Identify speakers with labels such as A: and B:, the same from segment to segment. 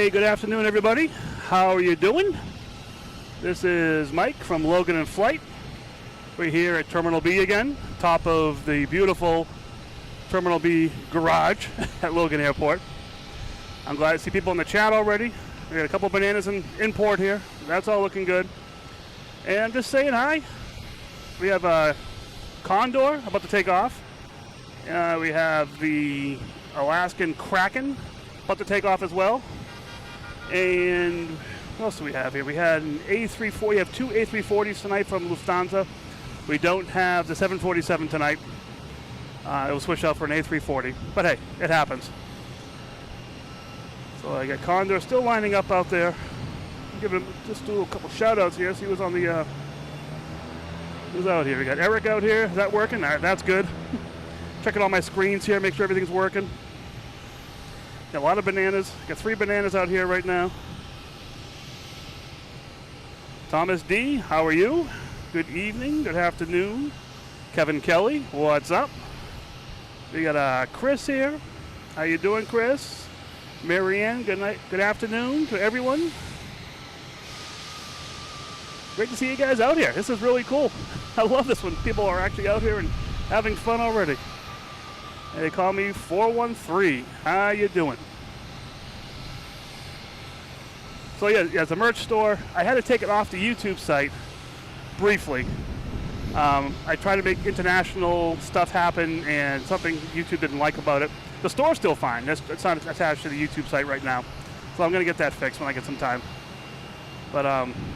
A: Hey, good afternoon, everybody. How are you doing? This is Mike from Logan in Flight. We're here at Terminal B again, top of the beautiful Terminal B garage at Logan Airport. I'm glad to see people in the chat already. We got a couple bananas in port here. That's all looking good. And I'm just saying hi. We have a Condor about to take off. We have the Alaskan Kraken about to take off as well. And what else do we have here? We had an A340. We have two A340s tonight from Lufthansa. We don't have the 747 tonight. It was switched out for an A340. But hey, it happens. So I got Condor still lining up out there. I'll give him just do a couple shout outs here. See who's on the who's out here. We got Eric out here. Is that working? All right, that's good. Checking all my screens here, make sure everything's working. Got a lot of bananas. Got 3 bananas out here right now. Thomas D, how are you? Good evening, good afternoon. Kevin Kelly, what's up? We got Chris here. How you doing, Chris? Marianne, good night, good afternoon to everyone. Great to see you guys out here. This is really cool. I love this when people are actually out here and having fun already. They call me 413. How you doing? So yeah, it's a merch store. I had to take it off the YouTube site briefly. I tried to make international stuff happen, and something YouTube didn't like about it. The store's still fine. It's not attached to the YouTube site right now. So I'm going to get that fixed when I get some time. But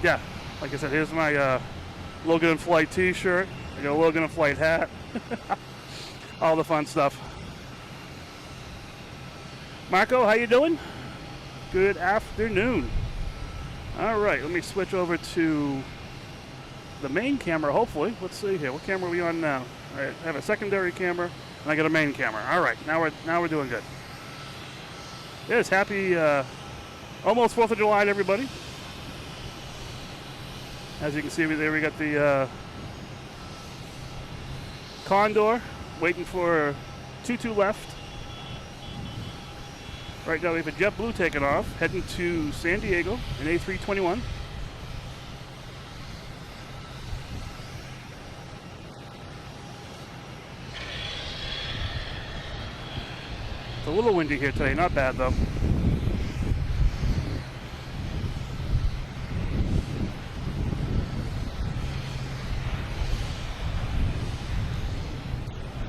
A: yeah, like I said, here's my Logan in Flight t-shirt. I got a Logan in Flight hat. All the fun stuff. Marco, how you doing? Good afternoon. All right, let me switch over to the main camera, hopefully. Let's see here. What camera are we on now? All right, I have a secondary camera, and I got a main camera. All right, now we're doing good. Yes, happy almost 4th of July to everybody. As you can see there, we got the Condor waiting for 22 left. Right now we have a JetBlue taking off, heading to San Diego, an A321. It's a little windy here today, not bad though.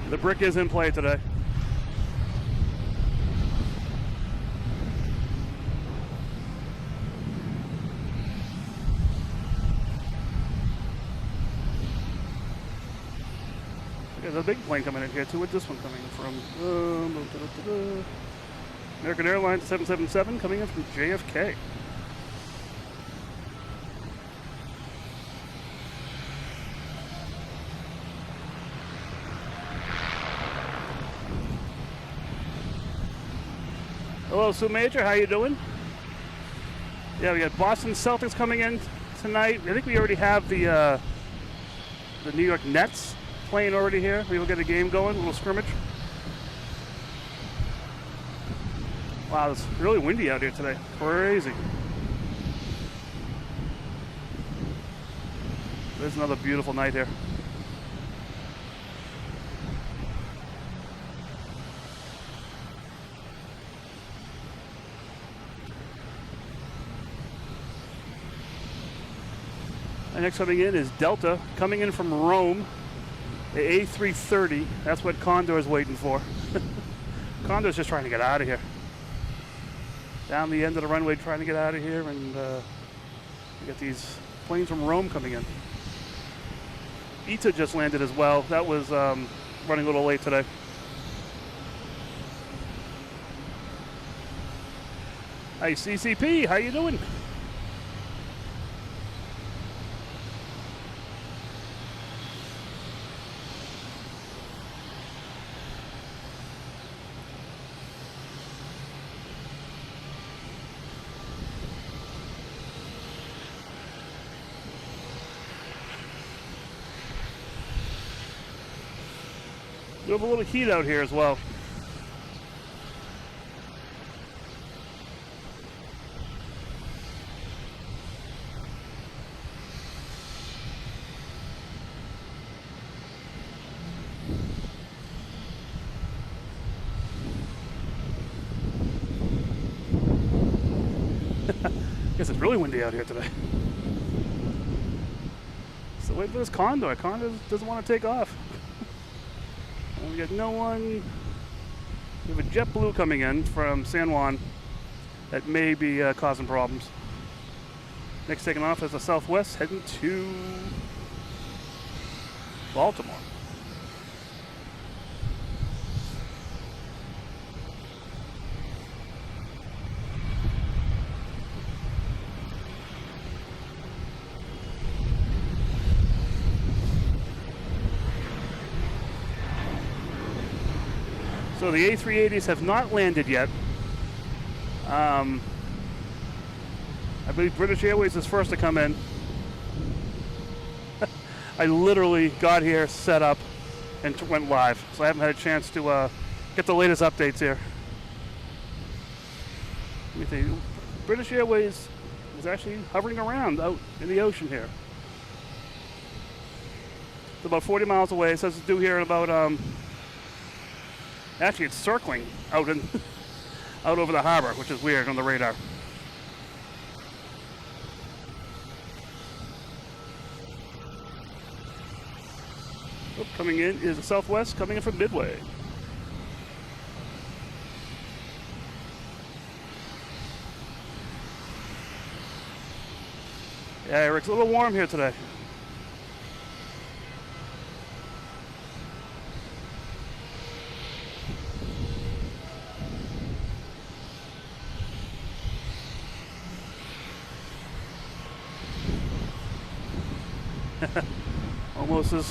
A: The brick is in play today. There's a big plane coming in here too. Where's this one coming from? American Airlines 777 coming in from JFK. Hello, Sue Major. How you doing? Yeah, we got Boston Celtics coming in tonight. I think we already have the New York Nets playing already here. We will get a game going, a little scrimmage. Wow, it's really windy out here today. Crazy. There's another beautiful night here. And next coming in is Delta, coming in from Rome. The A330, that's what Condor is waiting for. Condor's just trying to get out of here. Down the end of the runway trying to get out of here, and we got these planes from Rome coming in. ITA just landed as well. That was running a little late today. Hi CCP, how you doing? We have a little heat out here as well. guess it's really windy out here today. So wait for this Condor. Condor doesn't want to take off. We got no one. We have a JetBlue coming in from San Juan that may be causing problems. Next taking off is the Southwest heading to Baltimore. So the A380s have not landed yet. I believe British Airways is first to come in. I literally got here, set up, and went live. So I haven't had a chance to get the latest updates here. Let me think. British Airways is actually hovering around out in the ocean here. It's about 40 miles away. It says it's due here in about actually, it's circling out out over the harbor, which is weird on the radar. Oh, coming in is the Southwest, coming in from Midway. Yeah, Eric, it's a little warm here today.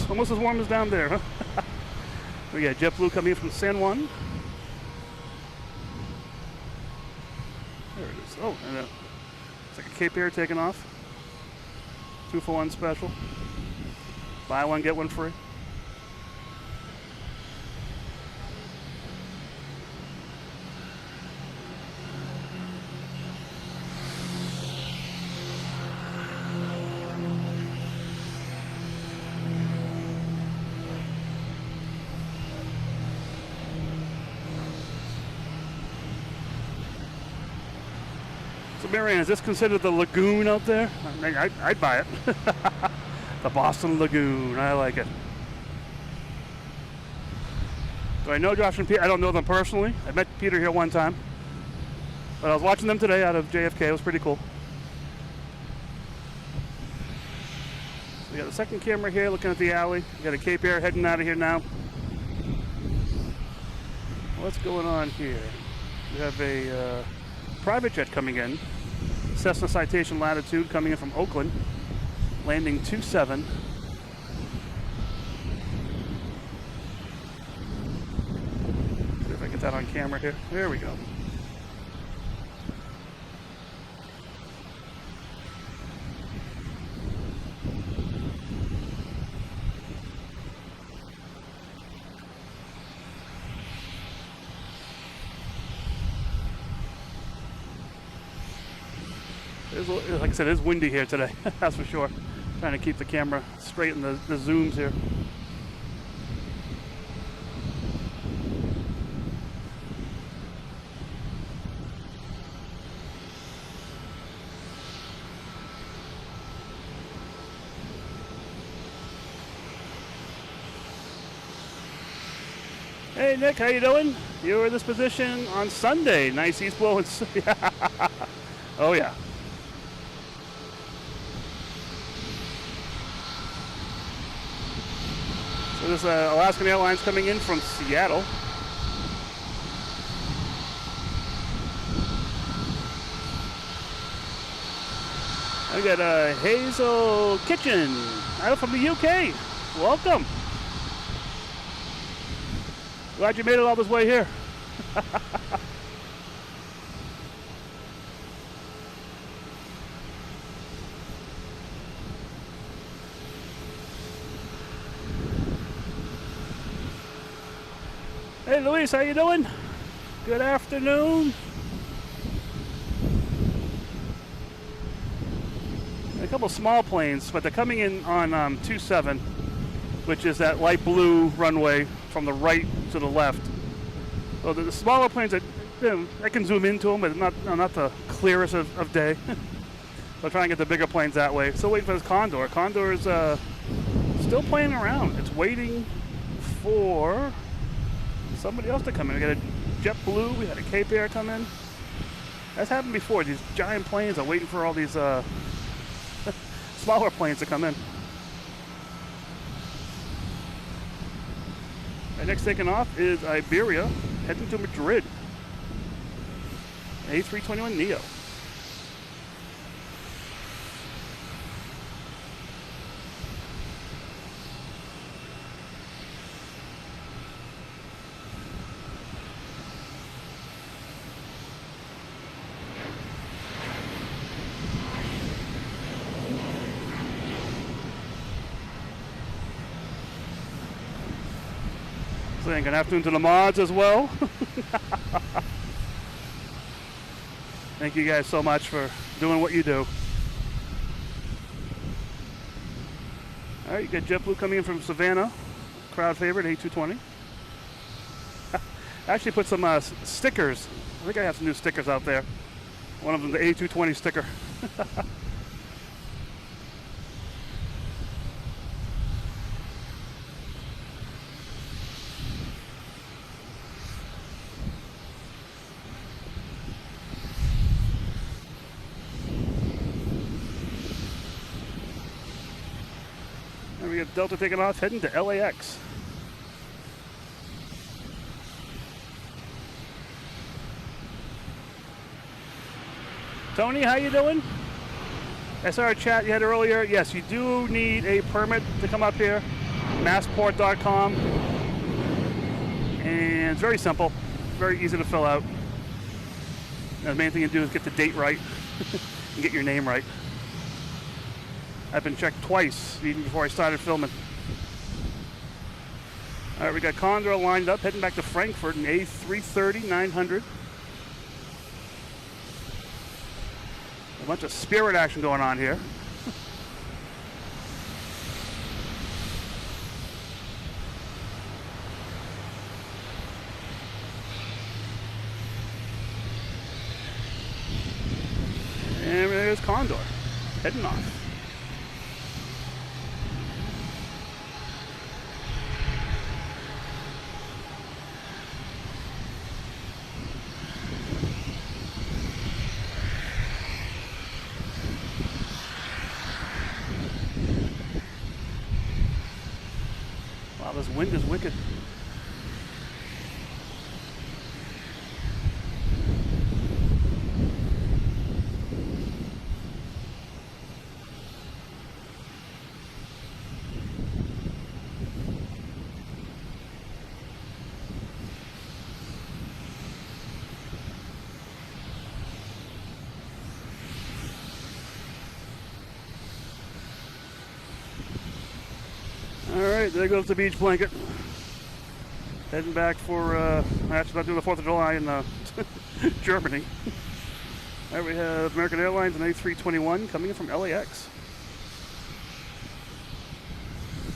A: Almost as warm as down there, huh? We got JetBlue coming in from San Juan. There it is. Oh, and it's like a Cape Air taking off. 2-for-1 special. Buy one, get one free. Marianne, is this considered the lagoon out there? I'd buy it. The Boston Lagoon, I like it. Do I know Josh and Peter? I don't know them personally. I met Peter here one time. But I was watching them today out of JFK. It was pretty cool. So we got the second camera here looking at the alley. We got a Cape Air heading out of here now. What's going on here? We have a private jet coming in. Cessna Citation Latitude coming in from Oakland, landing 27. See if I get that on camera here. There we go. Like I said, it's windy here today, that's for sure. Trying to keep the camera straight in the zooms here. Hey Nick, how you doing? You were in this position on Sunday. Nice east blowing. Oh yeah. So this Alaskan Airlines coming in from Seattle. I got Hazel Kitchen out from the UK. Welcome. Glad you made it all this way here. Hey Luis, how you doing? Good afternoon. A couple small planes, but they're coming in on 27, which is that light blue runway from the right to the left. So the smaller planes, I can zoom into them, but not the clearest of day. I'll try and get the bigger planes that way. Still waiting for this Condor. Condor is still playing around. It's waiting for somebody else to come in. We got a JetBlue. We had a Cape Air come in. That's happened before. These giant planes are waiting for all these smaller planes to come in. Our next taking off is Iberia, heading to Madrid. A321neo. Saying good afternoon to the mods as well. Thank you guys so much for doing what you do. All right, you got JetBlue coming in from Savannah, crowd favorite A220. I actually put some stickers. I think I have some new stickers out there. One of them, the A220 sticker. We got Delta taking off, heading to LAX. Tony, how you doing? I saw our chat you had earlier. Yes, you do need a permit to come up here. Massport.com. And it's very simple, very easy to fill out. The main thing you do is get the date right and get your name right. I've been checked twice, even before I started filming. All right, we got Condor lined up, heading back to Frankfurt in A330-900. A bunch of Spirit action going on here. And there's Condor, heading off. Wow, this wind is wicked. All right, there goes the beach blanket. Heading back for, actually not doing the 4th of July in Germany. All right, we have American Airlines and A321 coming in from LAX.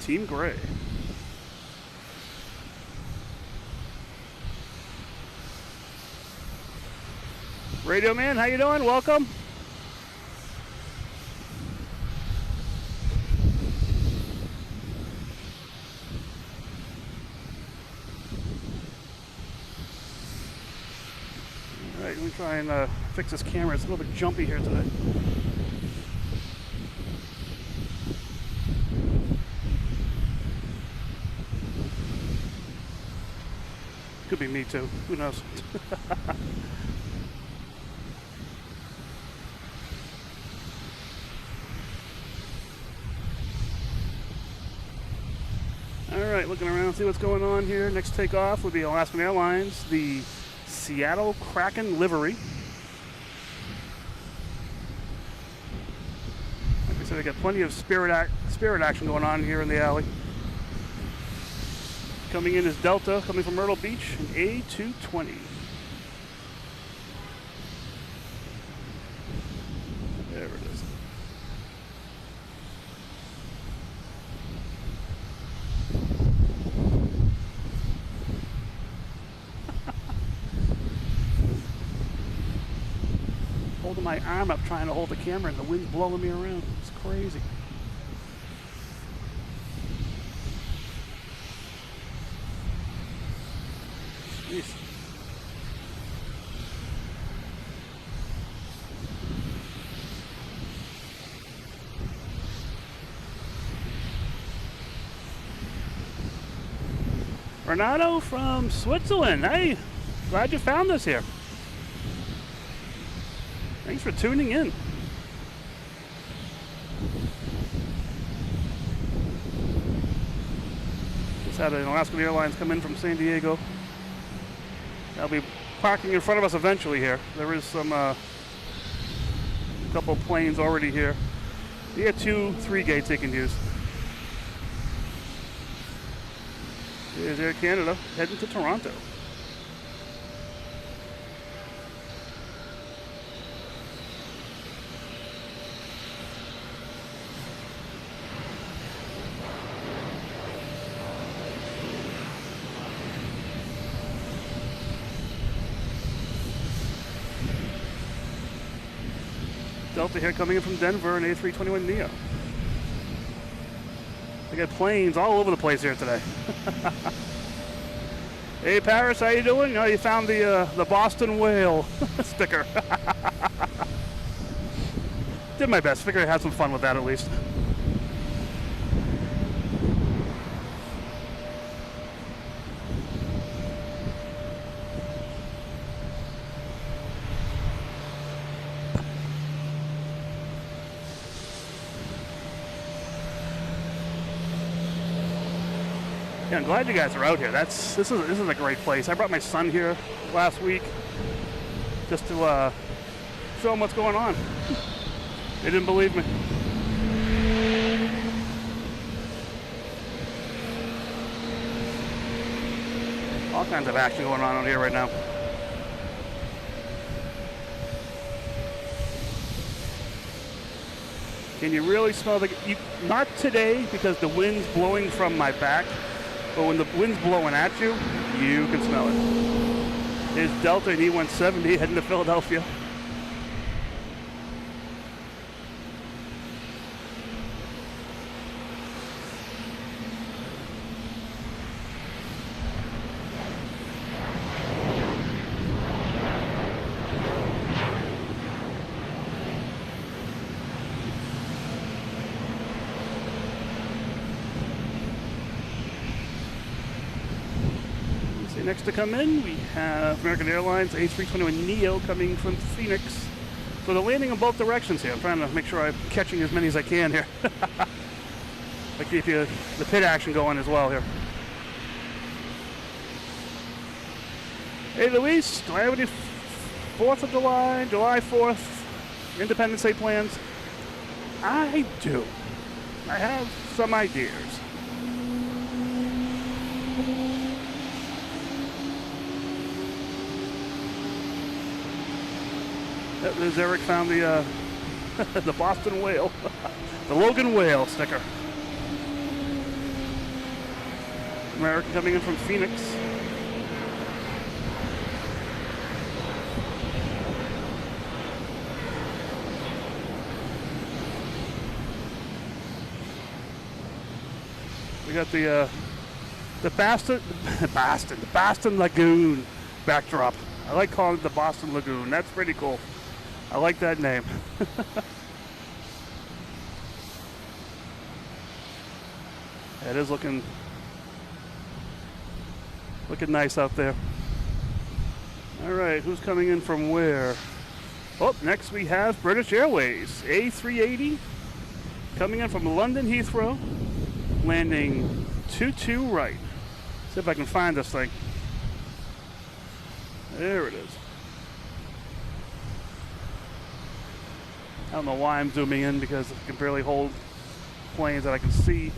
A: Team Gray. Radio Man, how you doing? Welcome. Alright, let me try and fix this camera. It's a little bit jumpy here today. Could be me too. Who knows? Alright, looking around, see what's going on here. Next takeoff would be Alaska Airlines, the Seattle Kraken livery. Like I said, they got plenty of spirit action going on here in the alley. Coming in is Delta, coming from Myrtle Beach, an A220. There it is. put my arm up trying to hold the camera and the wind's blowing me around. It's crazy. Jeez. Renato from Switzerland. Hey, glad you found us here. Thanks for tuning in. Just had an Alaskan Airlines come in from San Diego. They'll be parking in front of us eventually here. There is some couple planes already here. We have 2 3-gates they can use. Here's Air Canada heading to Toronto. Delta here coming in from Denver, an A321neo. They got planes all over the place here today. Hey Paris, how you doing? Oh, you found the Boston whale sticker. Did my best. Figured I'd have some fun with that at least. Yeah, I'm glad you guys are out here. This is a great place. I brought my son here last week just to show him what's going on. They didn't believe me. All kinds of action going on out here right now. Can you really smell not today because the wind's blowing from my back. But when the wind's blowing at you, you can smell it. There's Delta and E170 heading to Philadelphia. Next to come in, we have American Airlines A321neo coming from Phoenix. So they're landing in both directions here. I'm trying to make sure I'm catching as many as I can here. I keep you the pit action going as well here. Hey Luis, do I have any 4th of July, July 4th, Independence Day plans? I do. I have some ideas. There's Eric found the the Boston whale, the Logan whale sticker. American coming in from Phoenix. We got the Boston Lagoon backdrop. I like calling it the Boston Lagoon. That's pretty cool. I like that name. It is looking nice out there. All right, who's coming in from where? Oh, next we have British Airways A380 coming in from London Heathrow, landing 22 right. See if I can find this thing. There it is. I don't know why I'm zooming in because I can barely hold planes that I can see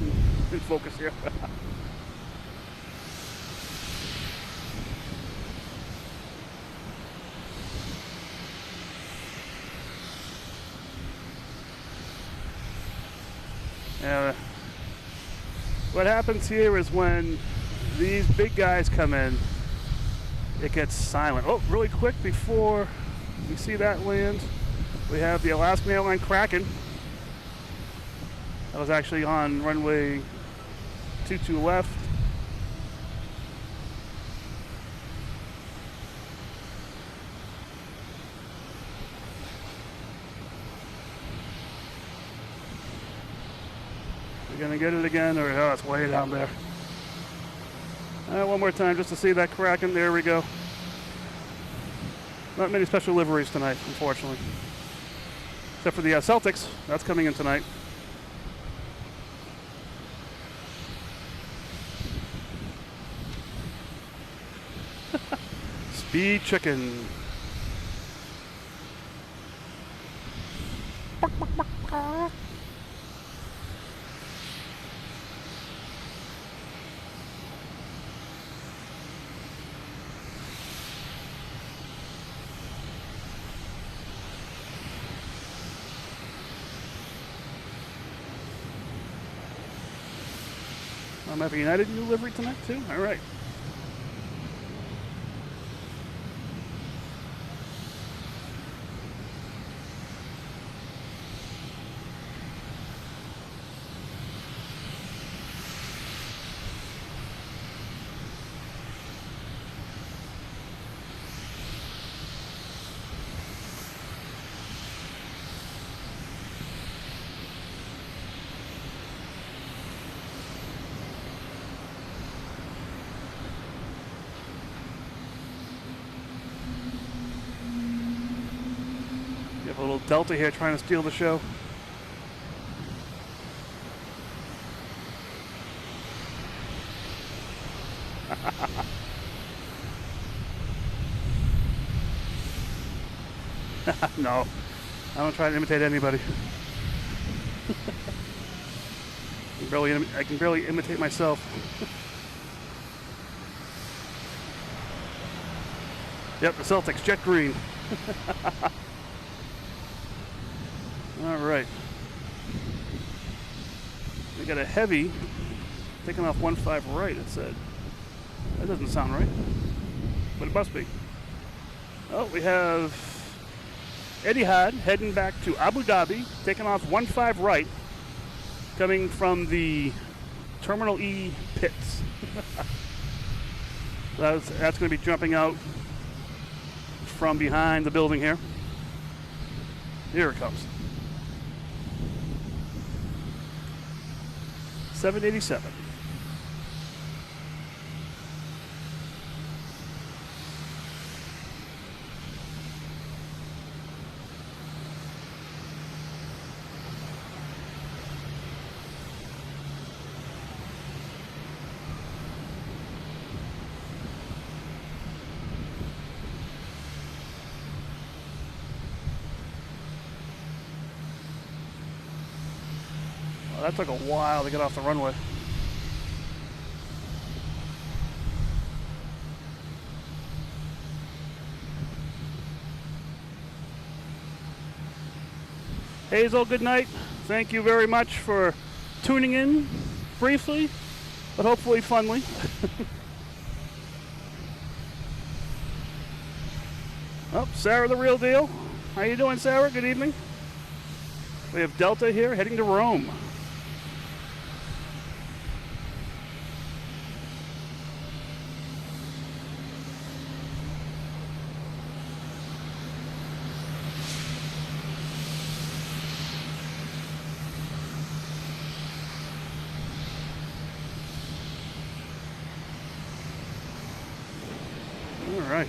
A: in focus here. What happens here is when these big guys come in, it gets silent. Oh, really quick before you see that land. We have the Alaskan Airlines Kraken. That was actually on runway 22 left. We're gonna get it again, or oh, it's way down there. One more time just to see that Kraken. There we go. Not many special liveries tonight, unfortunately. Except for the Celtics. That's coming in tonight. Speed chicken. I'm having United new livery tonight too? All right. A little Delta here trying to steal the show. No, I don't try to imitate anybody. I can barely imitate myself. Yep, the Celtics, jet green. All right. We got a heavy taking off 15 right, it said. That doesn't sound right, but it must be. Oh, we have Etihad heading back to Abu Dhabi, taking off 15 right, coming from the Terminal E pits. That's going to be jumping out from behind the building here. Here it comes. 787. That took a while to get off the runway. Hazel, good night. Thank you very much for tuning in briefly, but hopefully funly. Oh, Sarah the real deal. How you doing, Sarah? Good evening. We have Delta here heading to Rome. All right.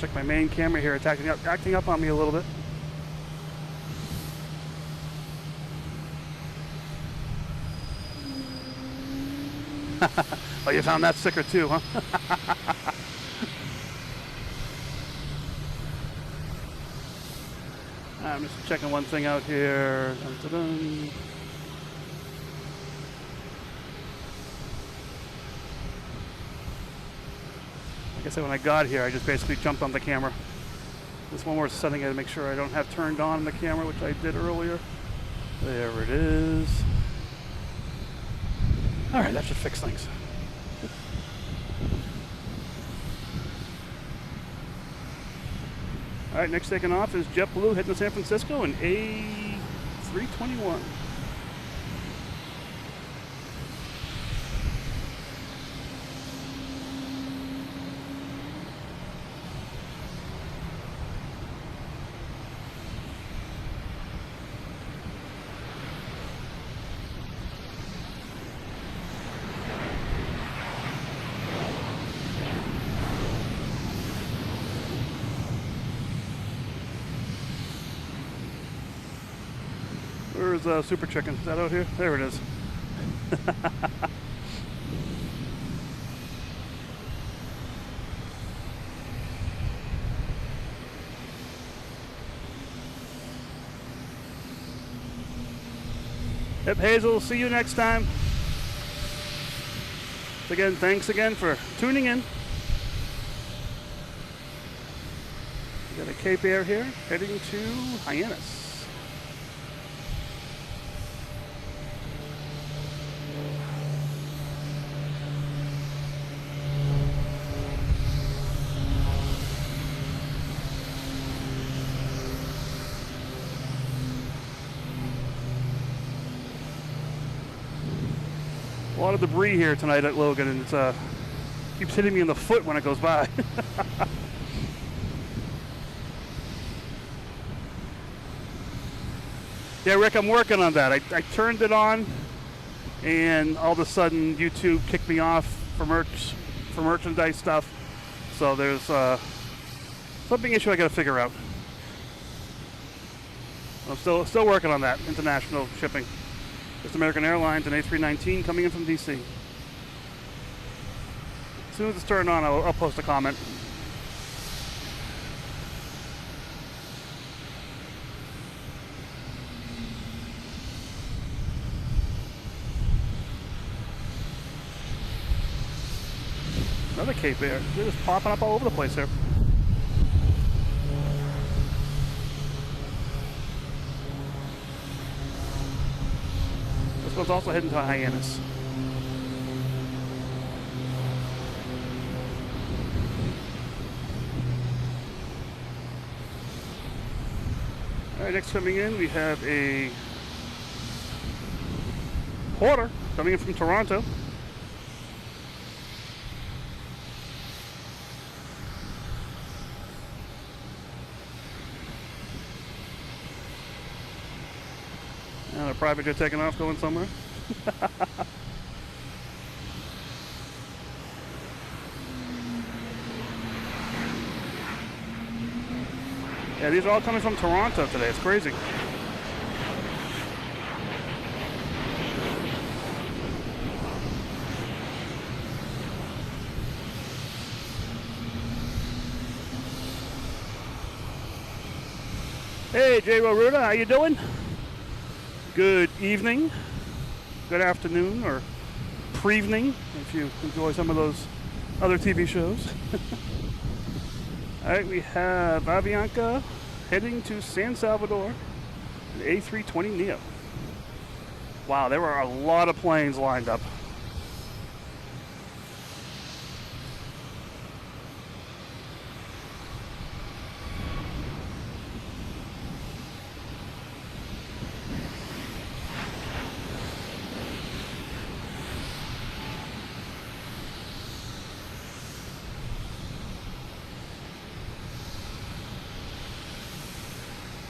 A: Check my main camera here, it's acting up on me a little bit. Oh, you found that sticker too, huh? I'm just checking one thing out here. Dun, dun, dun. I I said, when I got here, I just basically jumped on the camera. This one more setting I had to make sure I don't have turned on the camera, which I did earlier. There it is. All right, that should fix things. All right, next taking off is JetBlue heading to San Francisco in A321. Where's Super Chicken? Is that out here? There it is. Yep, Hazel, see you next time. Again, thanks again for tuning in. We got a Cape Air here, heading to Hyannis. A lot of debris here tonight at Logan, and it keeps hitting me in the foot when it goes by. Yeah, Rick, I'm working on that. I turned it on, and all of a sudden YouTube kicked me off for merchandise stuff. So there's something issue I got to figure out. I'm still working on that. International shipping. Just American Airlines and A319 coming in from DC. As soon as it's turned on, I'll post a comment. Another Cape Air. They're just popping up all over the place here. This one's also heading to Hyannis. All right, next coming in, we have a Porter coming in from Toronto. And a private jet taking off, going somewhere. Yeah, these are all coming from Toronto today. It's crazy. Hey, J. Ruda, how you doing? Good evening, good afternoon, or pre-evening, if you enjoy some of those other TV shows. All right, we have Avianca heading to San Salvador, an A320 Neo. Wow, there were a lot of planes lined up.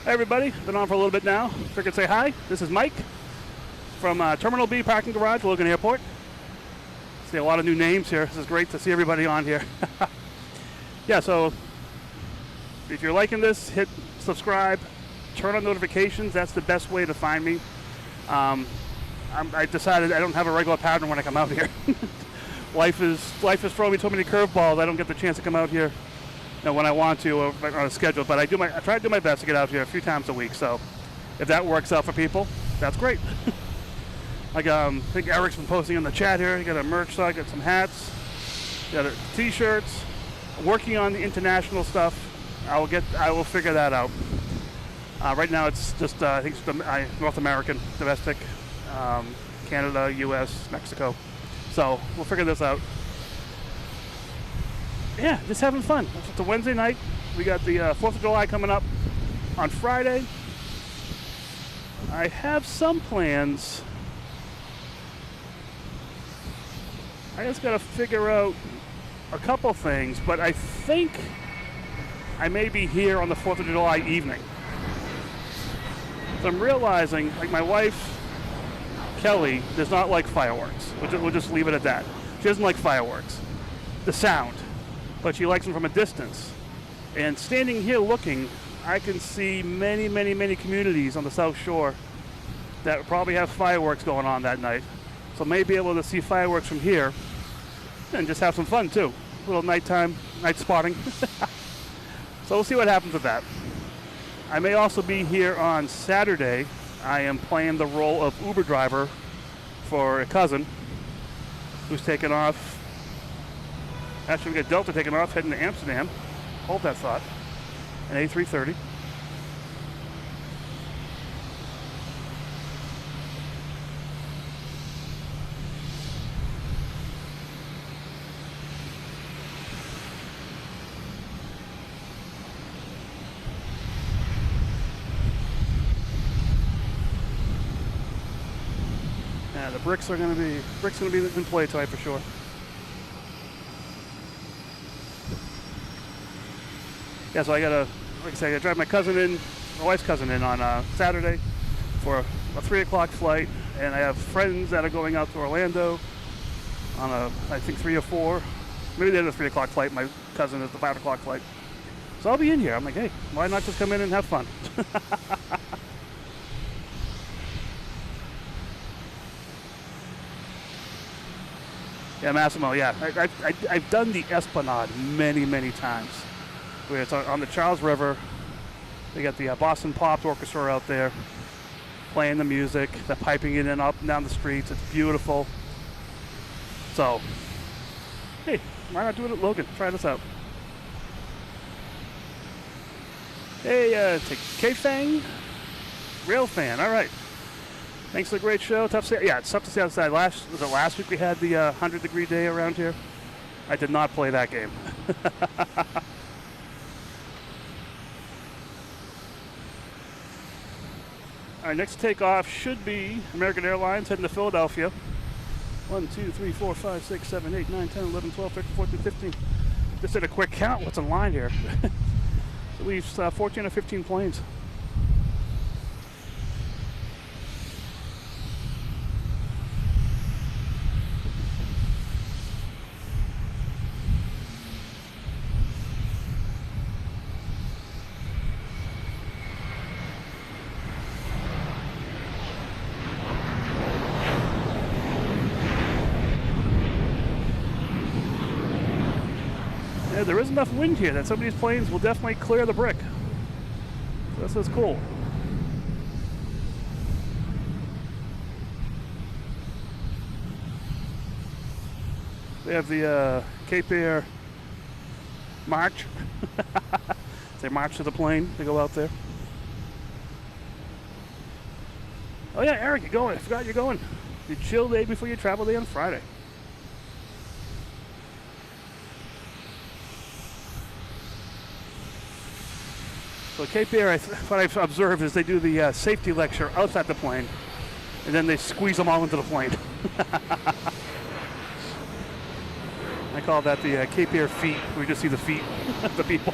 A: Hey everybody, been on for a little bit now. Figured to say hi. This is Mike from Terminal B Parking Garage, Logan Airport. See a lot of new names here. This is great to see everybody on here. Yeah, so if you're liking this, hit subscribe, turn on notifications. That's the best way to find me. I decided I don't have a regular pattern when I come out here. Life is throwing me so many curveballs. I don't get the chance to come out here when I want to or on a schedule, but I try to do my best to get out here a few times a week. So if that works out for people, that's great. Like I think Eric's been posting in the chat here. You got a merch side, got some hats, got t-shirts. working on the international stuff. I will figure that out. Right now it's just I think it's North American domestic, Canada, U.S., Mexico. So we'll figure this out. Yeah, just having fun. It's a Wednesday night. We got the 4th of July coming up on Friday. I have some plans. I just got to figure out a couple things, but I think I may be here on the 4th of July evening. So I'm realizing, like my wife, Kelly, does not like fireworks. We'll just leave it at that. She doesn't like fireworks. The sound. But she likes them from a distance. And standing here looking, I can see many, many, many communities on the South Shore that probably have fireworks going on that night. So may be able to see fireworks from here and just have some fun too. A little nighttime, night spotting. So we'll see what happens with that. I may also be here on Saturday. I am playing the role of Uber driver for a cousin who's taking off. Actually, we got Delta taking off, heading to Amsterdam. Hold that thought. An A380. Yeah, the bricks are going to be in play tonight for sure. Yeah, so I gotta drive my wife's cousin in on Saturday for a 3 o'clock flight, and I have friends that are going out to Orlando on I think 3 or 4. Maybe they're the 3 o'clock flight. My cousin is the 5 o'clock flight. So I'll be in here. I'm like, hey, why not just come in and have fun? Yeah, Massimo. Yeah, I've done the Esplanade many, many times. Where it's on the Charles River. They got the Boston Pops Orchestra out there playing the music. They're piping it in up and down the streets. It's beautiful. So, hey, why not do it at Logan? Try this out. Hey, K-Fang, Rail Fan. All right. Thanks for the great show. Tough to see. Yeah, it's tough to see outside. Was it last week we had the 100-degree day around here? I did not play that game. Our next takeoff should be American Airlines heading to Philadelphia. 1, 2, 3, 4, 5, 6, 7, 8, 9, 10, 11, 12, 13, 14, 15. Just did a quick count. What's in line here? At least 14 or 15 planes. Yeah, there is enough wind here that some of these planes will definitely clear the brick. So this is cool. They have the Cape Air march. They march to the plane. They go out there. Oh yeah, Eric, you're going. I forgot you're going. You chill day before you travel day on Friday. So Cape Air, what I've observed is they do the safety lecture outside the plane, and then they squeeze them all into the plane. I call that the Cape Air feet. We just see the feet of the people.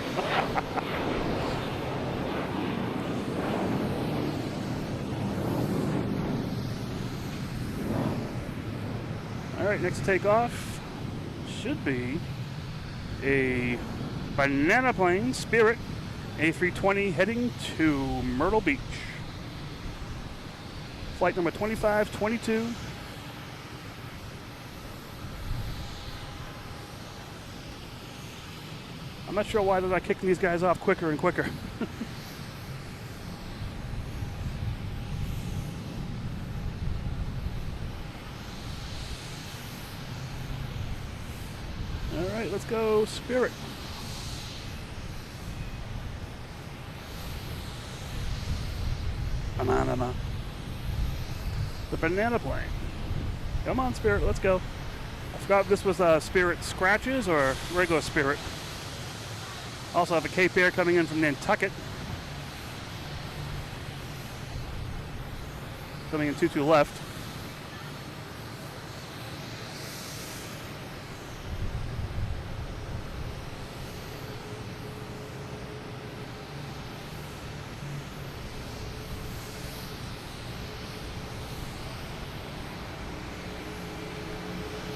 A: All right, next takeoff should be a banana plane, Spirit. A320 heading to Myrtle Beach. Flight number 2522. I'm not sure why they're not kicking these guys off quicker and quicker. All right, let's go Spirit. Banana. The banana plane. Come on, Spirit, let's go. I forgot if this was Spirit Scratches or regular Spirit. Also have a Cape Air coming in from Nantucket. Coming in 22 left.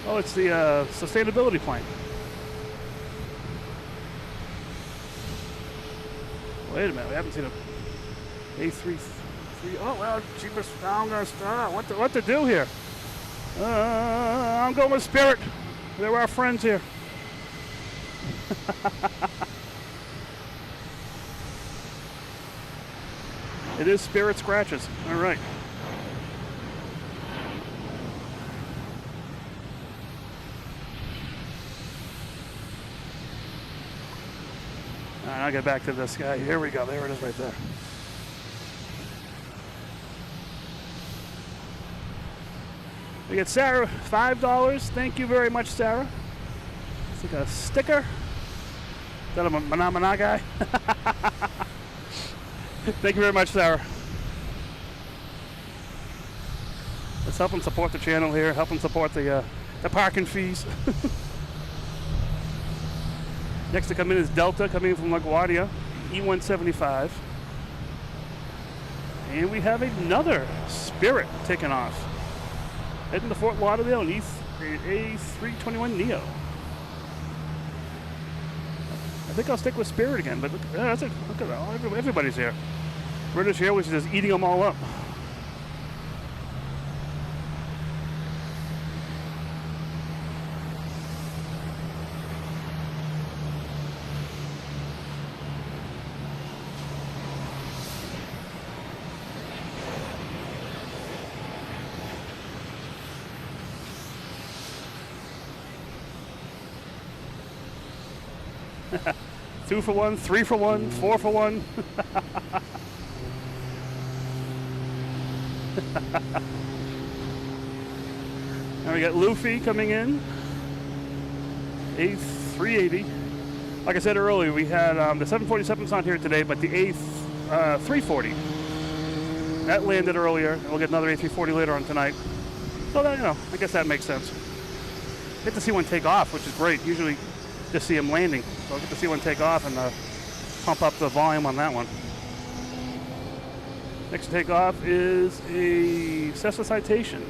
A: Oh, it's the sustainability plane. Wait a minute, we haven't seen a A380. Oh, well, cheapest. Now I'm going to start. What to do here? I'm going with Spirit. They're our friends here. It is Spirit Scratches. All right. All right, I'll get back to this guy. Here we go. There it is right there. We get Sarah, $5. Thank you very much, Sarah. It's like a sticker. Is that a Mana guy? Thank you very much, Sarah. Let's help them support the channel here. Help them support the parking fees. Next to come in is Delta, coming in from LaGuardia, E175. And we have another Spirit taking off. Heading to Fort Lauderdale and A321 Neo. I think I'll stick with Spirit again, but look at everybody's here. British Airways is just eating them all up. Two for one, three for one, four for one. Now we got Luffy coming in. A380. Like I said earlier, we had the 747's not here today, but the A340. That landed earlier, and we'll get another A340 later on tonight. So that, I guess that makes sense. Get to see one take off, which is great. Usually just see him landing. So I'll get to see one take off and pump up the volume on that one. Next to take off is a Cessna Citation.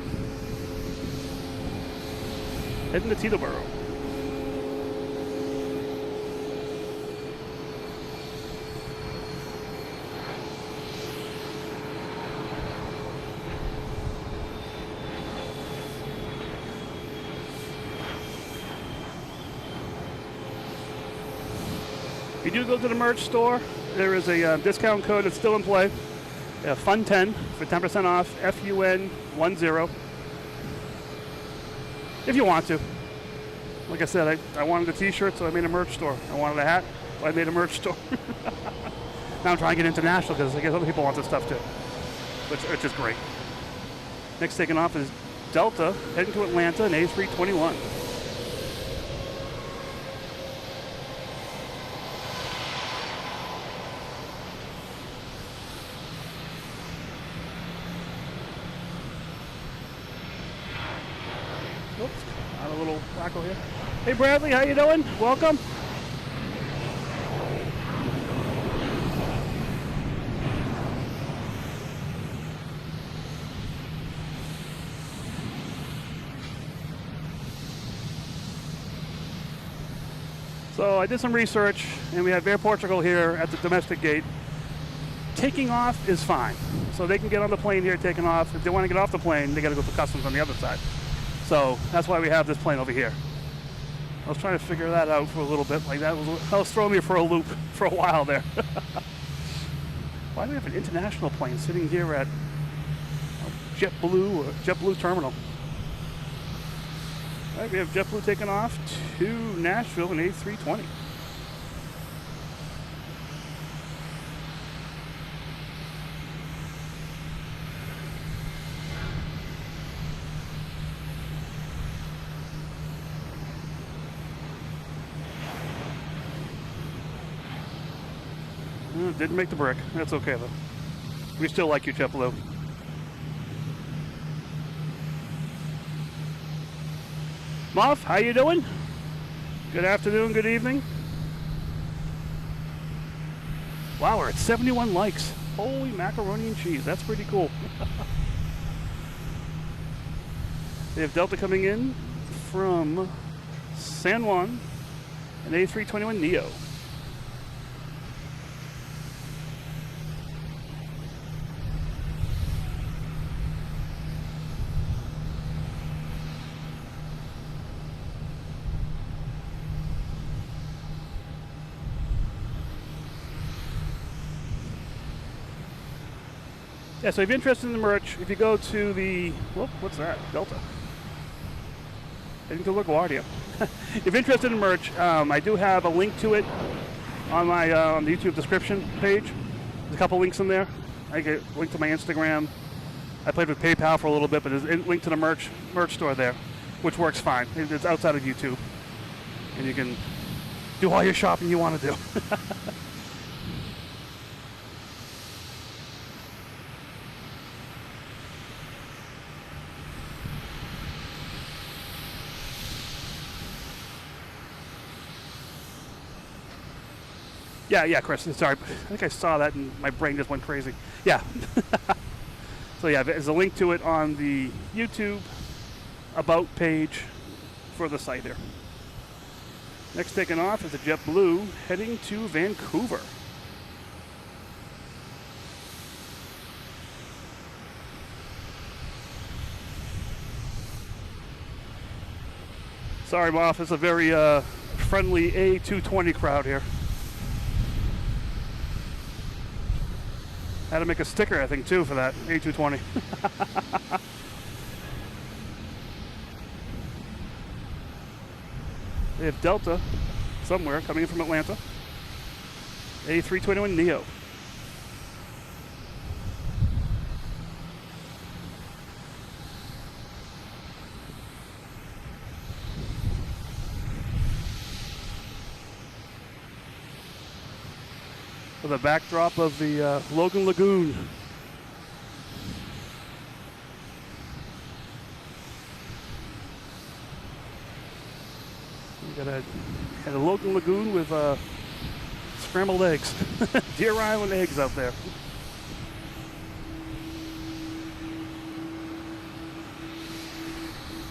A: Heading to Teterboro. If you do go to the merch store, there is a discount code that's still in play. FUN10 for 10% off, FUN10. If you want to. Like I said, I wanted a t-shirt, so I made a merch store. I wanted a hat, so I made a merch store. Now I'm trying to get international because I guess other people want this stuff too, which is great. Next taking off is Delta, heading to Atlanta, an A321. Here. Hey Bradley, how you doing? Welcome. So I did some research, and we have Air Portugal here at the domestic gate. Taking off is fine. So they can get on the plane here, taking off. If they want to get off the plane, they got to go through customs on the other side. So that's why we have this plane over here. I was trying to figure that out for a little bit. Like that was throwing me for a loop for a while there. Why do we have an international plane sitting here at JetBlue terminal? All right, we have JetBlue taking off to Nashville in A320. Didn't make the brick. That's okay, though. We still like you, JetBlue. Moff, how you doing? Good afternoon, good evening. Wow, we're at 71 likes. Holy macaroni and cheese. That's pretty cool. They have Delta coming in from San Juan, an A321neo. Yeah, so if you're interested in the merch, if you go to the, whoop, what's that? Delta. Heading to LaGuardia. If you're interested in merch, I do have a link to it on my on the YouTube description page. There's a couple links in there. I get a link to my Instagram. I played with PayPal for a little bit, but there's a link to the merch store there, which works fine. It's outside of YouTube, and you can do all your shopping you want to do. Yeah, Chris, sorry. I think I saw that and my brain just went crazy. Yeah. So yeah, there's a link to it on the YouTube About page for the site here. Next taking off is a JetBlue heading to Vancouver. Sorry, Moff, it's a very friendly A220 crowd here. Had to make a sticker, I think, too, for that A220. They have Delta somewhere coming in from Atlanta. A321neo. The backdrop of the Logan Lagoon. We got a Logan Lagoon with scrambled eggs, Deer Island eggs out there.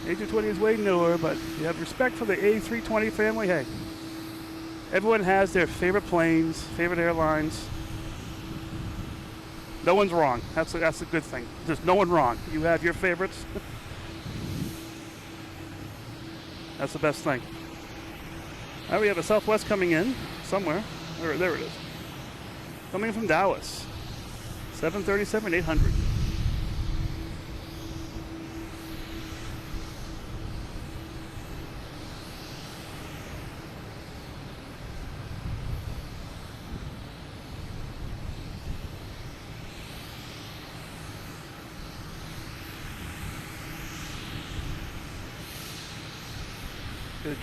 A: A220 is way newer, but you have respect for the A320 family. Hey. Everyone has their favorite planes, favorite airlines. No one's wrong. That's a good thing. There's no one wrong. You have your favorites. That's the best thing. Now we have a Southwest coming in somewhere. There it is. Coming from Dallas. 737-800.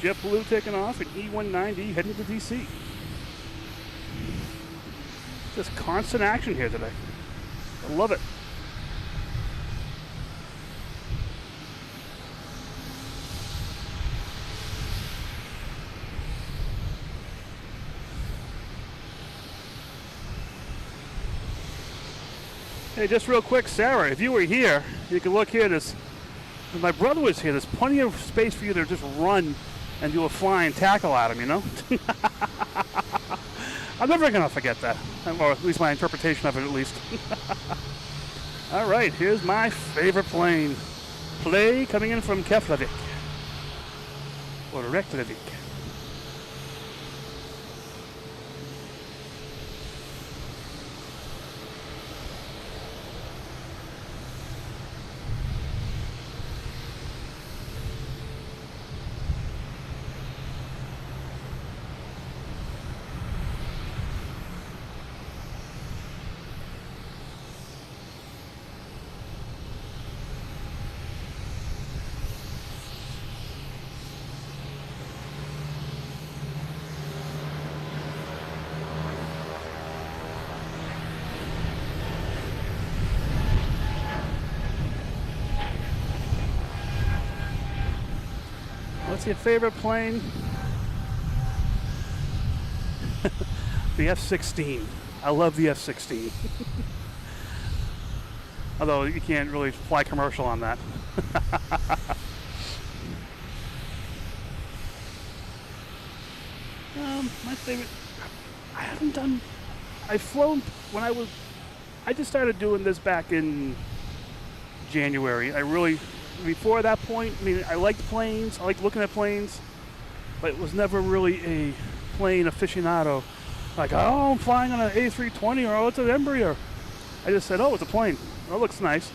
A: JetBlue taking off at E190 heading to DC. Just constant action here today. I love it. Hey, just real quick, Sarah, if you were here, you can look here. If my brother was here, there's plenty of space for you to just run and do a flying tackle at him, you know? I'm never going to forget that, or at least my interpretation of it, at least. All right, here's my favorite plane. Play coming in from Keflavik, or Reykjavik. Let's see, a favorite plane. The F-16. I love the F-16. Although you can't really fly commercial on that. My favorite, I've flown when I just started doing this back in January. Before that point, I mean, I liked planes, I liked looking at planes, but it was never really a plane aficionado. Like, oh, I'm flying on an A320 or, oh, it's an Embraer. I just said, oh, it's a plane. That looks nice.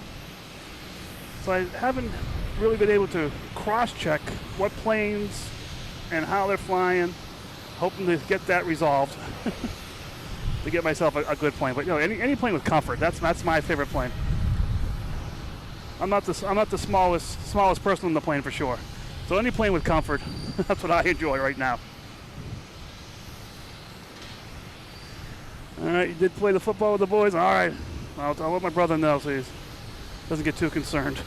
A: So I haven't really been able to cross-check what planes and how they're flying, hoping to get that resolved to get myself a good plane. But any plane with comfort, that's my favorite plane. I'm not the smallest person on the plane for sure. So any plane with comfort, that's what I enjoy right now. All right, you did play the football with the boys? All right. I'll let my brother know so he doesn't get too concerned.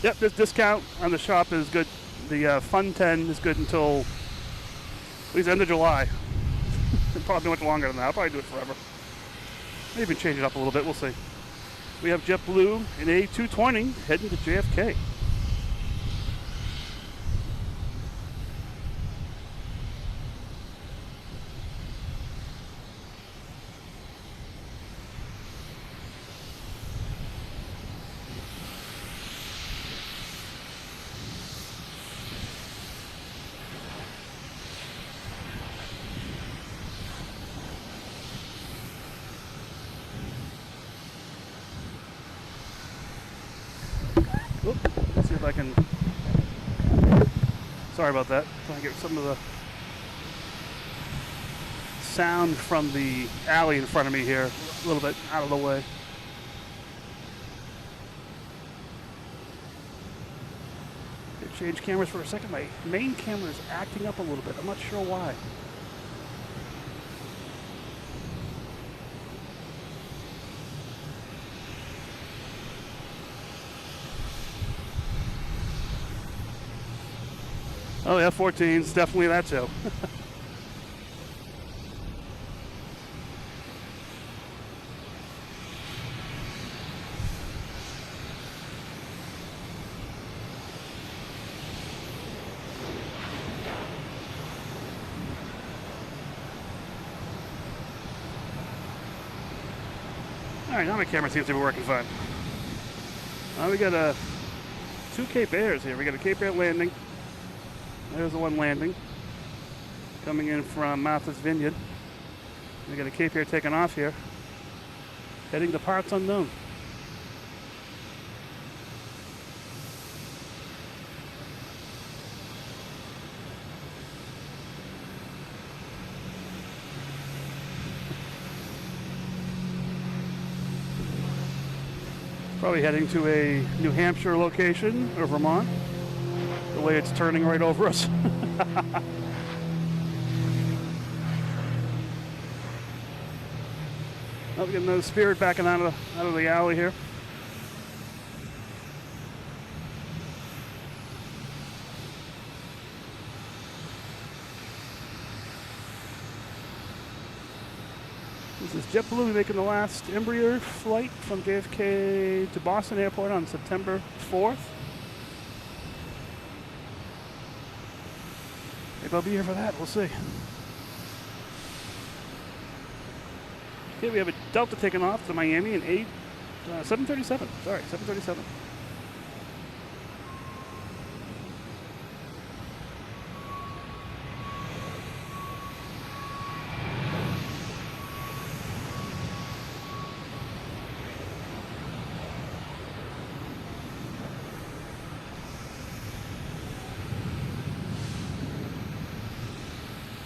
A: Yep, this discount on the shop is good. The Fun 10 is good until at least end of July. Probably much longer than that. I'll probably do it forever. Maybe even change it up a little bit. We'll see. We have JetBlue in A220 heading to JFK. Let's see if I can. Sorry about that. Trying to get some of the sound from the alley in front of me here a little bit out of the way. Change cameras for a second. My main camera is acting up a little bit. I'm not sure why. Oh, yeah, F-14's definitely that too. All right, now my camera seems to be working fine. We got two Cape Airs here. We got a Cape Air landing. There's the one landing, coming in from Martha's Vineyard. We got a Cape Air taking off here, heading to parts unknown. Probably heading to a New Hampshire location or Vermont. The way it's turning right over us. Oh, we got another Spirit backing out of the alley here. This is JetBlue making the last Embraer flight from JFK to Boston Airport on September 4th. Maybe I'll be here for that. We'll see. Okay, we have a Delta taking off to Miami in 737. Sorry, 737.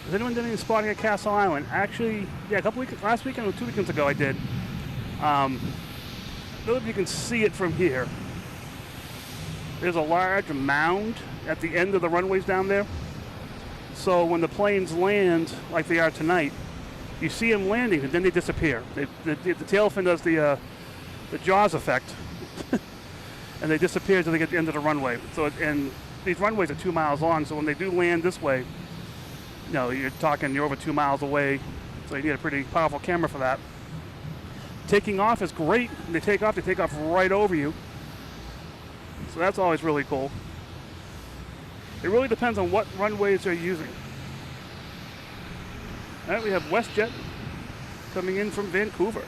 A: Has anyone done any spotting at Castle Island? Actually, yeah, last weekend or 2 weekends ago I did. I don't know if you can see it from here. There's a large mound at the end of the runways down there. So when the planes land, like they are tonight, you see them landing and then they disappear. The tail fin does the Jaws effect and they disappear until they get to the end of the runway. So, and these runways are 2 miles long, so when they do land this way, you know, you're over 2 miles away, so you need a pretty powerful camera for that. Taking off is great. When they take off right over you. So that's always really cool. It really depends on what runways they're using. All right, we have WestJet coming in from Vancouver.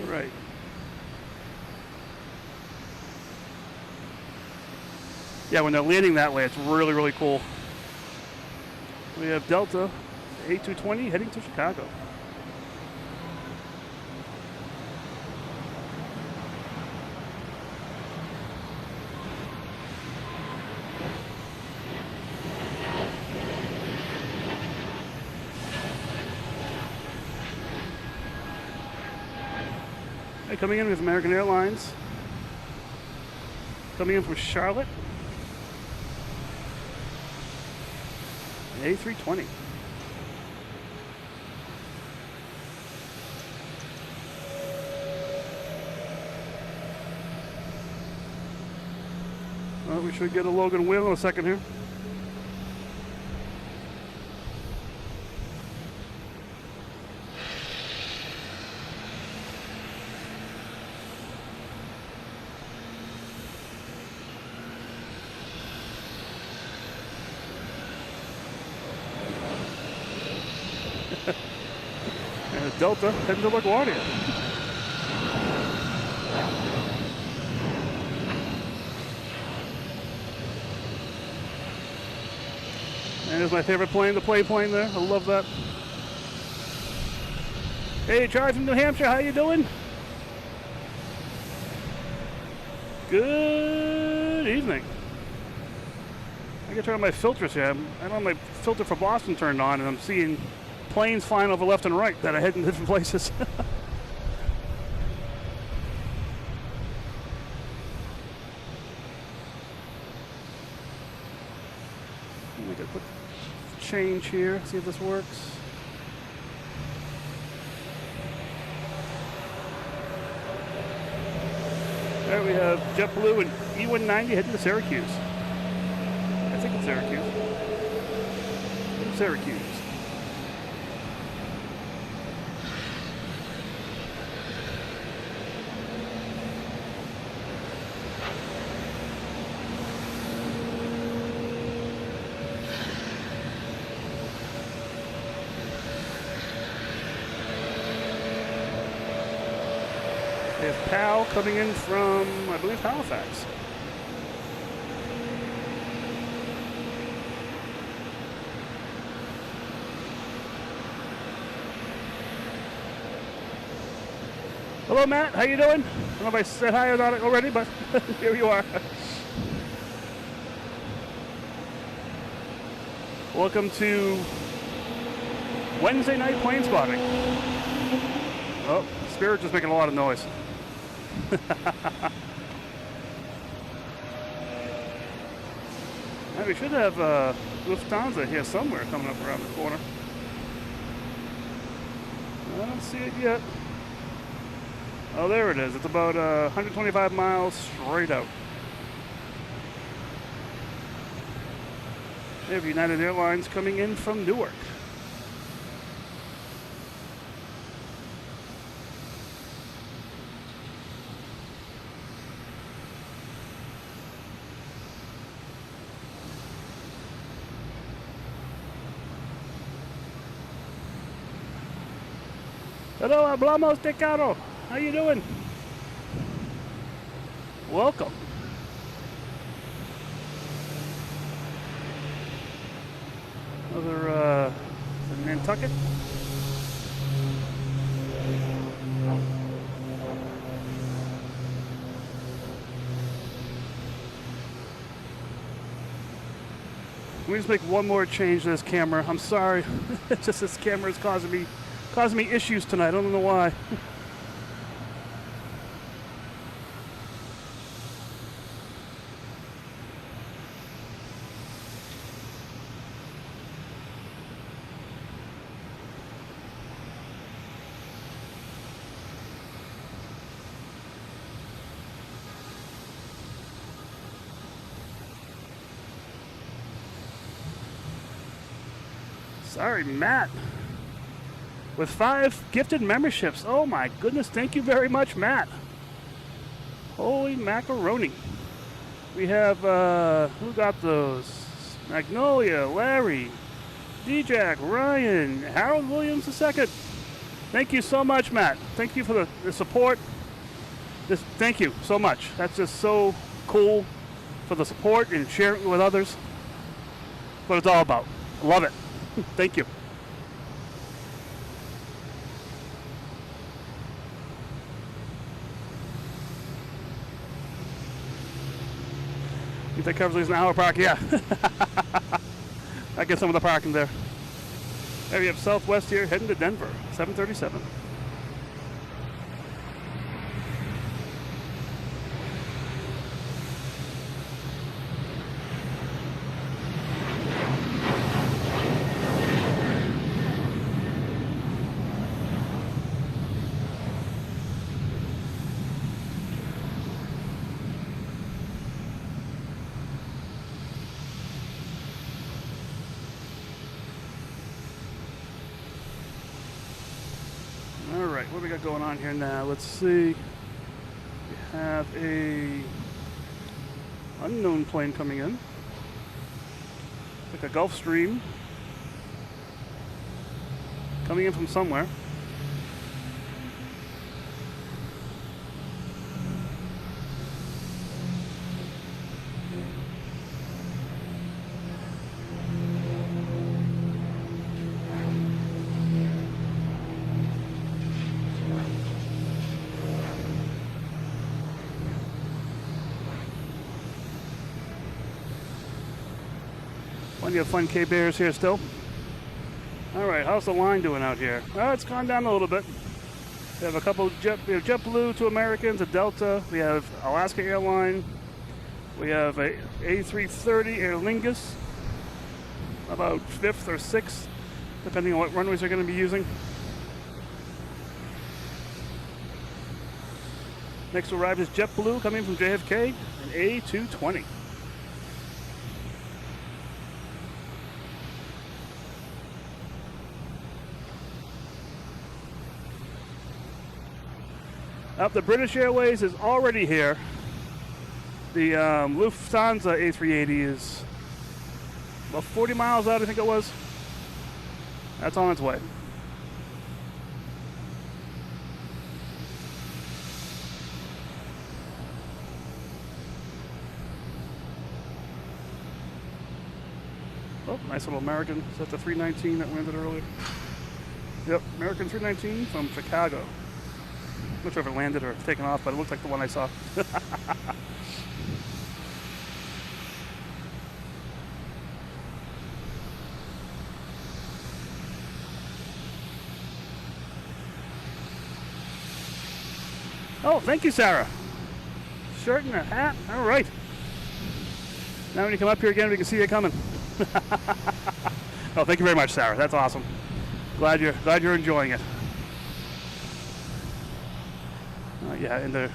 A: Right. Yeah, when they're landing that way, it's really, really cool. We have Delta A380 heading to Chicago. Coming in with American Airlines. Coming in from Charlotte. An A320. Well, we should get a Logan wheel in a second here. Delta heading to LaGuardia. And there's my favorite plane, the play plane there. I love that. Hey, Charlie from New Hampshire, how you doing? Good evening. I can turn on my filters here. I don't have my filter for Boston turned on, and I'm seeing planes flying over left and right that are heading to different places. We got a quick change here, see if this works. There we have JetBlue and E190 heading to Syracuse. I think it's Syracuse. Syracuse. We have PAL coming in from, I believe, Halifax. Hello, Matt. How you doing? I don't know if I said hi or not already, but here you are. Welcome to Wednesday night plane spotting. Oh, Spirit just making a lot of noise. Now we should have Lufthansa here somewhere coming up around the corner. I don't see it yet. Oh, there it is. It's about 125 miles straight out. We have United Airlines coming in from Newark. Hello, hablamos de carro. How you doing? Welcome. Another Nantucket. Let me just make one more change to this camera. I'm sorry. It's just this camera is causing me issues tonight. I don't know why. Sorry, Matt. With 5 gifted memberships. Oh my goodness, thank you very much, Matt. Holy macaroni. We have, who got those? Magnolia, Larry, D-Jack, Ryan, Harold Williams II. Thank you so much, Matt. Thank you for the support. Thank you so much. That's just so cool for the support and sharing it with others. What it's all about. Love it. Thank you. You think covers at least an hour park? Yeah. I get some of the parking there. There we have Southwest here heading to Denver, 737. What do we got going on here now? Let's see. We have a unknown plane coming in. Like a Gulfstream. Coming in from somewhere. Plenty of fun K-Bears here still. Alright, how's the line doing out here? It's gone down a little bit. We have a couple we have JetBlue, 2 Americans, a Delta. We have Alaska Airlines. We have a A380 Aer Lingus. About 5th or 6th, depending on what runways they're going to be using. Next to arrive is JetBlue coming from JFK, an A220. The British Airways is already here. The Lufthansa A380 is about 40 miles out, I think it was. That's on its way. Oh, nice little American. Is that the 319 that landed earlier? Yep, American 319 from Chicago. I'm not sure if it landed or taken off, but it looked like the one I saw. Oh, thank you, Sarah. Shirt and a hat. All right. Now when you come up here again, we can see you coming. Oh, thank you very much, Sarah. That's awesome. Glad you're enjoying it. Yeah, and they're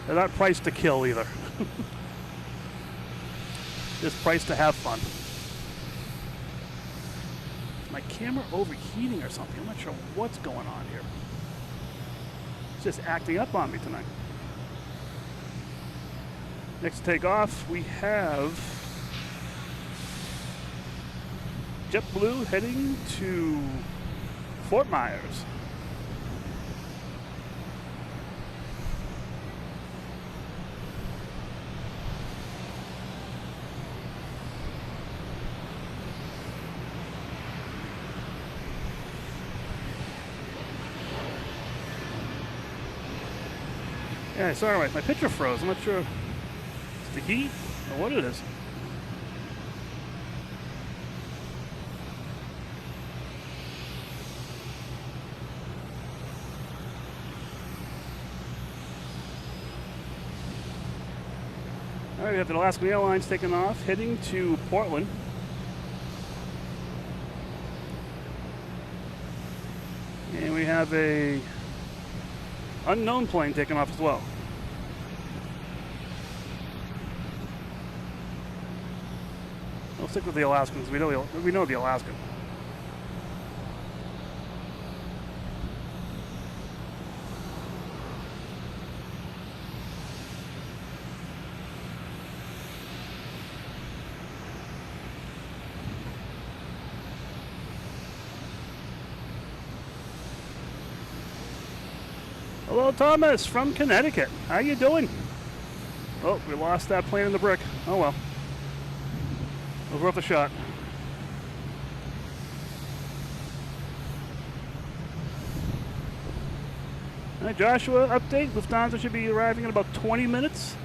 A: not priced to kill either. Just priced to have fun. Is my camera overheating or something? I'm not sure what's going on here. It's just acting up on me tonight. Next to take off, we have JetBlue heading to Fort Myers. Yeah, sorry, my picture froze. I'm not sure if it's the heat or what it is. All right, we have the Alaska Airlines taking off, heading to Portland. And we have a unknown plane taking off as well. We'll stick with the Alaskans. We know the Alaskan. Hello, Thomas from Connecticut. How you doing? Oh, we lost that plane in the brick. Oh well. It was worth a shot. All right, Joshua, update. Lufthansa should be arriving in about 20 minutes.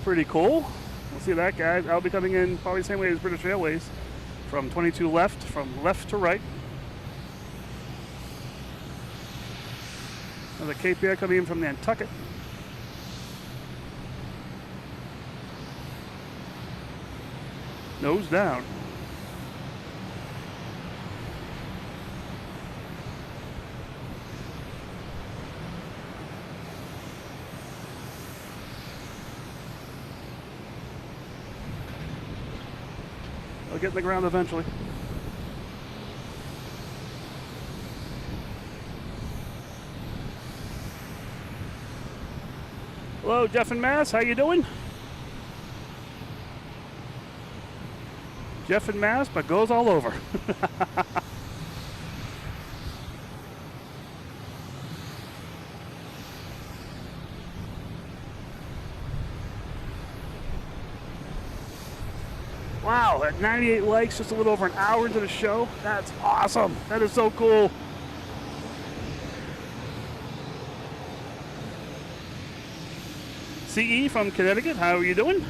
A: Pretty cool. We'll see that guy. I'll be coming in probably the same way as British Airways, from 22 left, from left to right. Another Cape Air coming in from Nantucket. Nose down. I'll get in the ground eventually. Hello, Jeff and Mass. How you doing? Jeff and Mass, but goes all over. Wow, at 98 likes, just a little over an hour into the show. That's awesome. That is so cool. CE from Connecticut, how are you doing?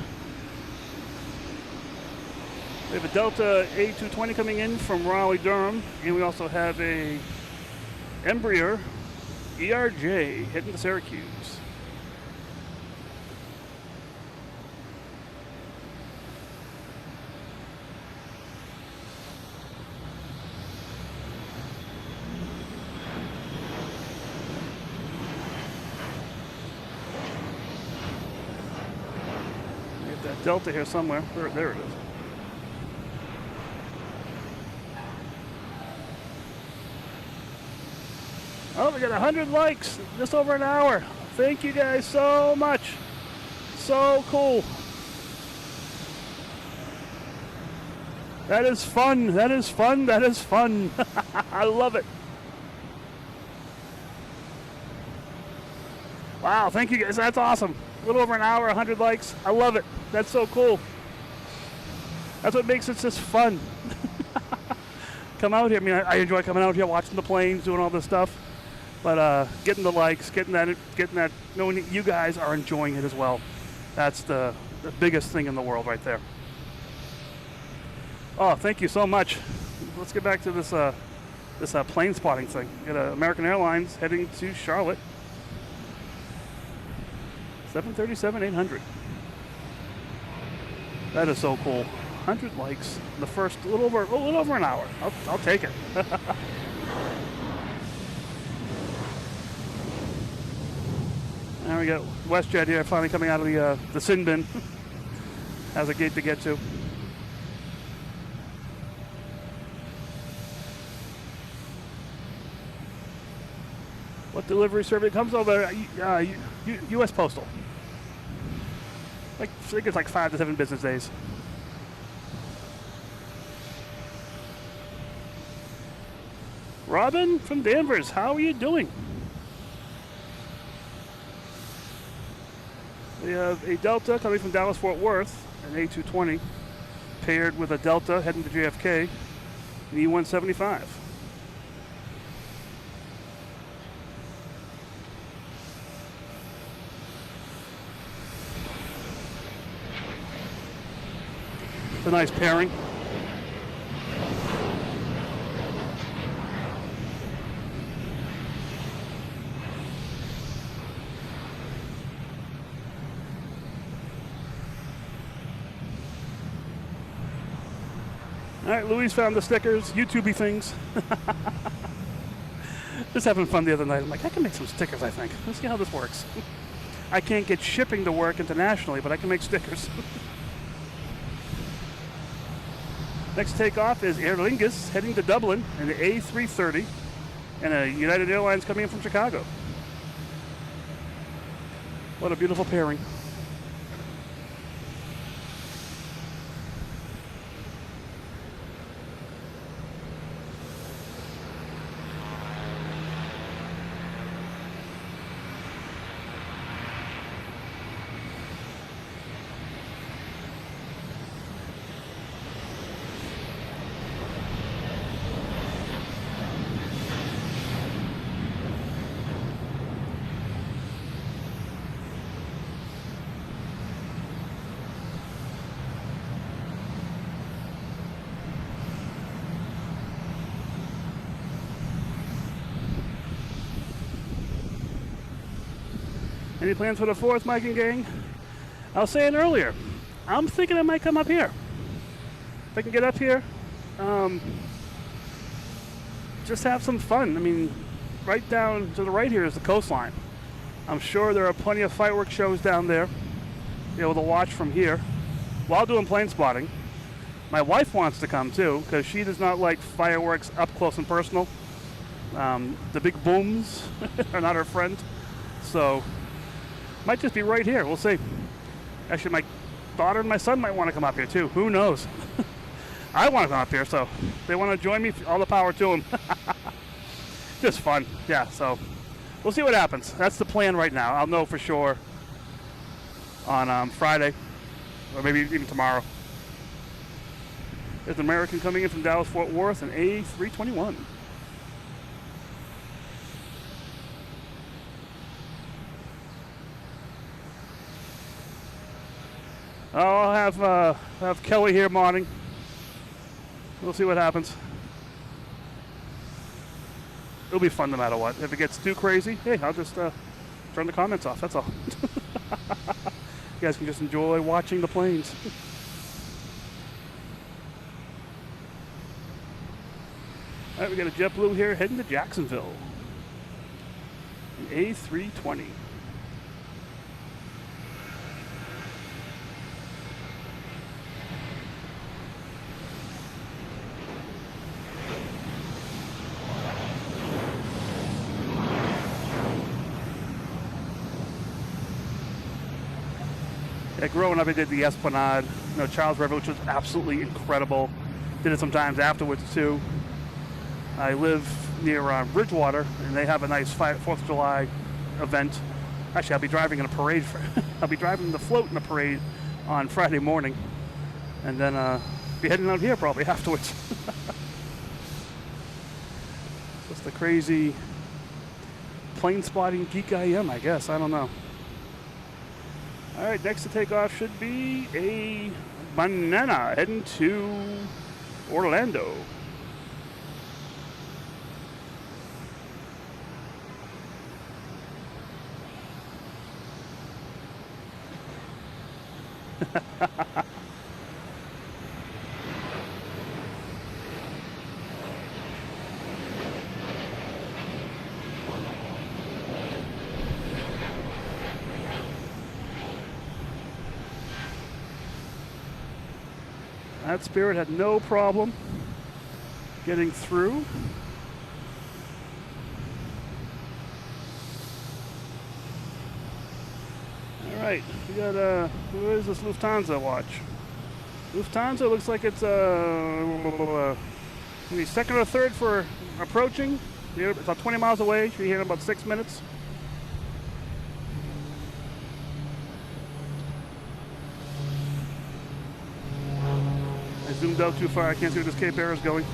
A: We have a Delta A220 coming in from Raleigh-Durham, and we also have a Embraer ERJ heading to Syracuse. We have that Delta here somewhere. There it is. Oh, we got 100 likes, just over an hour. Thank you guys so much. So cool. That is fun. That is fun. That is fun. I love it. Wow, thank you guys. That's awesome. A little over an hour, 100 likes. I love it. That's so cool. That's what makes it just fun. Come out here. I mean, I enjoy coming out here, watching the planes, doing all this stuff. But getting the likes, getting that, knowing that you guys are enjoying it as well. That's the biggest thing in the world right there. Oh, thank you so much. Let's get back to this plane spotting thing. We got American Airlines heading to Charlotte. 737-800. That is so cool. 100 likes. The first a little over an hour. I'll take it. Now we got WestJet here finally coming out of the sin bin. Has a gate to get to. What delivery service comes over? U.S. Postal. I think it's like 5 to 7 business days. Robin from Danvers, how are you doing? We have a Delta coming from Dallas-Fort Worth, an A220, paired with a Delta heading to JFK, an E175. It's a nice pairing. All right, Louise found the stickers, YouTubey things. Just having fun the other night. I'm like, I can make some stickers, I think. Let's see how this works. I can't get shipping to work internationally, but I can make stickers. Next takeoff is Aer Lingus heading to Dublin in the A330 and a United Airlines coming in from Chicago. What a beautiful pairing. Any plans for the 4th, Mike and gang? I was saying earlier, I'm thinking I might come up here. If I can get up here, just have some fun. I mean, right down to the right here is the coastline. I'm sure there are plenty of fireworks shows down there. Be able to watch from here while doing plane spotting. My wife wants to come too because she does not like fireworks up close and personal. The big booms are not her friend. So, might just be right here. We'll see. Actually, my daughter and my son might want to come up here too. Who knows? I want to come up here, so if they want to join me, all the power to them. Just fun. Yeah, so we'll see what happens. That's the plan right now. I'll know for sure on Friday or maybe even tomorrow. There's an American coming in from Dallas-Fort Worth, an A321. I'll have Kelly here morning. We'll see what happens. It'll be fun no matter what. If it gets too crazy, hey, I'll just turn the comments off. That's all. You guys can just enjoy watching the planes. All right, we got a JetBlue here heading to Jacksonville. An A320. Yeah, growing up, I did the Esplanade, Charles River, which was absolutely incredible. Did it sometimes afterwards too. I live near Bridgewater, and they have a nice 4th of July event. Actually, I'll be driving in a parade. I'll be driving the float in a parade on Friday morning, and then be heading out here probably afterwards. Just the crazy plane spotting geek I am, I guess. I don't know. All right, next to take off should be a banana heading to Orlando. That Spirit had no problem getting through. All right, we got who is this Lufthansa watch? Lufthansa looks like it's maybe second or third for approaching. It's about 20 miles away. Should be here in about 6 minutes. I zoomed out too far. I can't see where this Cape Air is going.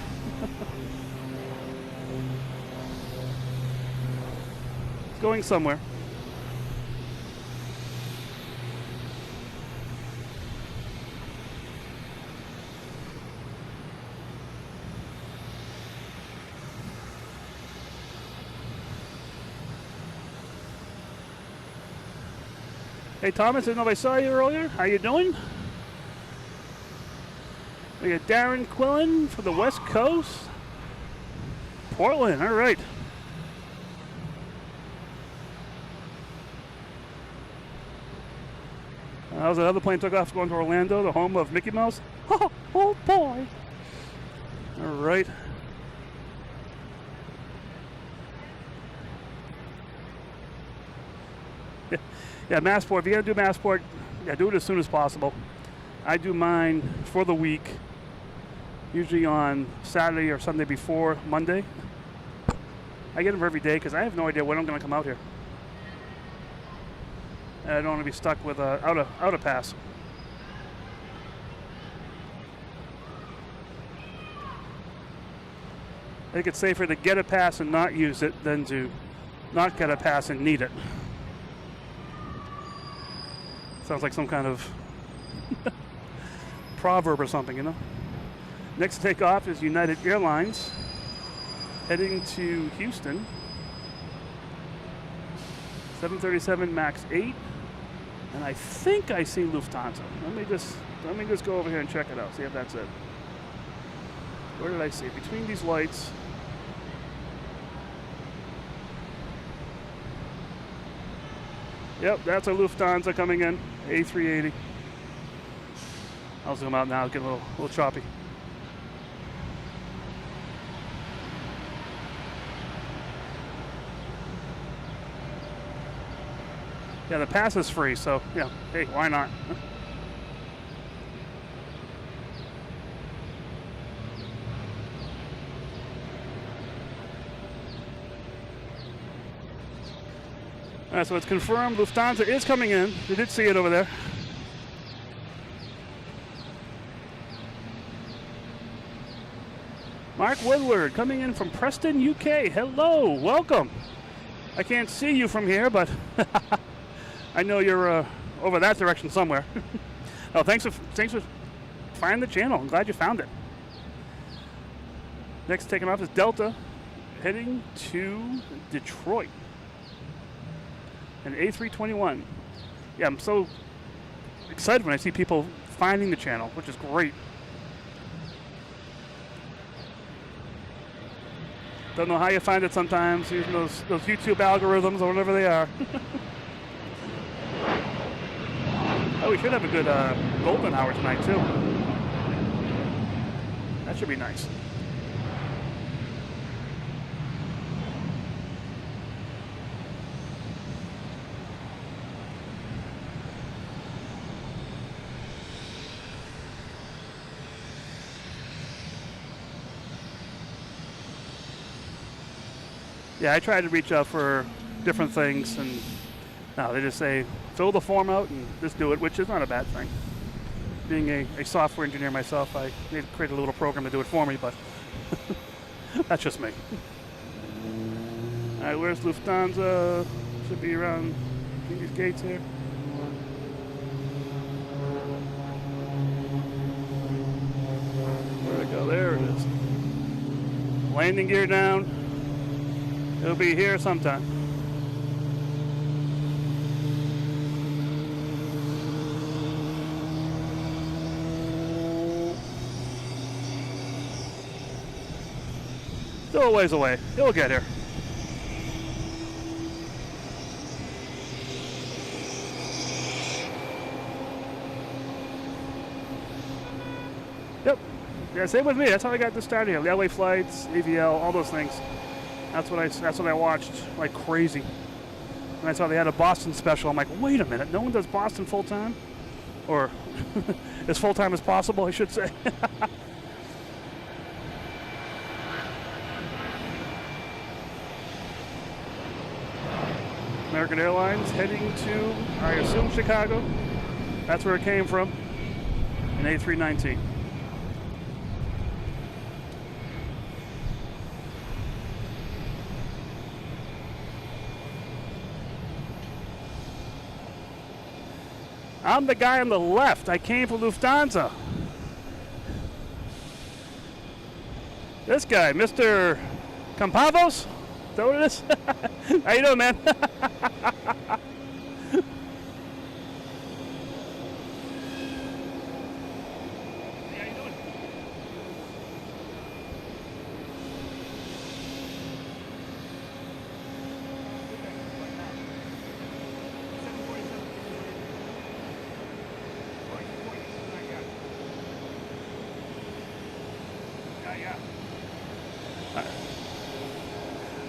A: It's going somewhere. Hey Thomas, I didn't know if I saw you earlier. How you doing? We got Darren Quillen from the West Coast. Portland, all right. How's another plane took off going to Orlando, the home of Mickey Mouse? Oh boy. All right. Yeah, Massport. If you're going to do Massport, yeah, do it as soon as possible. I do mine for the week, usually on Saturday or Sunday before Monday. I get them for every day because I have no idea when I'm going to come out here. And I don't want to be stuck with out of pass. I think it's safer to get a pass and not use it than to not get a pass and need it. Sounds like some kind of proverb or something, you know? Next to take off is United Airlines, heading to Houston. 737 MAX 8, and I think I see Lufthansa. Let me just go over here and check it out, see if that's it. Where did I see it? Between these lights. Yep, that's a Lufthansa coming in, A380. I'll zoom out now, get a little choppy. Yeah, the pass is free, so yeah, hey, why not? All right, so it's confirmed Lufthansa is coming in. You did see it over there. Mark Woodward coming in from Preston, UK. Hello, welcome. I can't see you from here, but I know you're over that direction somewhere. Oh, thanks for finding the channel. I'm glad you found it. Next taking off is Delta, heading to Detroit. An A321. Yeah, I'm so excited when I see people finding the channel, which is great. Don't know how you find it sometimes, using those YouTube algorithms or whatever they are. Oh, we should have a good golden hour tonight too. That should be nice. Yeah, I try to reach out for different things, and no, they just say, fill the form out and just do it, which is not a bad thing. Being a software engineer myself, I need to create a little program to do it for me, but that's just me. All right, where's Lufthansa? Should be around these gates here. Where'd it go? There it is. Landing gear down. It'll be here sometime. Still a ways away. It'll get here. Yep. Yeah, same with me. That's how I got this started here. The LA flights, AVL, all those things. That's what I watched like crazy. And I saw they had a Boston special. I'm like, wait a minute, no one does Boston full time? Or as full time as possible, I should say. American Airlines heading to, I assume, Chicago. That's where it came from. An A319. I'm the guy on the left. I came from Lufthansa. This guy, Mr. Campavos? Is that what it is? How you doing, man?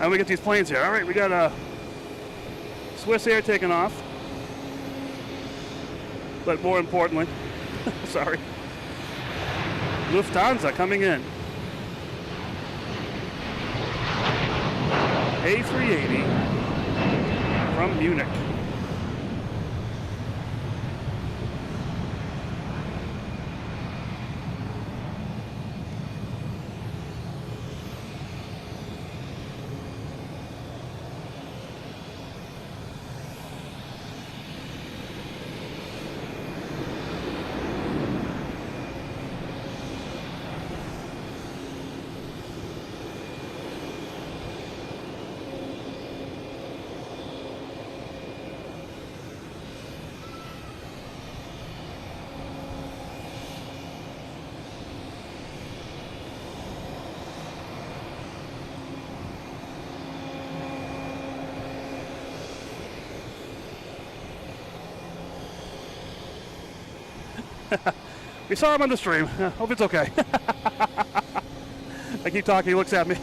A: And we get these planes here. All right, we got a Swiss Air taking off. But more importantly, sorry, Lufthansa coming in. A380 from Munich. We saw him on the stream. Hope it's okay. I keep talking, he looks at me.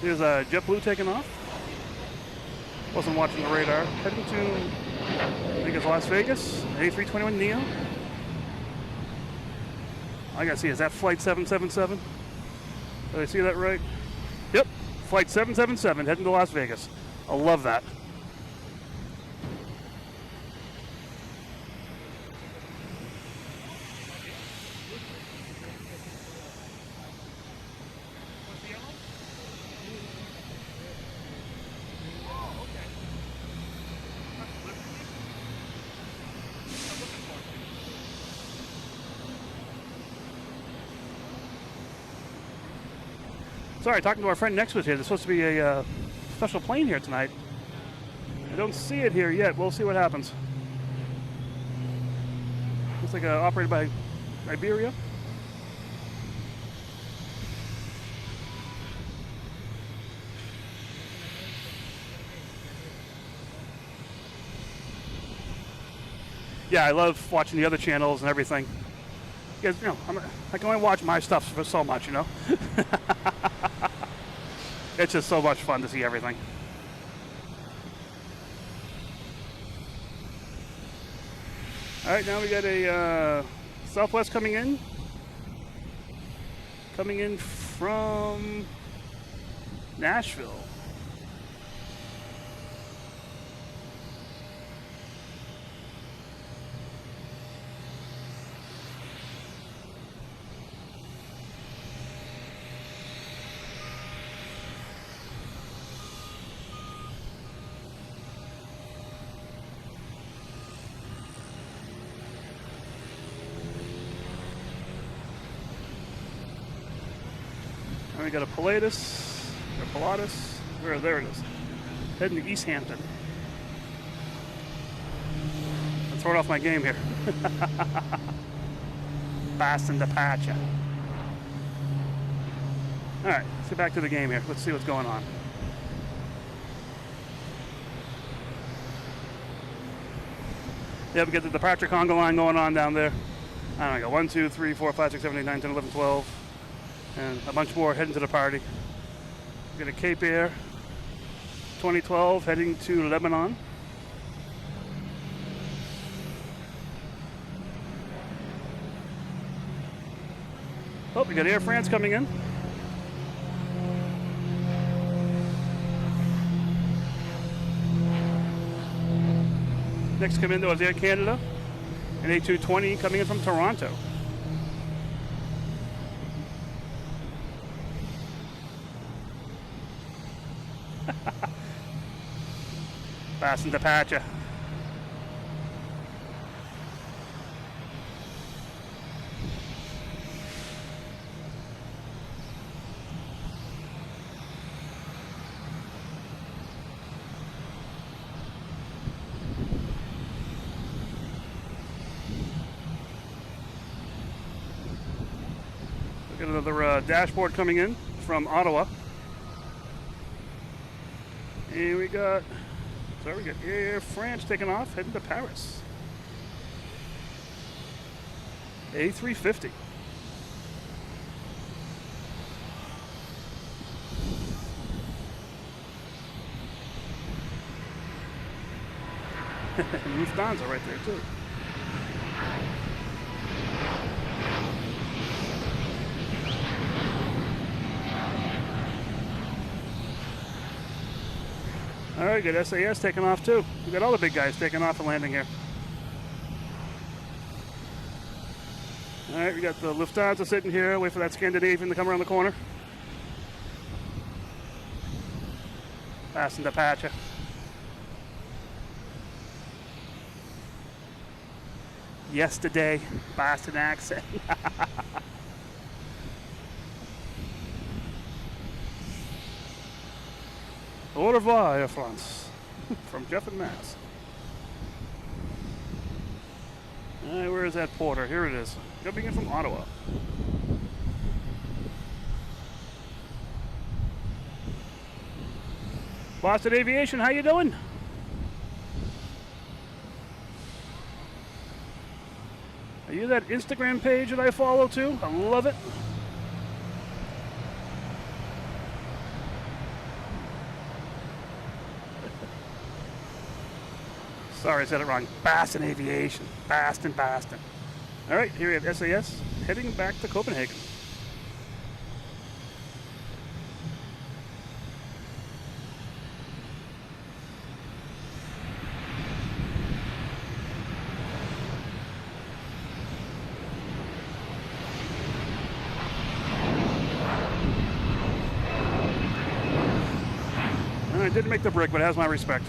A: Here's JetBlue taking off. Wasn't watching the radar. Heading to, I think it's Las Vegas, A321neo. I gotta see, is that flight 777? Did I see that right? Yep, flight 777 heading to Las Vegas. I love that. Sorry, talking to our friend next to us here. There's supposed to be a special plane here tonight. I don't see it here yet. We'll see what happens. Looks like operated by Iberia. Yeah, I love watching the other channels and everything. Because, you know, I can only watch my stuff for so much, you know? It's just so much fun to see everything. All right, now we got a Southwest coming in. Coming in from Nashville. And we got a Pilatus, or Pilatus, there it is, heading to East Hampton. I'm throwing off my game here. Boston departure. All right, let's get back to the game here. Let's see what's going on. Yeah, we got the departure Conga line going on down there. I don't know, I got 1, 2, 3, 4, 5, 6, 7, 8, 9, 10, 11, 12. And a bunch more heading to the party. We got a Cape Air 2012 heading to Lebanon. Oh, we got Air France coming in. Next come in was Air Canada, an A220 coming in from Toronto. Fasten departure. Got another dashboard coming in from Ottawa. And we got Air France taking off, heading to Paris. A350. Lufthansa right there too. All right, good SAS taking off too. We got all the big guys taking off and landing here. All right, we got the Lufthansa sitting here. Wait for that Scandinavian to come around the corner. Fasten departure. Yesterday, Boston accent. Au revoir, Air France. From Jeff and Mass. All right, where is that porter? Here it is. Jumping in from Ottawa. Boston Aviation, how you doing? Are you that Instagram page that I follow too? I love it. Sorry, I said it wrong. Boston Aviation. Boston. All right, here we have SAS heading back to Copenhagen. All right, didn't make the break, but it has my respect.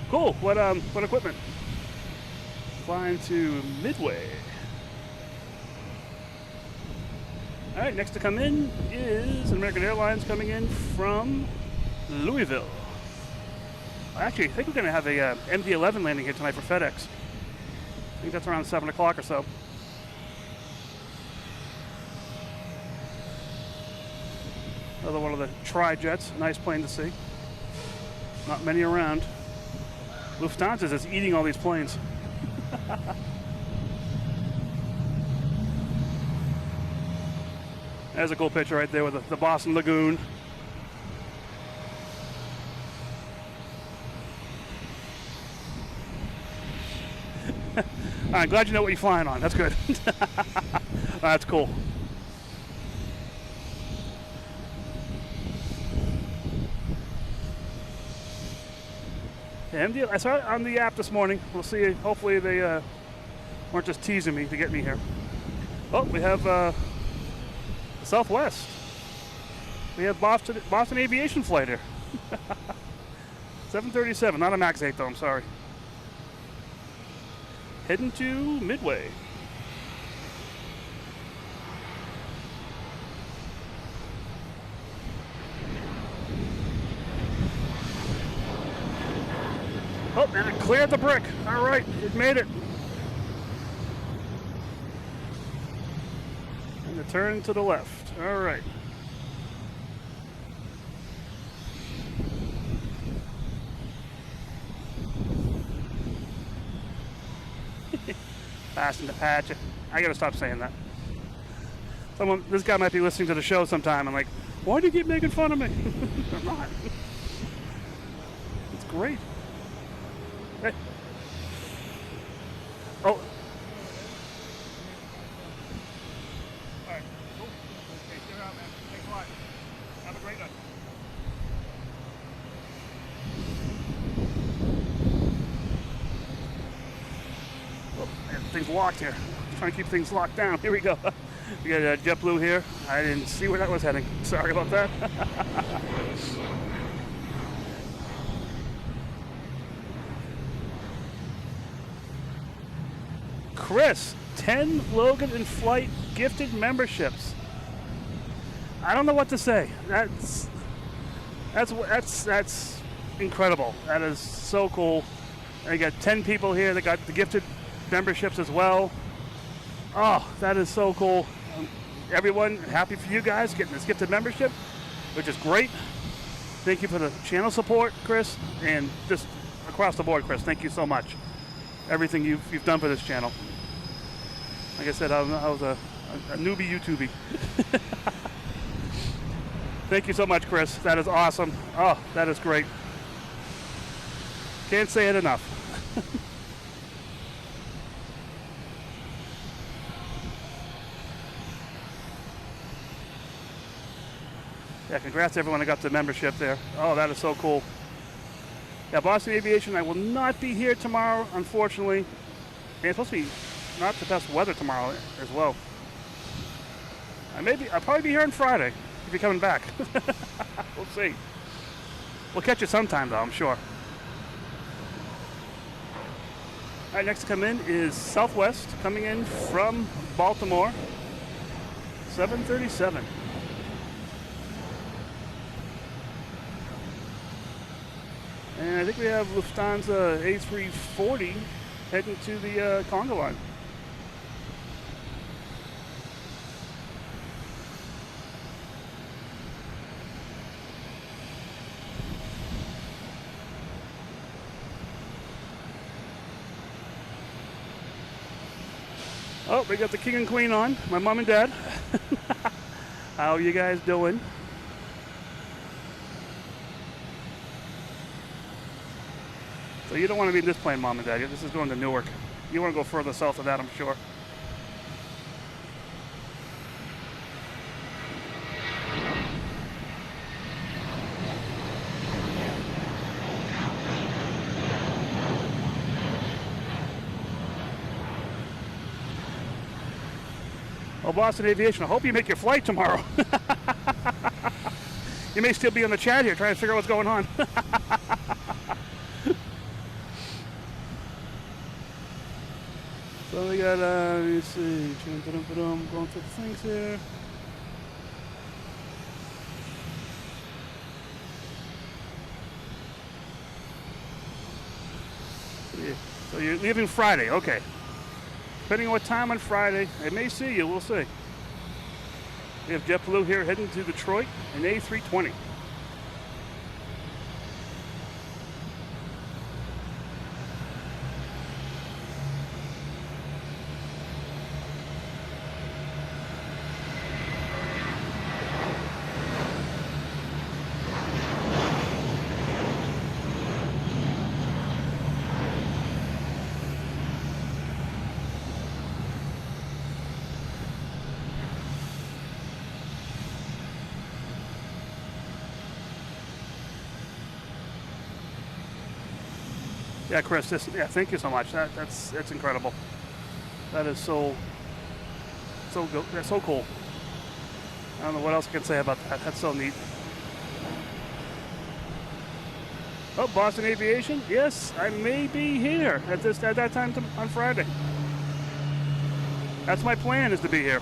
A: Cool. What equipment? Flying to Midway. All right. Next to come in is American Airlines coming in from Louisville. Actually, I think we're going to have a MD11 landing here tonight for FedEx. I think that's around 7 o'clock or so. Another one of the tri-jets. Nice plane to see. Not many around. Lufthansa is just eating all these planes. There's a cool picture right there with the Boston Lagoon. I'm glad you know what you're flying on. That's good. That's cool. Yeah, I saw it on the app this morning. We'll see. Hopefully they weren't just teasing me to get me here. Oh, we have Southwest. We have Boston Aviation flight here. 737, not a MAX 8 though, I'm sorry. Heading to Midway. Oh, and it cleared the brick. All right, it made it. And the turn to the left. All right. Fasten departure. I gotta stop saying that. This guy might be listening to the show sometime. I'm like, why do you keep making fun of me? I'm not. It's great. Hey. Oh. All right. Cool. Okay, get out, man. Thanks a lot. Have a great night. locked here. Trying to keep things locked down. Here we go. We got JetBlue here. I didn't see where that was heading. Sorry about that. Chris, 10 Logan in Flight gifted memberships. I don't know what to say. That's incredible. That is so cool. And you got 10 people here that got the gifted memberships as well. Oh, that is so cool. Everyone, happy for you guys getting this gifted membership, which is great. Thank you for the channel support, Chris, and just across the board, Chris. Thank you so much. Everything you've done for this channel. Like I said, I was a newbie YouTuber. Thank you so much, Chris. That is awesome. Oh, that is great. Can't say it enough. Yeah, congrats to everyone that got the membership there. Oh, that is so cool. Yeah, Boston Aviation, I will not be here tomorrow, unfortunately. And it's supposed to be not the best weather tomorrow as well. I'll probably be here on Friday if you're coming back. We'll see. We'll catch you sometime though, I'm sure. All right, next to come in is Southwest, coming in from Baltimore, 737. And I think we have Lufthansa A380 heading to the Conga line. Oh, we got the king and queen on, my mom and dad. How you guys doing? So you don't want to be in this plane, Mom and Dad. This is going to Newark. You want to go further south of that, I'm sure. Well, Boston Aviation, I hope you make your flight tomorrow. You may still be on the chat here trying to figure out what's going on. So we got, let me see, going through the things here. So you're leaving Friday, okay. Depending on what time on Friday, I may see you, we'll see. We have JetBlue here heading to Detroit, an A320. Yeah, Chris, thank you so much. That's incredible. That is so good. That's so cool. I don't know what else I can say about that. That's so neat. Oh, Boston Aviation. Yes, I may be here at that time on Friday. That's my plan, is to be here.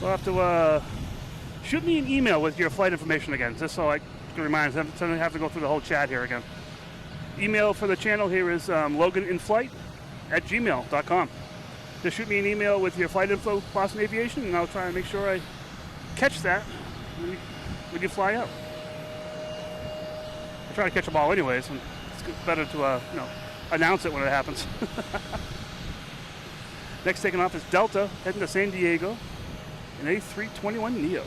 A: So I'll have to shoot me an email with your flight information again, just so I can remind them. So I don't have to go through the whole chat here again. Email for the channel here is loganinflight@gmail.com. Just shoot me an email with your flight info, Boston Aviation, and I'll try and make sure I catch that when you fly out. I try to catch them all anyways, and it's better to announce it when it happens. Next taking off is Delta, heading to San Diego, an A321neo.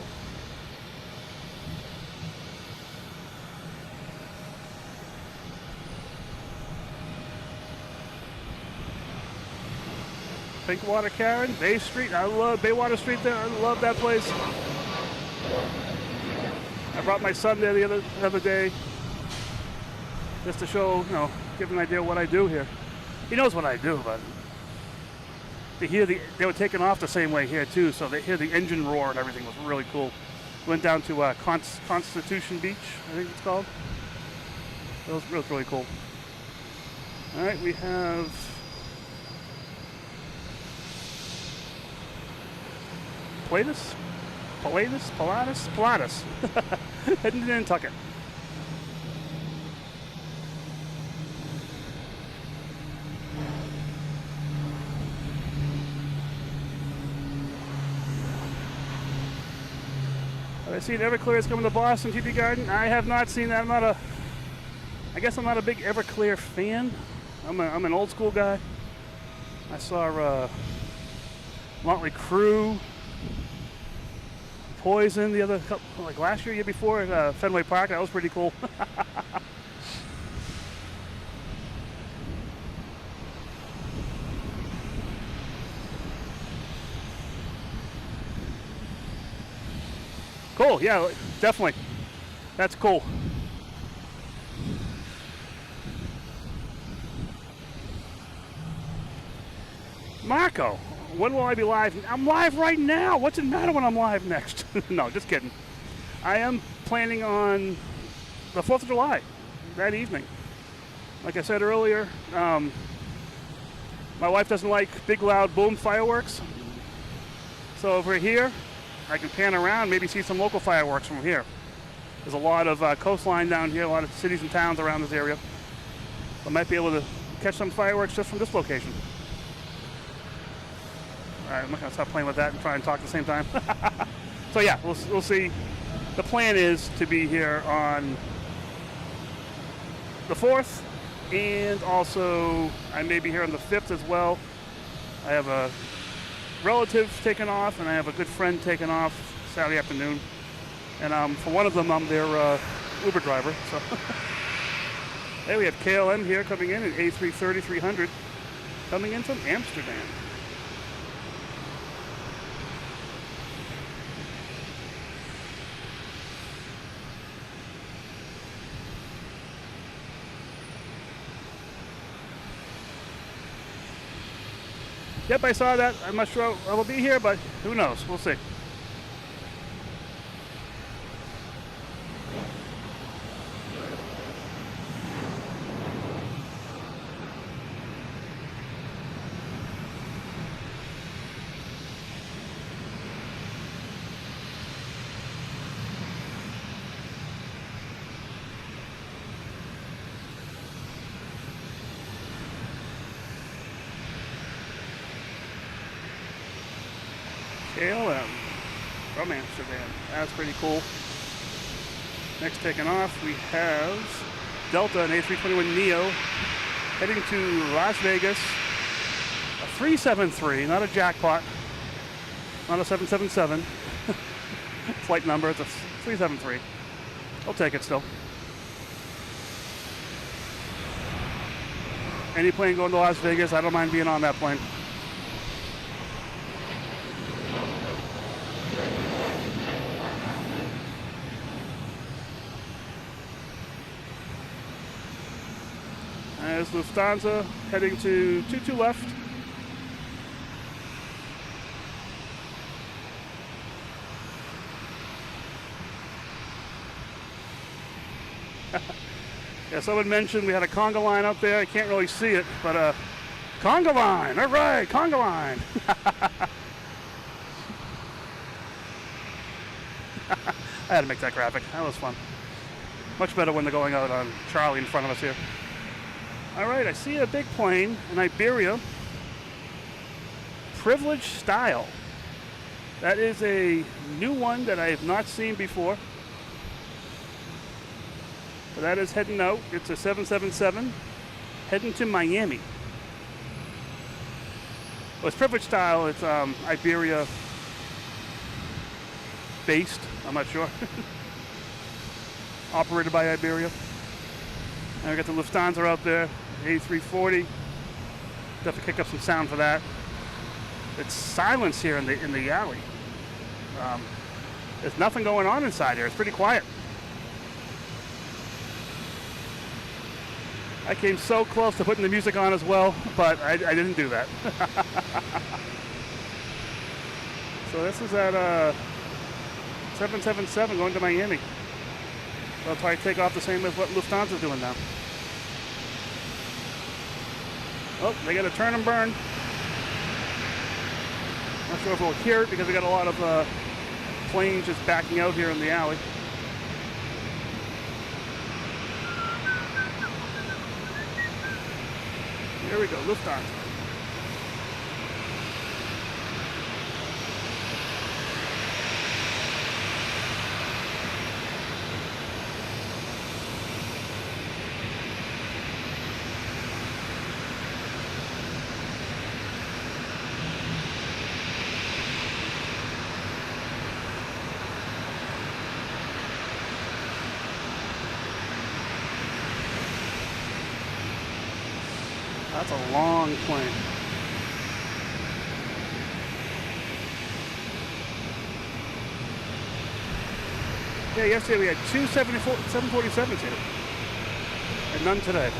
A: Pinkwater Karen, Bay Street. I love Baywater Street there. I love that place. I brought my son there the other day just to show, give an idea of what I do here. He knows what I do, but to hear they were taking off the same way here too, so they hear the engine roar and everything was really cool. Went down to Constitution Beach, I think it's called. It was really cool. All right, we have Pilatus, heading to Nantucket. Have I seen Everclear is coming to Boston TD Garden? I have not seen that. I guess I'm not a big Everclear fan. I'm an old school guy. I saw Motley Crue, Poison the other couple, like last year before at Fenway Park. That was pretty cool. Cool, yeah, definitely. That's cool. Marco, when will I be live? I'm live right now. What's it matter when I'm live next? No, just kidding. I am planning on the 4th of July, that evening. Like I said earlier, my wife doesn't like big, loud boom fireworks. So over here, I can pan around, maybe see some local fireworks from here. There's a lot of coastline down here, a lot of cities and towns around this area. I might be able to catch some fireworks just from this location. All right, I'm not going to stop playing with that and try and talk at the same time. So yeah, we'll see. The plan is to be here on the 4th, and also I may be here on the 5th as well. I have a relative taking off, and I have a good friend taking off Saturday afternoon. And for one of them, I'm their Uber driver. So hey, we have KLM here coming in, an A330-300 coming in from Amsterdam. Yep, I saw that. I'm not sure I will be here, but who knows? We'll see. KLM from Amsterdam. That's pretty cool. Next taking off, we have Delta, an A321neo, heading to Las Vegas. A 373, not a jackpot, not a 777. Flight number, it's a 373. I'll take it still. Any plane going to Las Vegas, I don't mind being on that plane. As Lufthansa heading to 22 left. Yeah, someone mentioned we had a Conga line up there. I can't really see it, but Conga line. All right, Conga line. I had to make that graphic. That was fun. Much better when they're going out on Charlie in front of us here. All right, I see a big plane, an Iberia, Privilege Style. That is a new one that I have not seen before. So that is heading out. It's a 777 heading to Miami. Well, it's Privilege Style. It's Iberia based. I'm not sure. Operated by Iberia. And we got the Lufthansa out there, A340. Have to kick up some sound for that. It's silence here in the alley. There's nothing going on inside here. It's pretty quiet. I came so close to putting the music on as well, but I didn't do that. So this is at 777 going to Miami. They'll probably take off the same as what Lufthansa's doing now. Oh, they got a turn and burn. Not sure if we'll hear it because we got a lot of planes just backing out here in the alley. Here we go, Lufthansa. That's a long plane. Yeah, yesterday we had two 747s here, and none today.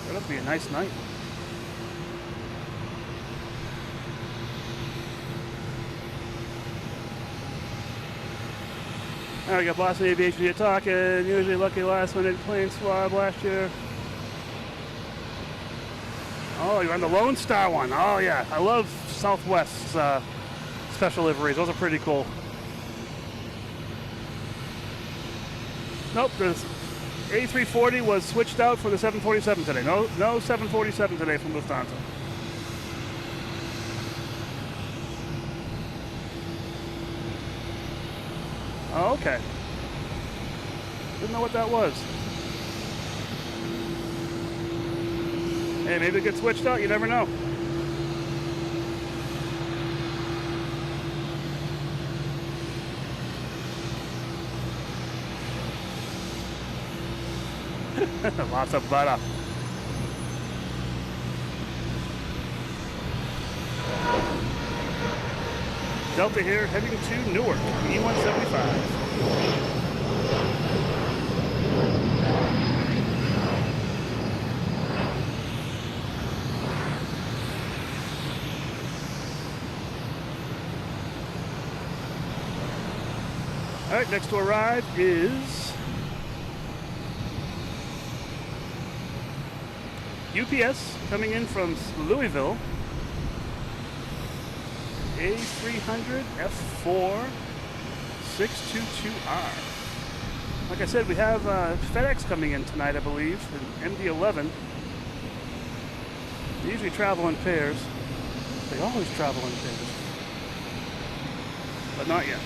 A: That'll be a nice night. All right, we got Boston Aviation here talking. Usually lucky last minute plane swab last year. Oh, you're on the Lone Star one. Oh yeah, I love Southwest's special liveries. Those are pretty cool. Nope, there's A340 was switched out for the 747 today. No 747 today from Lufthansa. Oh, okay. Didn't know what that was. Hey, maybe it gets switched out. You never know. Lots of butter. Delta here, heading to Newark, E175. All right, next to arrive is UPS coming in from Louisville. A300 F4 622R. Like I said, we have FedEx coming in tonight, I believe, in MD11. They usually travel in pairs. They always travel in pairs. But not yet.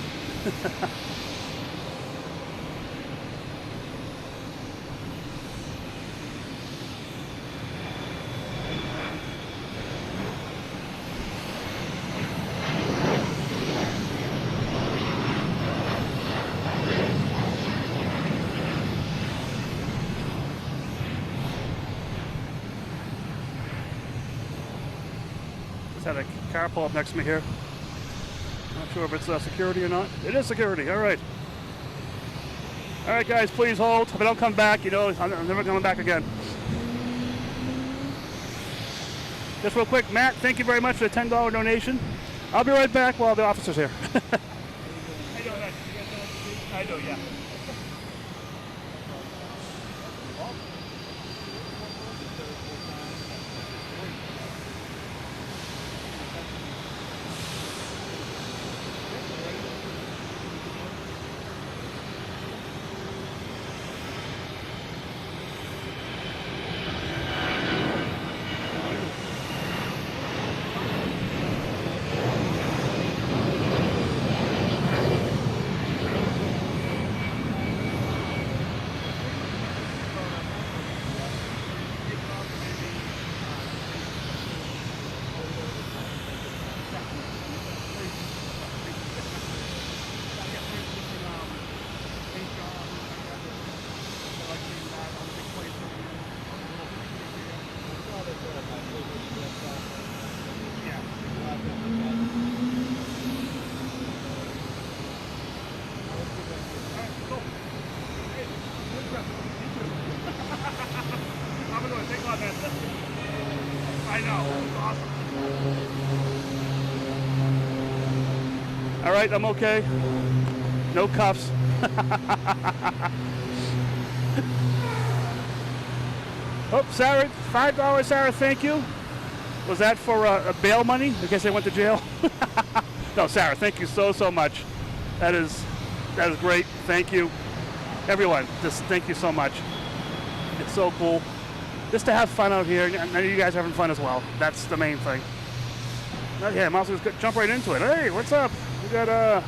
A: Had a car pull up next to me here. Not sure if it's security or not. It is security. All right. All right, guys, please hold. If I don't come back, you know, I'm never coming back again. Just real quick, Matt, thank you very much for the $10 donation. I'll be right back while the officer's here. I know, yeah. right, I'm okay. No cuffs. Oh, Sarah, $5, Sarah, thank you. Was that for bail money? I guess they went to jail. No, Sarah, thank you so much. That is great. Thank you, everyone. Just thank you so much. It's so cool, just to have fun out here. I know you guys are having fun as well. That's the main thing. Yeah, I might as well just jump right into it. Hey, what's up? We got a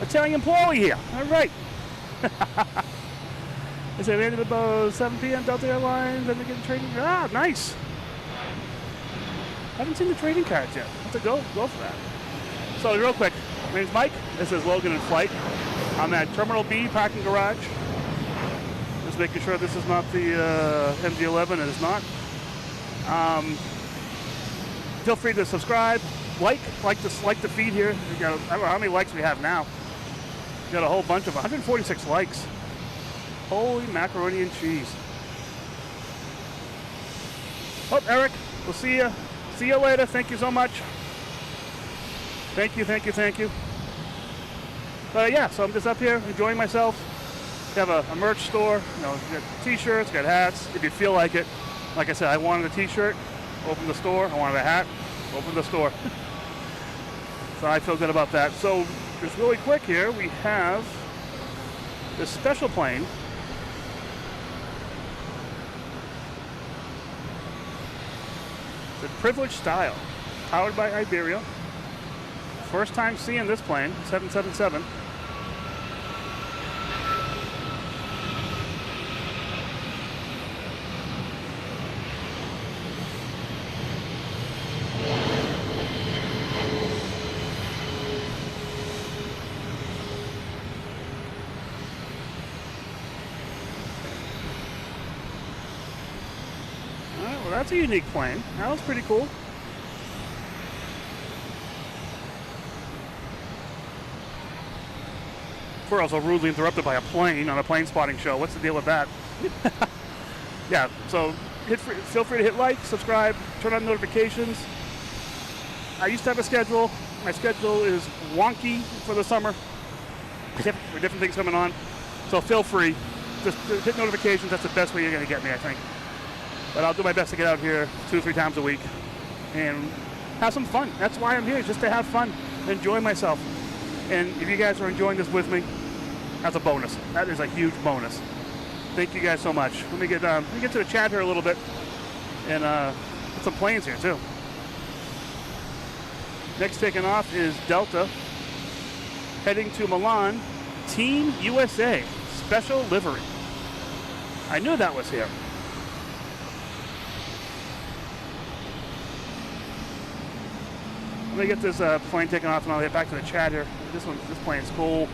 A: Italian employee here. All right. They said we ended about 7 p.m. Delta Airlines, and they're getting trading. Ah, nice. Haven't seen the trading cards yet. Have to go for that. So real quick, my name's Mike. This is Logan in Flight. I'm at Terminal B parking garage. Just making sure this is not the MD11. It is not. Feel free to subscribe, like the feed here. I don't know how many likes we have now. We got a whole bunch of 146 likes. Holy macaroni and cheese. Oh, Eric, we'll see you. See you later. Thank you so much. Thank you. But yeah, so I'm just up here enjoying myself. We have a merch store. You know, we got t-shirts, got hats. If you feel like it. Like I said, I wanted a t-shirt. Open the store. I wanted a hat. Open the store. So I feel good about that. So just really quick here, we have this special plane. The Privileged Style, powered by Iberia. First time seeing this plane, 777. That's a unique plane. That was pretty cool. We're also rudely interrupted by a plane on a plane spotting show. What's the deal with that? Yeah, so feel free to hit like, subscribe, turn on notifications. I used to have a schedule. My schedule is wonky for the summer. With different things coming on. So feel free. Just hit notifications. That's the best way you're going to get me, I think. But I'll do my best to get out here 2 or 3 times a week and have some fun. That's why I'm here, just to have fun, enjoy myself. And if you guys are enjoying this with me, that's a bonus. That is a huge bonus. Thank you guys so much. Let me get to the chat here a little bit and put some planes here too. Next taking off is Delta, heading to Milan, Team USA, special livery. I knew that was here. Let me get this plane taken off and I'll get back to the chat here. This plane's cool.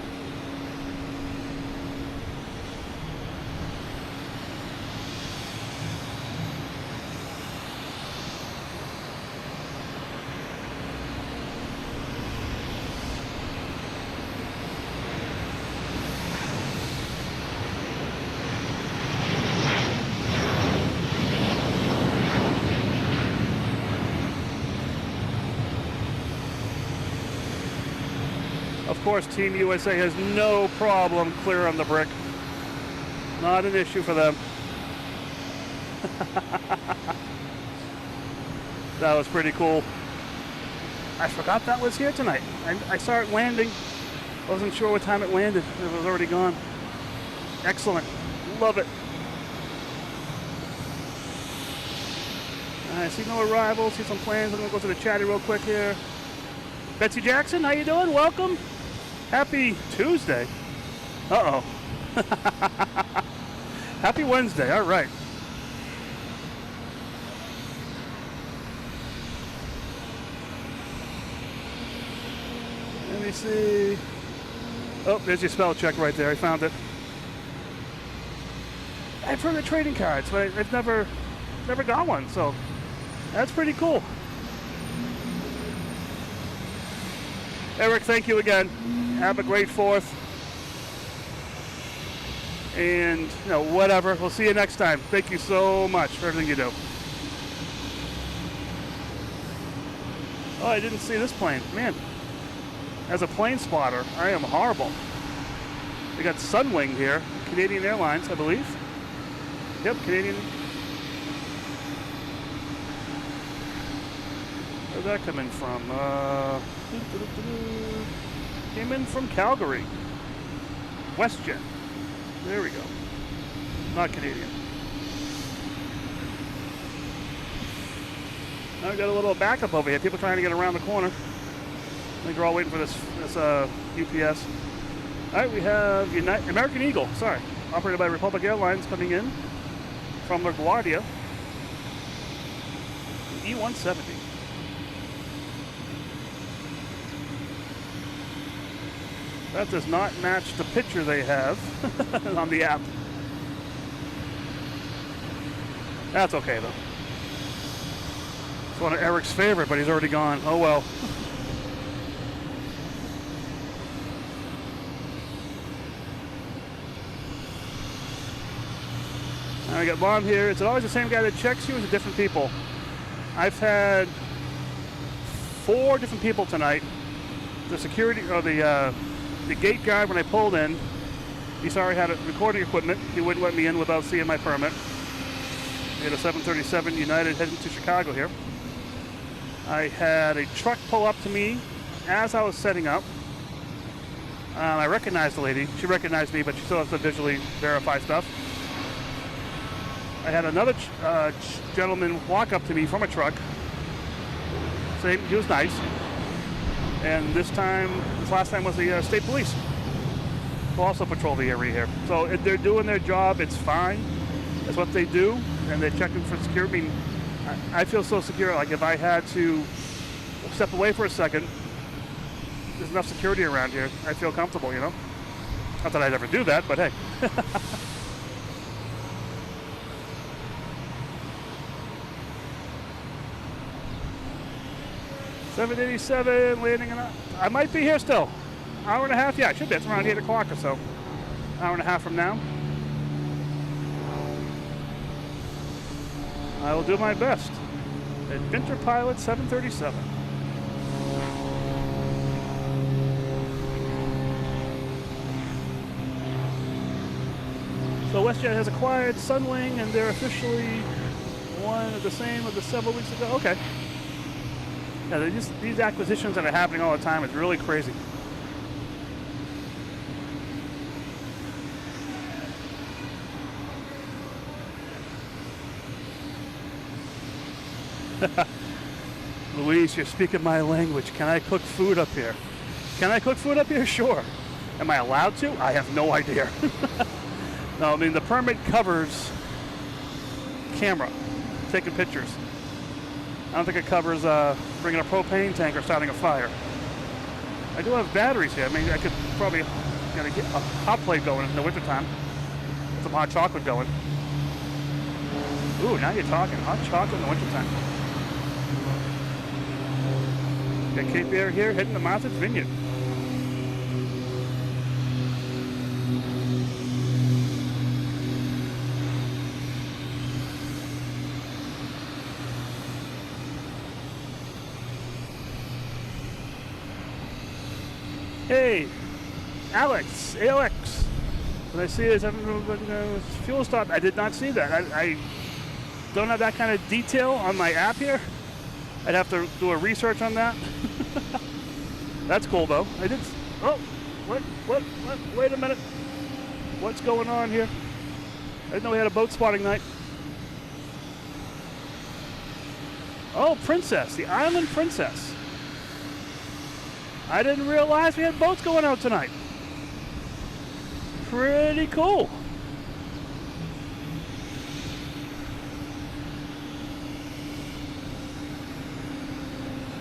A: Of course, Team USA has no problem clear on the brick. Not an issue for them. That was pretty cool. I forgot that was here tonight. I saw it landing. Wasn't sure what time it landed. It was already gone. Excellent. Love it. I see no arrivals. See some planes. I'm going to go to the chat real quick here. Betsy Jackson, how you doing? Welcome. Happy Tuesday. Uh-oh. Happy Wednesday. All right. Let me see. Oh, there's your spell check right there. I found it. I've heard of trading cards, but I've never got one, so that's pretty cool. Eric, thank you again. Have a great 4th. And, whatever. We'll see you next time. Thank you so much for everything you do. Oh, I didn't see this plane. Man. As a plane spotter, I am horrible. We got Sunwing here, Canadian Airlines, I believe. Yep, Canadian. Where's that coming from? Came in from Calgary. WestJet. There we go. Not Canadian. Now we got a little backup over here. People trying to get around the corner. I think we're all waiting for this UPS. All right, we have American Eagle, operated by Republic Airlines, coming in from LaGuardia. E170. That does not match the picture they have on the app. That's okay, though. It's one of Eric's favorite, but he's already gone. Oh, well. I got Lon here. Is it always the same guy that checks you, or is it different people? I've had 4 different people tonight. The security, or the gate guard when I pulled in, he saw I had recording equipment. He wouldn't let me in without seeing my permit. We had a 737 United heading to Chicago here. I had a truck pull up to me as I was setting up. I recognized the lady. She recognized me, but she still has to visually verify stuff. I had another gentleman walk up to me from a truck. He was nice. And this last time was the state police, who also patrol the area here. So if they're doing their job, it's fine. That's what they do, and they're checking for security. I mean, I feel so secure. Like if I had to step away for a second, there's enough security around here. I feel comfortable, you know. Not that I'd ever do that, but hey. 787 landing in. I might be here still. Hour and a half. Yeah, I should be. It's around 8 o'clock or so. Hour and a half from now. I will do my best. Adventure Pilot 737. So WestJet has acquired Sunwing, and they're officially one of the same of the several weeks ago. Okay. Yeah, these acquisitions that are happening all the time is really crazy. Luis, you're speaking my language. Can I cook food up here? Can I cook food up here? Sure. Am I allowed to? I have no idea. No, I mean, the permit covers camera, taking pictures. I don't think it covers bringing a propane tank or starting a fire. I do have batteries here. I mean, I could probably get a hot plate going in the wintertime. Get some hot chocolate going. Ooh, now you're talking. Hot chocolate in the wintertime. Got Cape Air here, heading to Martha's Vineyard. Hey, Alex, ALX. What I see is fuel stop. I did not see that. I don't have that kind of detail on my app here. I'd have to do a research on that. That's cool though. I did. Oh, what? Wait a minute. What's going on here? I didn't know we had a boat spotting night. Oh, Princess, the Island Princess. I didn't realize we had boats going out tonight. Pretty cool.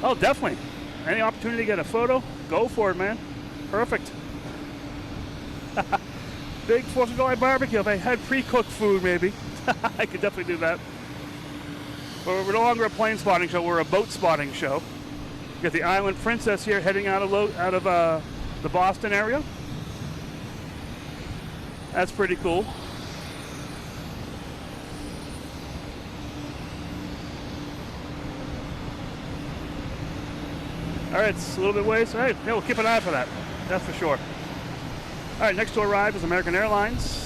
A: Oh, definitely. Any opportunity to get a photo, go for it, man. Perfect. Big 4th of July barbecue. If I had pre-cooked food, maybe. I could definitely do that. But we're no longer a plane spotting show. We're a boat spotting show. We got the Island Princess here heading out of the Boston area. That's pretty cool. All right, it's a little bit ways. All right, yeah, we'll keep an eye for that. That's for sure. All right, next to arrive is American Airlines.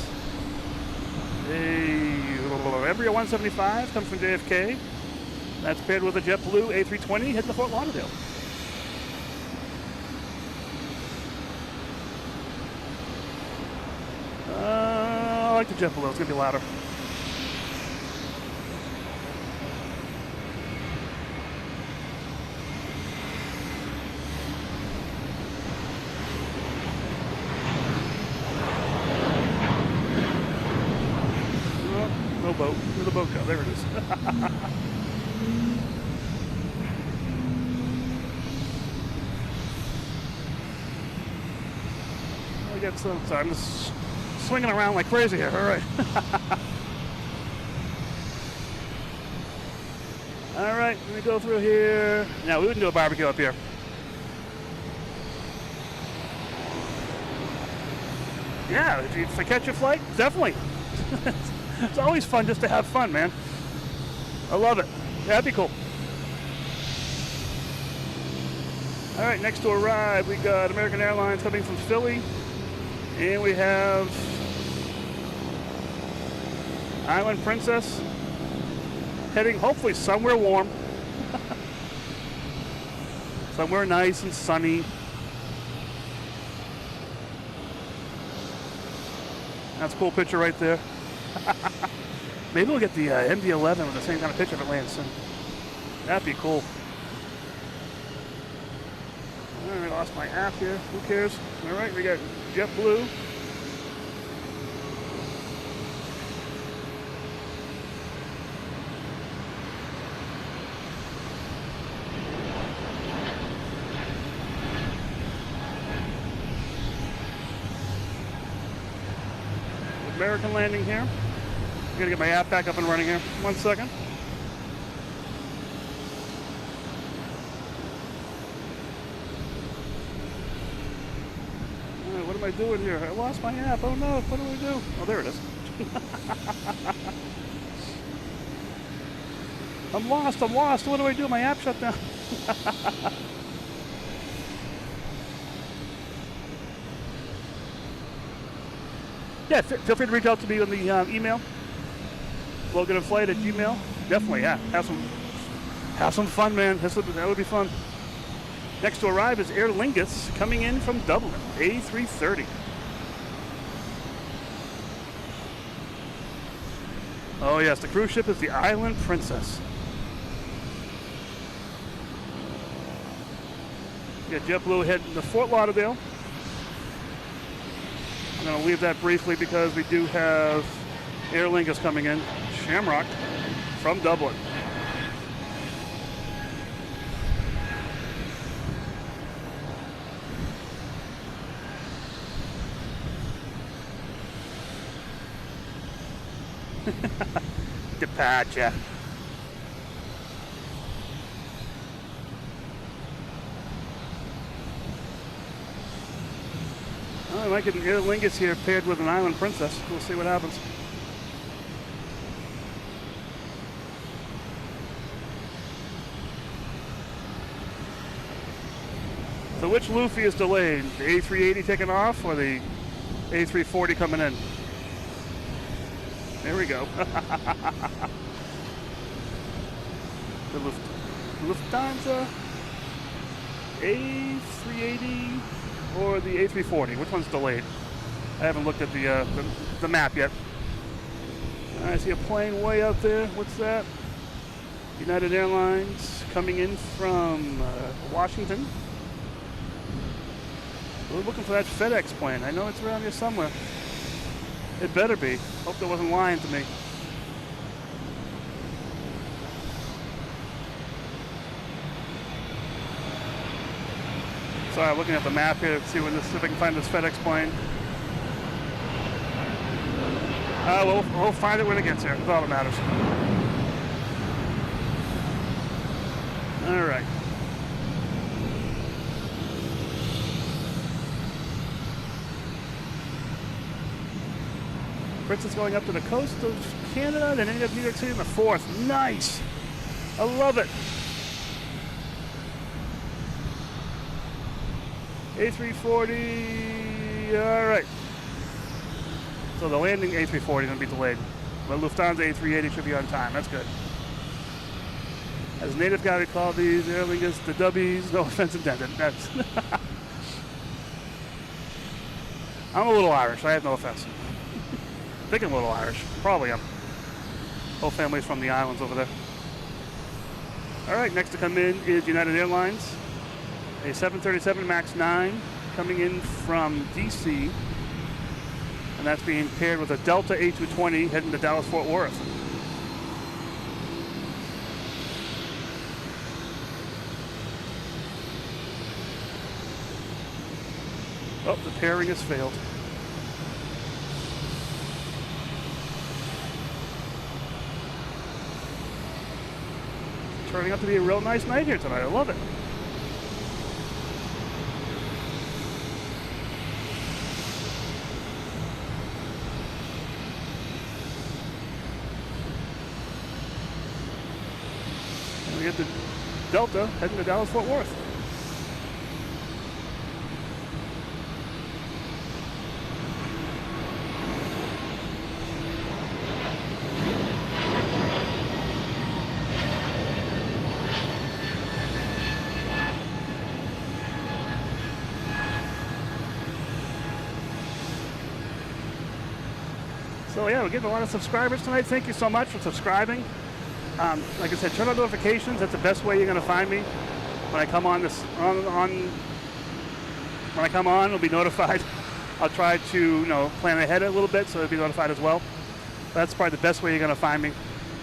A: Embraer 175 comes from JFK. That's paired with a JetBlue A320 hitting the Fort Lauderdale. I like the JetBlue. It's going to be louder. No boat. Where'd the boat go? There it is. I get some. Sorry, I'm just swinging around like crazy here. All right. All right, let me go through here. Now, we wouldn't do a barbecue up here. Yeah, if I catch a flight, definitely. It's always fun just to have fun, man. I love it. Yeah, that'd be cool. All right, next to arrive, we got American Airlines coming from Philly. And we have Island Princess heading hopefully somewhere warm. Somewhere nice and sunny. That's a cool picture right there. Maybe we'll get the MD11 with the same kind of picture if it lands soon. That'd be cool. All right, I lost my app here. Who cares? All right, we got JetBlue. American landing here. I'm gonna get my app back up and running here. 1 second. All right, what am I doing here? I lost my app. Oh no, what do I do? Oh, there it is. I'm lost. What do I do? My app shut down. Yeah, feel free to reach out to me on the email, loganandflight@gmail. Definitely, yeah. Have some fun, man. That would be fun. Next to arrive is Aer Lingus coming in from Dublin, A330. Oh yes, the cruise ship is the Island Princess. Yeah, JetBlue heading to Fort Lauderdale. I'm going to leave that briefly because we do have Aer Lingus coming in, Shamrock, from Dublin. Departure. I might get an Aer Lingus here paired with an Island Princess. We'll see what happens. So which Luffy is delayed? The A380 taking off or the A340 coming in? There we go. The Lufthansa A380 or the A340? Which one's delayed? I haven't looked at the map yet. I see a plane way out there. What's that? United Airlines coming in from Washington. We're looking for that FedEx plane. I know it's around here somewhere. It better be. Hope that wasn't lying to me. Sorry, I'm looking at the map here to see if I can find this FedEx plane. We'll find it when it gets here. That's all that matters. All right. Princess going up to the coast of Canada, then ending up New York City in the 4th. Nice. I love it. A340, all right. So the landing A340 is going to be delayed. But Lufthansa A380 should be on time. That's good. As a native guy, we call these Aer Lingus the Dubbies. No offense intended. That's I'm a little Irish. I have no offense. I think I'm a little Irish. Probably am. Whole family's from the islands over there. All right, next to come in is United Airlines. A 737 MAX 9 coming in from DC. And that's being paired with a Delta A220 heading to Dallas-Fort Worth. Oh, the pairing has failed. Turning out to be a real nice night here tonight. I love it. And we get the Delta heading to Dallas-Fort Worth. So yeah, we're getting a lot of subscribers tonight. Thank you so much for subscribing. Like I said, turn on notifications. That's the best way you're going to find me. When I come on this, when I come on, it'll be notified. I'll try to, plan ahead a little bit so it'll be notified as well. That's probably the best way you're going to find me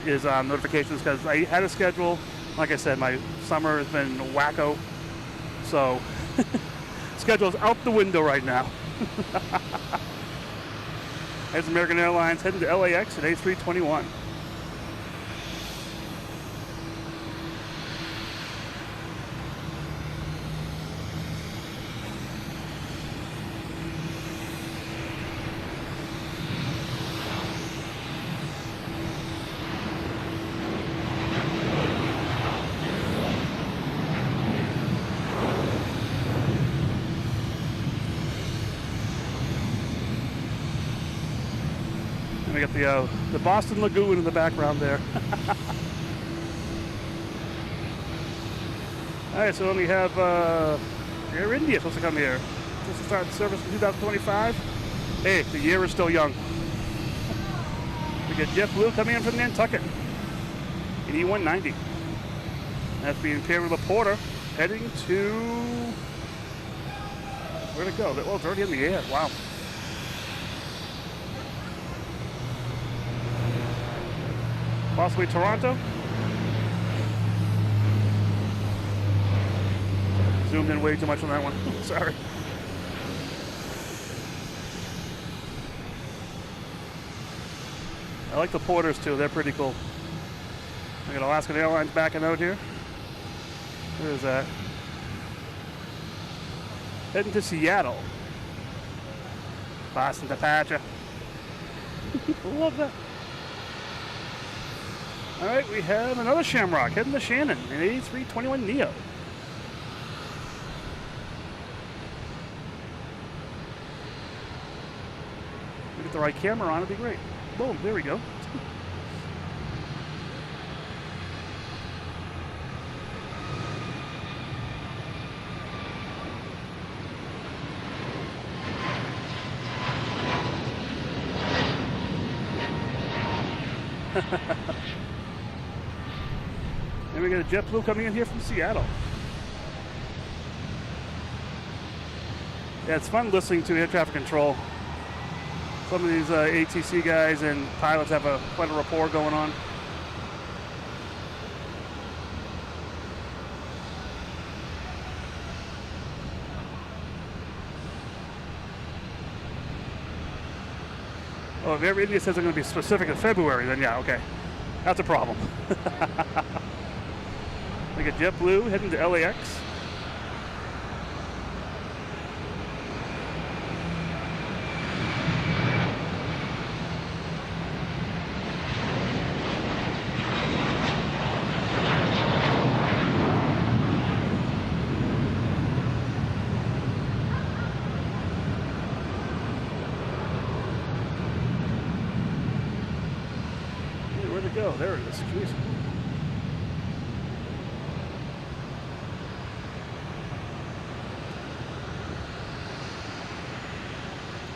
A: is notifications, because I had a schedule. Like I said, my summer has been wacko, so schedule's out the window right now. There's American Airlines heading to LAX at A321. We got the Boston Lagoon in the background there. All right, so then we have Air India supposed to come here. Supposed to start service in 2025. Hey, the year is still young. We got JetBlue coming in from Nantucket in E190. That's being paired with a Porter heading to, where'd it go? Well, it's already in the air. Wow. Possibly Toronto. Zoomed in way too much on that one. Sorry. I like the Porters too. They're pretty cool. I got Alaska Airlines backing out here. Where is that? Heading to Seattle. Boston departure. Love that. All right, we have another Shamrock heading to Shannon, an A321 Neo. We get the right camera on, it'd be great. Boom, there we go. And we got a JetBlue coming in here from Seattle. Yeah, it's fun listening to air traffic control. Some of these ATC guys and pilots have quite a rapport going on. Oh, if Air India says they're going to be specific in February, then yeah, okay. That's a problem. We got JetBlue heading to LAX. go. There it is. Jeez.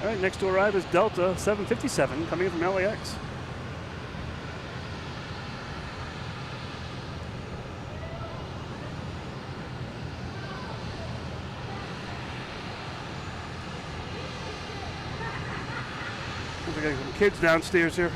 A: All right, next to arrive is Delta 757 coming in from LAX. We got some kids downstairs here.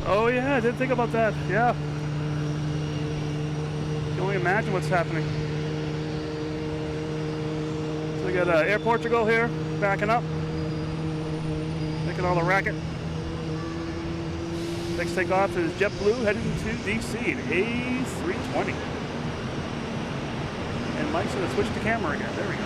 A: Oh yeah, I didn't think about that. Yeah. You can only imagine what's happening. So we got Air Portugal here, backing up. Making all the racket. Next takeoff is JetBlue heading to DC, an A320. And Mike's gonna switch the camera again. There we go.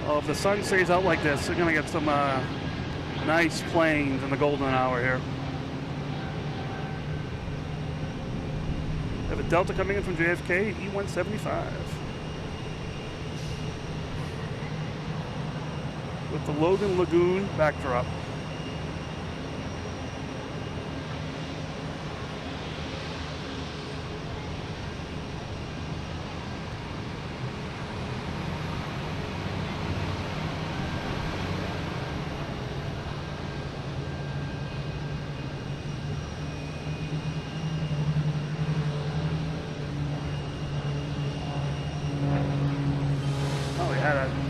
A: Oh, if the sun stays out like this, we're gonna get some nice planes in the golden hour here. We have a Delta coming in from JFK, E175. With the Logan Lagoon backdrop.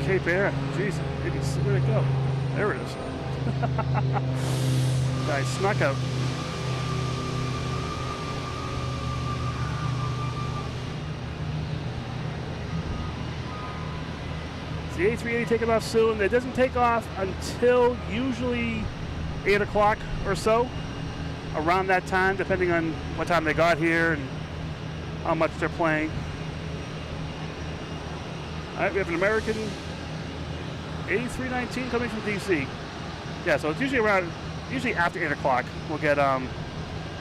A: Cape Air. Jeez, where'd it go? There it is. Guy snuck out. It's the A380 taking off soon. It doesn't take off until usually 8 o'clock or so. Around that time, depending on what time they got here and how much they're playing. All right, we have an American A319 coming from DC. Yeah, so it's usually after 8 o'clock. We'll get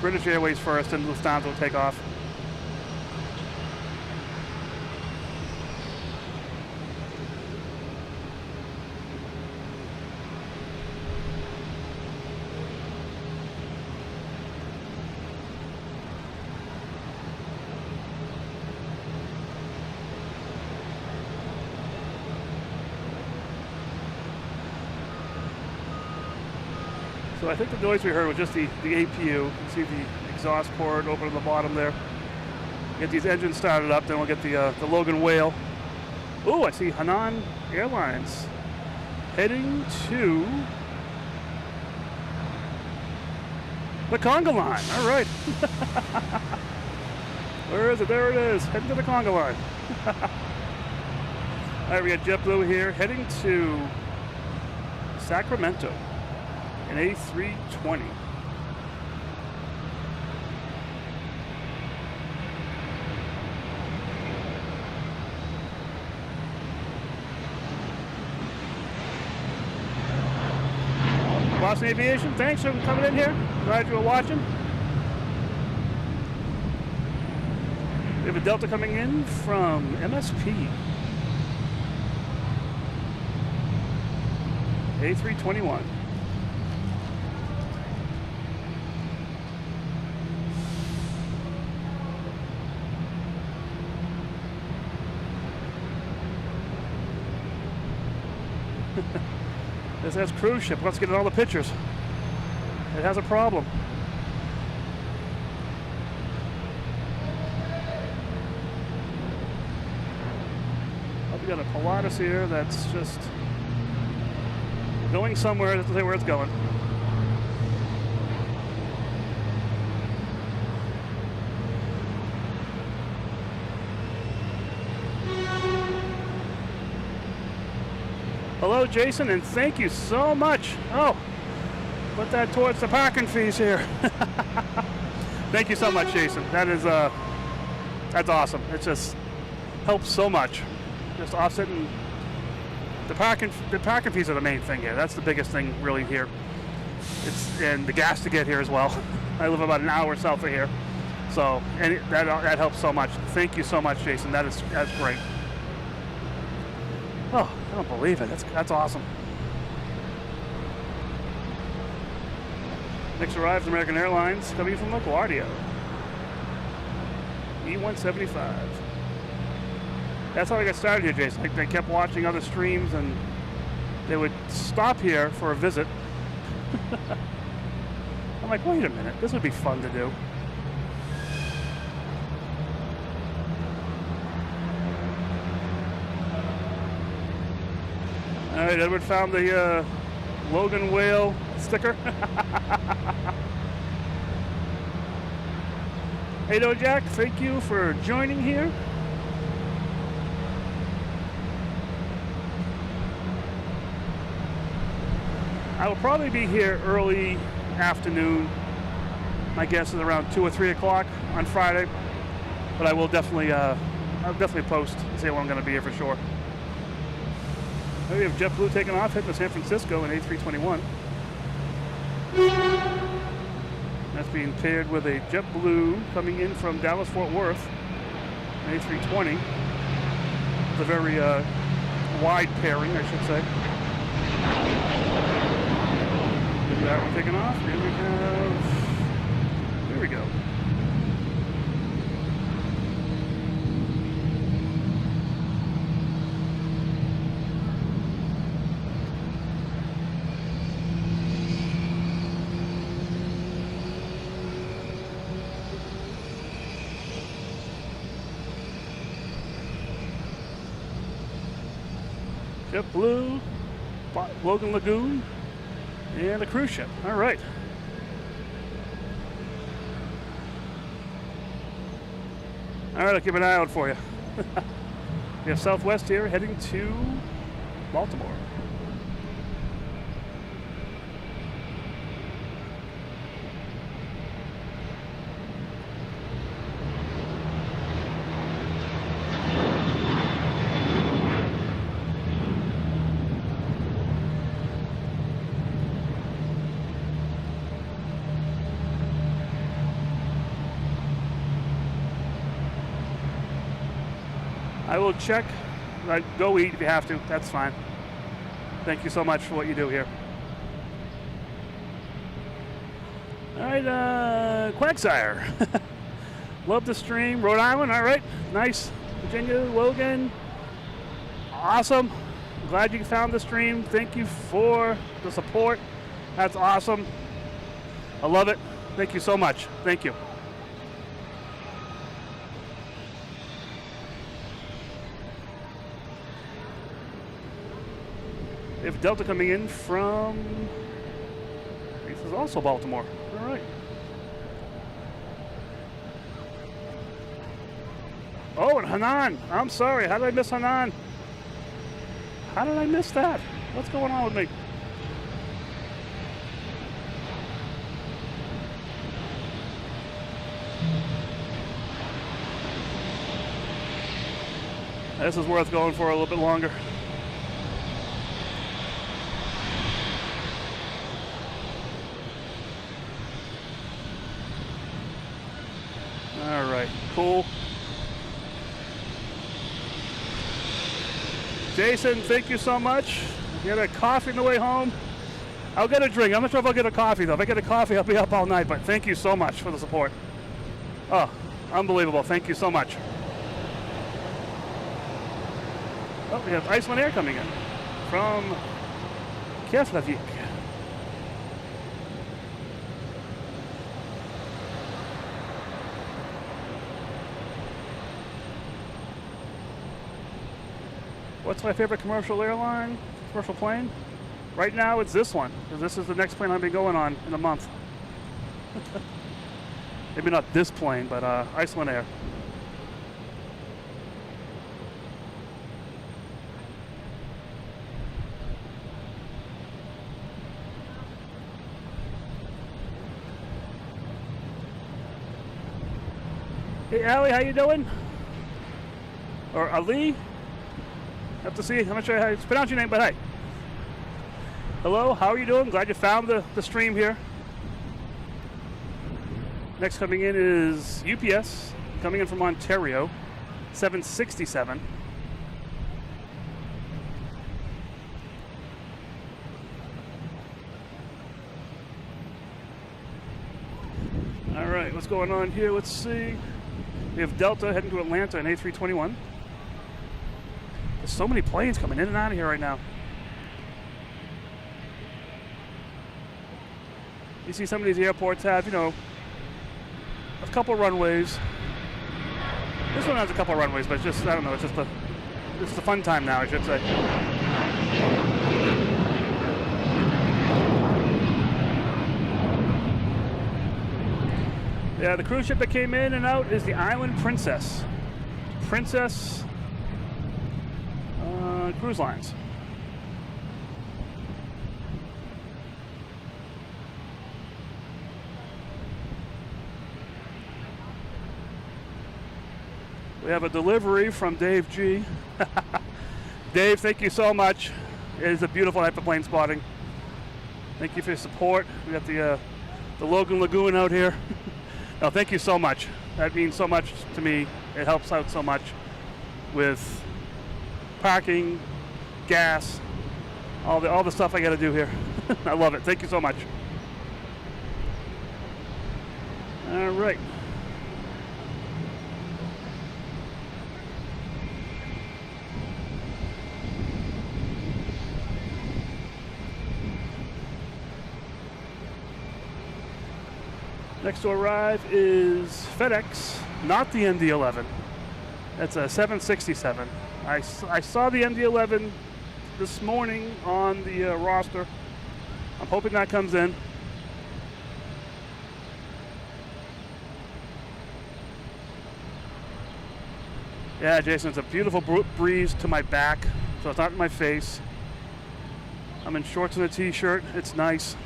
A: British Airways first, and Lufthansa will take off. So I think the noise we heard was just the APU. You can see the exhaust port open at the bottom there. Get these engines started up, then we'll get the Logan Whale. Oh, I see Hainan Airlines heading to the Conga line. All right. Where is it? There it is. Heading to the Conga line. All right, we got JetBlue here heading to Sacramento. An A320. Boston Aviation, thanks for coming in here. Glad you were watching. We have a Delta coming in from MSP. A321. This has cruise ship. Let's get in all the pictures. It has a problem. Oh, we got a Pilatus here that's just going somewhere. It doesn't say where it's going. Hello, Jason, and thank you so much. Oh, put that towards the parking fees here. Thank you so much, Jason. That is that's awesome. It just helps so much. Just offsetting the parking fees are the main thing here. That's the biggest thing really here. And the gas to get here as well. I live about an hour south of here, so that helps so much. Thank you so much, Jason. That's great. Oh, I don't believe it. That's awesome. Next arrives American Airlines coming from LaGuardia. E175. That's how I got started here, Jason. I kept watching other streams and they would stop here for a visit. I'm like, wait a minute, this would be fun to do. All right, Edward found the Logan whale sticker. Hey, Jack, thank you for joining here. I will probably be here early afternoon. My guess is around 2 or 3 o'clock on Friday, but I will definitely, I'll definitely post and say when I'm going to be here for sure. We have JetBlue taking off, heading to San Francisco in A321. That's being paired with a JetBlue coming in from Dallas-Fort Worth, an A320. It's a very wide pairing, I should say. Is that one taking off? Here we have, here we go. JetBlue, Logan Lagoon, and a cruise ship. All right. All right, I'll keep an eye out for you. We have Southwest here heading to Baltimore. I will check. Go eat if you have to. That's fine. Thank you so much for what you do here. All right, Quagsire. Love the stream. Rhode Island, all right. Nice. Virginia, Logan. Awesome. Glad you found the stream. Thank you for the support. That's awesome. I love it. Thank you so much. Thank you. We have Delta coming in from, this is also Baltimore. All right. Oh, and Hanan. I'm sorry. How did I miss Hanan? How did I miss that? What's going on with me? This is worth going for a little bit longer. All right, cool. Jason, thank you so much. Get a coffee on the way home. I'll get a drink. I'm not sure if I'll get a coffee, though. If I get a coffee, I'll be up all night. But thank you so much for the support. Oh, unbelievable. Thank you so much. Oh, we have Icelandair coming in from Keflavik. What's my favorite commercial airline, commercial plane? Right now it's this one, because this is the next plane I'll be going on in a month. Maybe not this plane, but Icelandair. Hey, Allie, how you doing? Or Ali? Have to see. I'm not sure how to pronounce your name, but hey. Hello, how are you doing? Glad you found the stream here. Next coming in is UPS, coming in from Ontario, 767. All right, what's going on here? Let's see. We have Delta heading to Atlanta, an A321. There's so many planes coming in and out of here right now. You see some of these airports have, you know, a couple runways. This one has a couple runways, but it's just, I don't know, it's a fun time now, I should say. Yeah, the cruise ship that came in and out is the Island Princess. Princess Cruise Lines. We have a delivery from Dave G. Dave, thank you so much. It is a beautiful night for plane spotting. Thank you for your support. We got the Logan Lagoon out here. No, thank you so much. That means so much to me. It helps out so much with parking, gas, all the stuff I got to do here. I love it. Thank you so much. All right. Next to arrive is FedEx, not the MD11. That's a 767. I saw the MD11 this morning on the roster. I'm hoping that comes in. Yeah, Jason, it's a beautiful breeze to my back, so it's not in my face. I'm in shorts and a t-shirt. It's nice.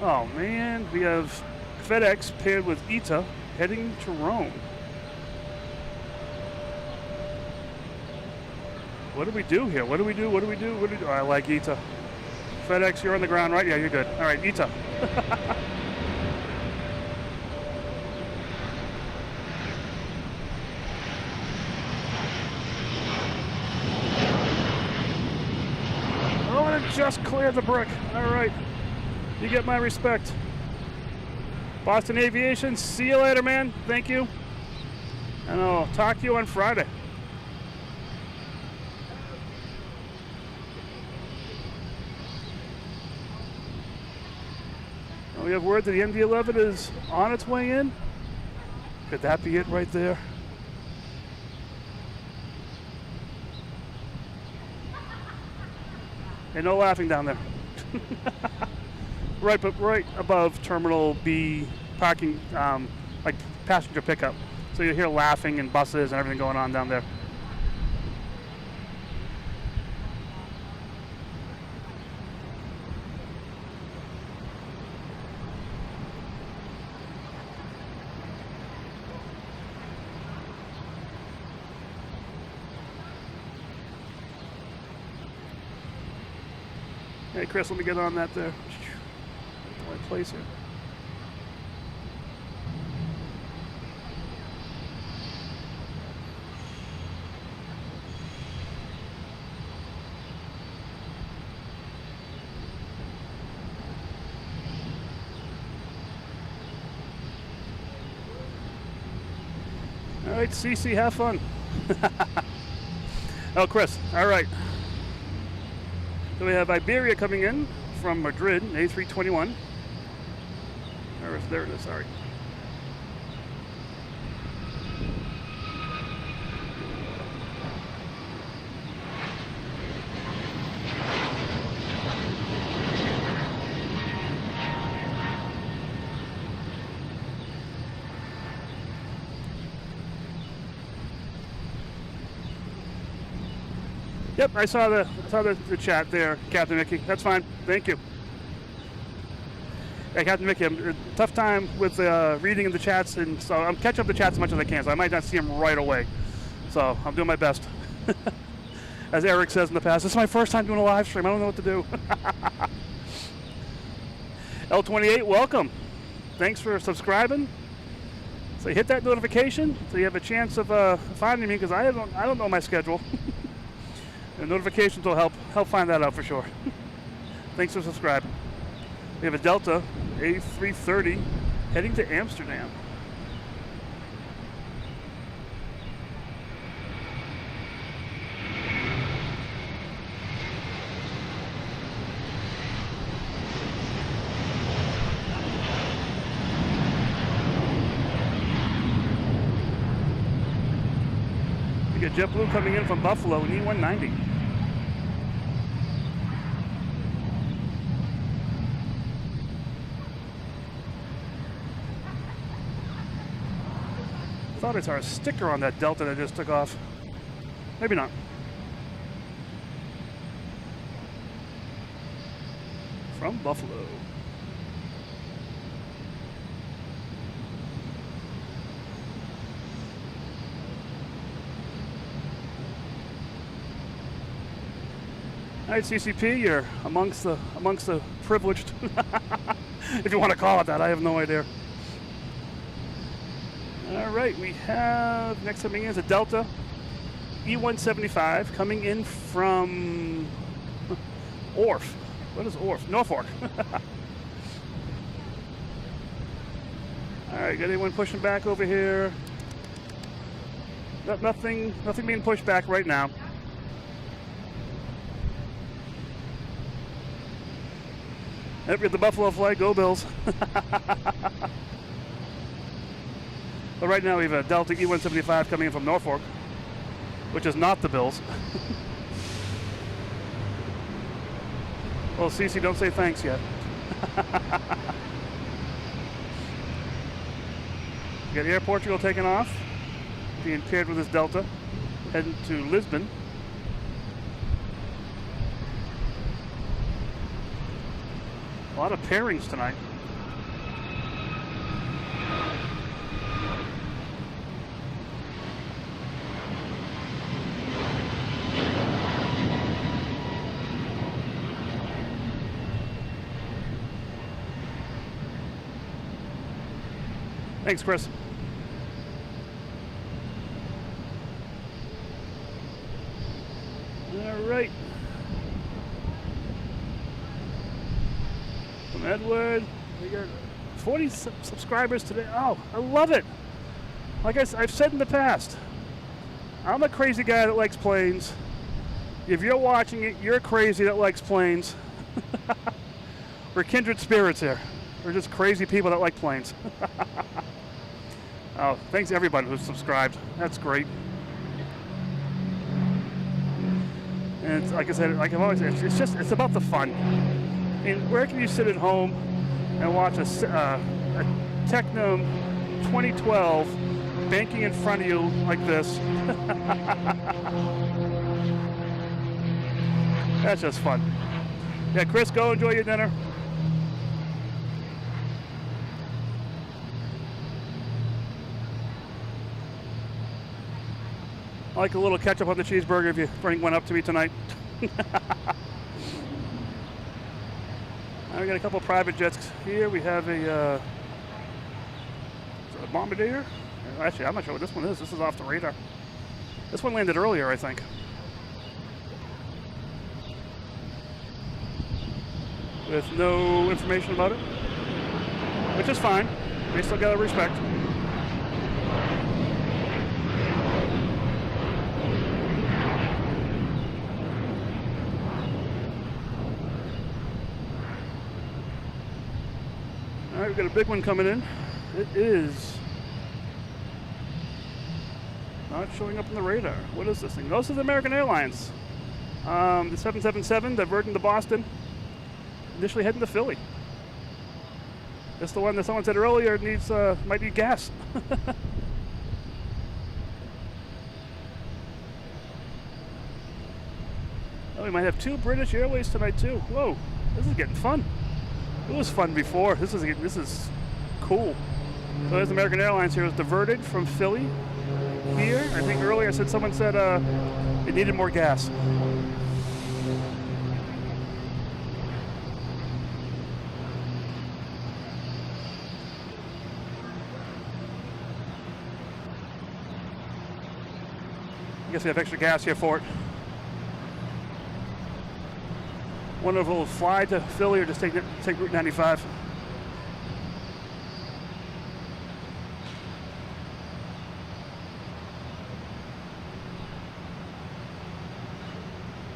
A: Oh man, we have FedEx paired with ITA heading to Rome. What do we do here? What do we do? What do we do? What do we do? Oh, I like ITA. FedEx, you're on the ground, right? Yeah, you're good. All right, ITA. Oh, and it just cleared the brick. All right. You get my respect. Boston Aviation, see you later, man. Thank you. And I'll talk to you on Friday. We have word that the MD11 is on its way in. Could that be it right there? Hey, no laughing down there. Right above Terminal B parking, like passenger pickup. So you hear laughing and buses and everything going on down there. Hey Chris, let me get on that there. My place here. All right, CC, have fun. Oh, Chris, all right. So we have Iberia coming in from Madrid, A321. There it is, sorry. Yep, I saw the chat there, Captain Mickey. That's fine. Thank you. I got to make a tough time with reading in the chats, and so I'm catching up the chats as much as I can, so I might not see them right away. So I'm doing my best. As Eric says in the past, this is my first time doing a live stream. I don't know what to do. L28, welcome. Thanks for subscribing. So hit that notification so you have a chance of finding me, because I don't know my schedule. The notifications will help find that out for sure. Thanks for subscribing. We have a Delta A380 heading to Amsterdam. We got JetBlue coming in from Buffalo in E190. Thought I saw a sticker on that Delta that just took off. Maybe not. From Buffalo. All right, CCP, you're amongst the privileged, if you want to call it that. I have no idea. All right, we have, next coming in is a Delta E175 coming in from Orf. What is Orf? Norfolk. All right, got anyone pushing back over here? Nothing being pushed back right now. Yep, get the Buffalo flag, go Bills. But right now we have a Delta E175 coming in from Norfolk, which is not the Bills. Well, Cece, don't say thanks yet. We got Air Portugal taking off, being paired with this Delta, heading to Lisbon. A lot of pairings tonight. Thanks, Chris. All right. From Edward, we got 40 subscribers today. Oh, I love it. Like I've said in the past, I'm a crazy guy that likes planes. If you're watching it, you're crazy that likes planes. We're kindred spirits here. We're just crazy people that like planes. Oh, thanks to everybody who's subscribed. That's great. And it's, like I said, like I've always said, it's about the fun. I mean, where can you sit at home and watch a Technum 2012 banking in front of you like this? That's just fun. Yeah, Chris, go enjoy your dinner. I like a little ketchup on the cheeseburger if you bring one up to me tonight. We got a couple of private jets here. We have a Bombardier. Actually, I'm not sure what this one is. This is off the radar. This one landed earlier, I think. With no information about it, which is fine. They still gotta respect. All right, we've got a big one coming in. It is not showing up on the radar. What is this thing? This is American Airlines. The 777 diverting to Boston, initially heading to Philly. That's the one that someone said earlier needs might need gas. Oh, we might have two British Airways tonight too. Whoa, this is getting fun. It was fun before. This is cool. So there's American Airlines here. It was diverted from Philly here. I think earlier someone said it needed more gas. I guess we have extra gas here for it. Wonder if we'll fly to Philly or just take Route 95.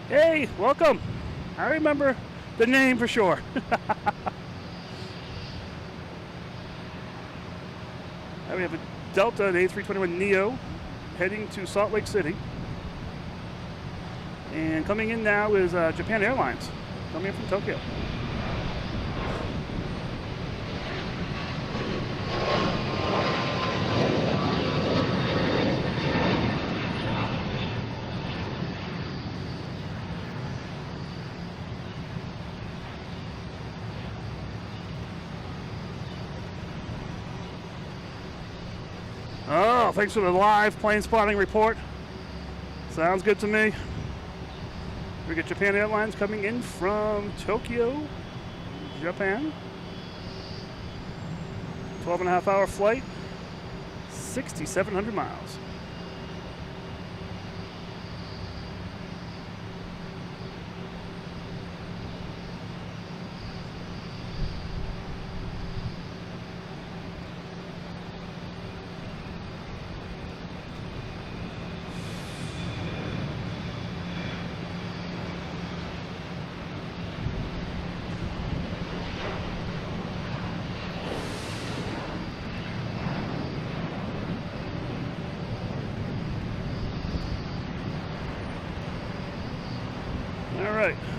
A: Hey, welcome. I remember the name for sure. We have a Delta, an A321neo, heading to Salt Lake City. And coming in now is Japan Airlines, coming in from Tokyo. Oh, thanks for the live plane spotting report. Sounds good to me. We got Japan Airlines coming in from Tokyo, Japan. 12.5-hour flight, 6,700 miles.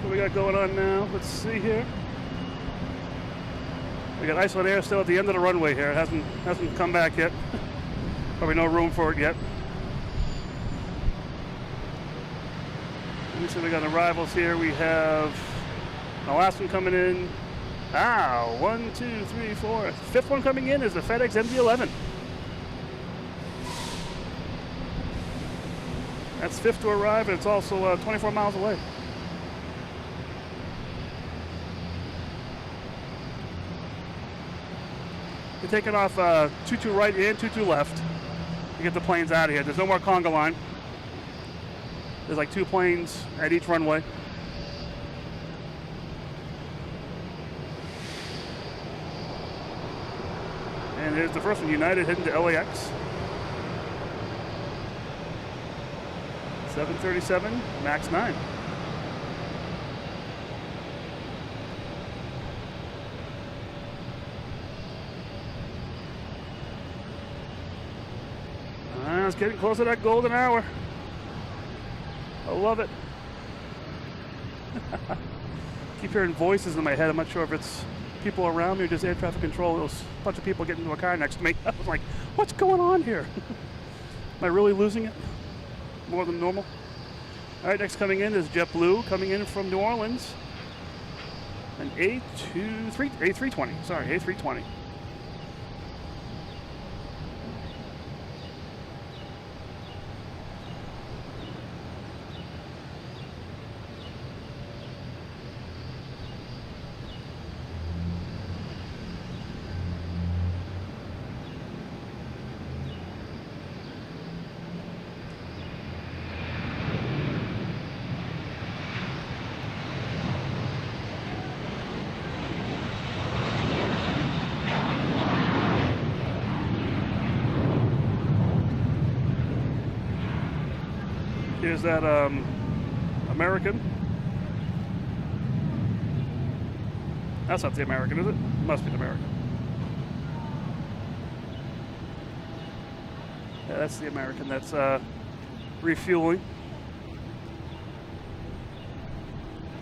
A: What we got going on now? Let's see here. We got Icelandair still at the end of the runway here. It hasn't come back yet. Probably no room for it yet. Let me see. We got arrivals here. We have the last one coming in. 1, 2, 3, 4. Fifth one coming in is the FedEx MD11. That's fifth to arrive, and it's also 24 miles away. We're taking off 22 right and 22 left to get the planes out of here. There's no more Conga line. There's like 2 planes at each runway. And there's the first one, United heading to LAX. 737, MAX 9. It's getting close to that golden hour. I love it. Keep hearing voices in my head. I'm not sure if it's people around me or just air traffic control. There's a bunch of people getting into a car next to me. I was like, what's going on here? Am I really losing it? More than normal? All right, next coming in is JetBlue, coming in from New Orleans. An A320, sorry, A320. Here's that American. That's not the American, is it? Must be the American. Yeah, that's the American. That's refueling.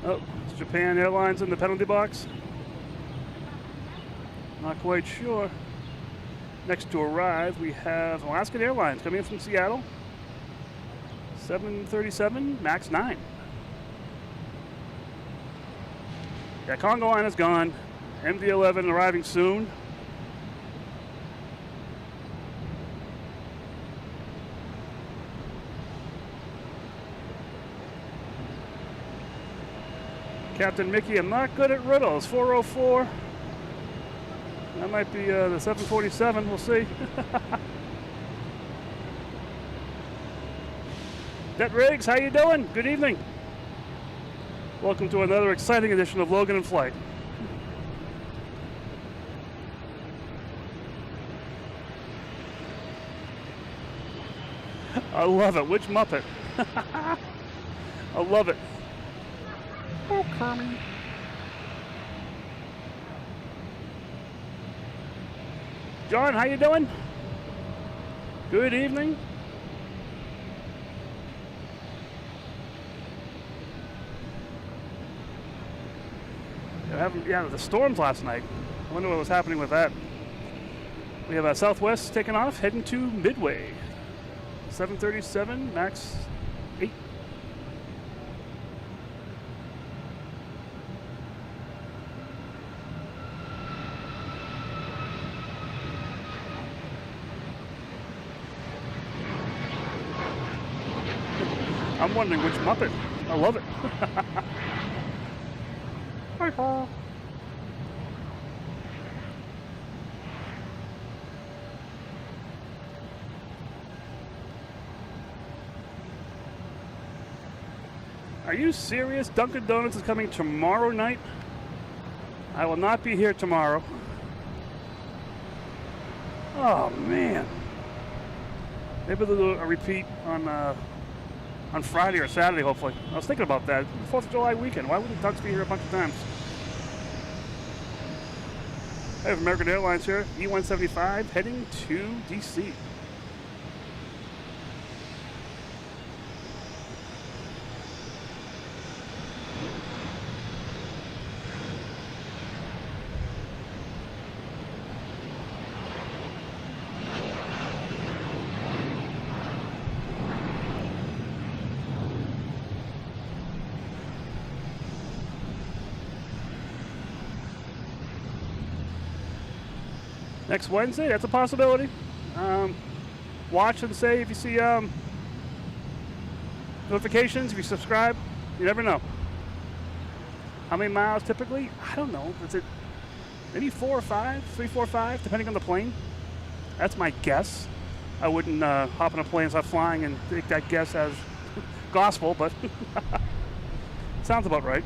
A: Oh, it's Japan Airlines in the penalty box. Not quite sure. Next to arrive, we have Alaskan Airlines coming in from Seattle. 737, MAX 9. Yeah, Conga line is gone, MD11 arriving soon. Captain Mickey, I'm not good at riddles. 404. That might be the 747. We'll see. Det Riggs, how you doing? Good evening. Welcome to another exciting edition of Logan in Flight. I love it. Which Muppet? I love it. Oh, Kermit. John, how you doing? Good evening. Yeah, the storms last night. I wonder what was happening with that. We have a Southwest taking off, heading to Midway. 737, max 8. I'm wondering which Muppet. I love it. Hi, Paul. Are you serious? Dunkin' Donuts is coming tomorrow night? I will not be here tomorrow. Oh, man. Maybe they'll do a repeat on Friday or Saturday, hopefully. I was thinking about that. 4th of July weekend. Why wouldn't Ducks be here a bunch of times? I have American Airlines here, E175, heading to DC. Next Wednesday, that's a possibility. Watch and say if you see notifications, if you subscribe, you never know. How many miles typically? I don't know. Is it maybe 4 or 5, 3, 4, 5, depending on the plane? That's my guess. I wouldn't hop on a plane and start flying and take that guess as gospel, but sounds about right.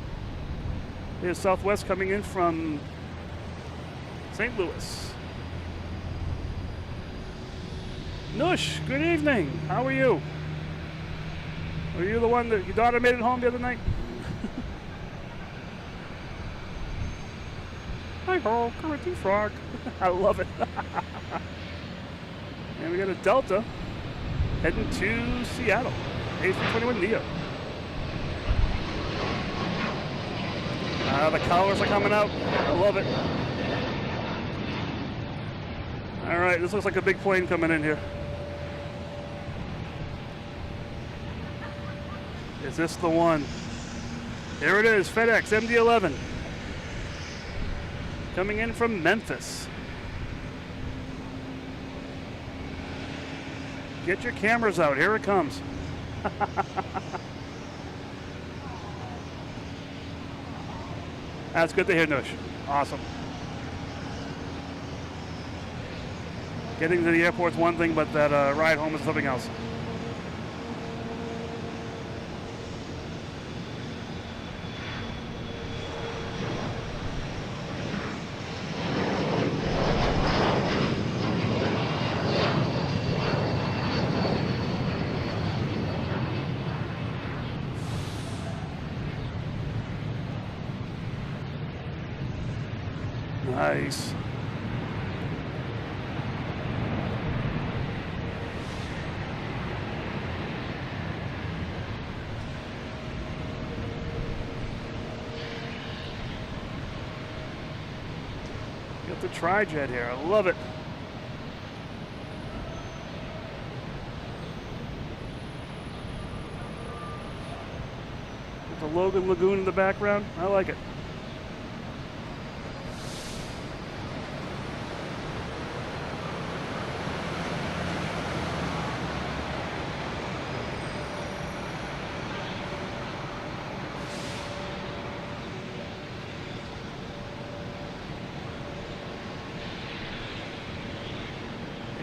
A: Here's Southwest coming in from St. Louis. Nush, good evening. How are you? Were you the one that your daughter made it home the other night? Hi, ho, Kermit the Frog. I love it. And we got a Delta heading to Seattle. A321neo. The colors are coming out. I love it. All right, this looks like a big plane coming in here. Is this the one? Here it is, FedEx MD11. Coming in from Memphis. Get your cameras out, here it comes. That's good to hear, Nush. Awesome. Getting to the airport's one thing, but that ride home is something else. Nice. Got the tri-jet here. I love it. With the Logan Lagoon in the background. I like it.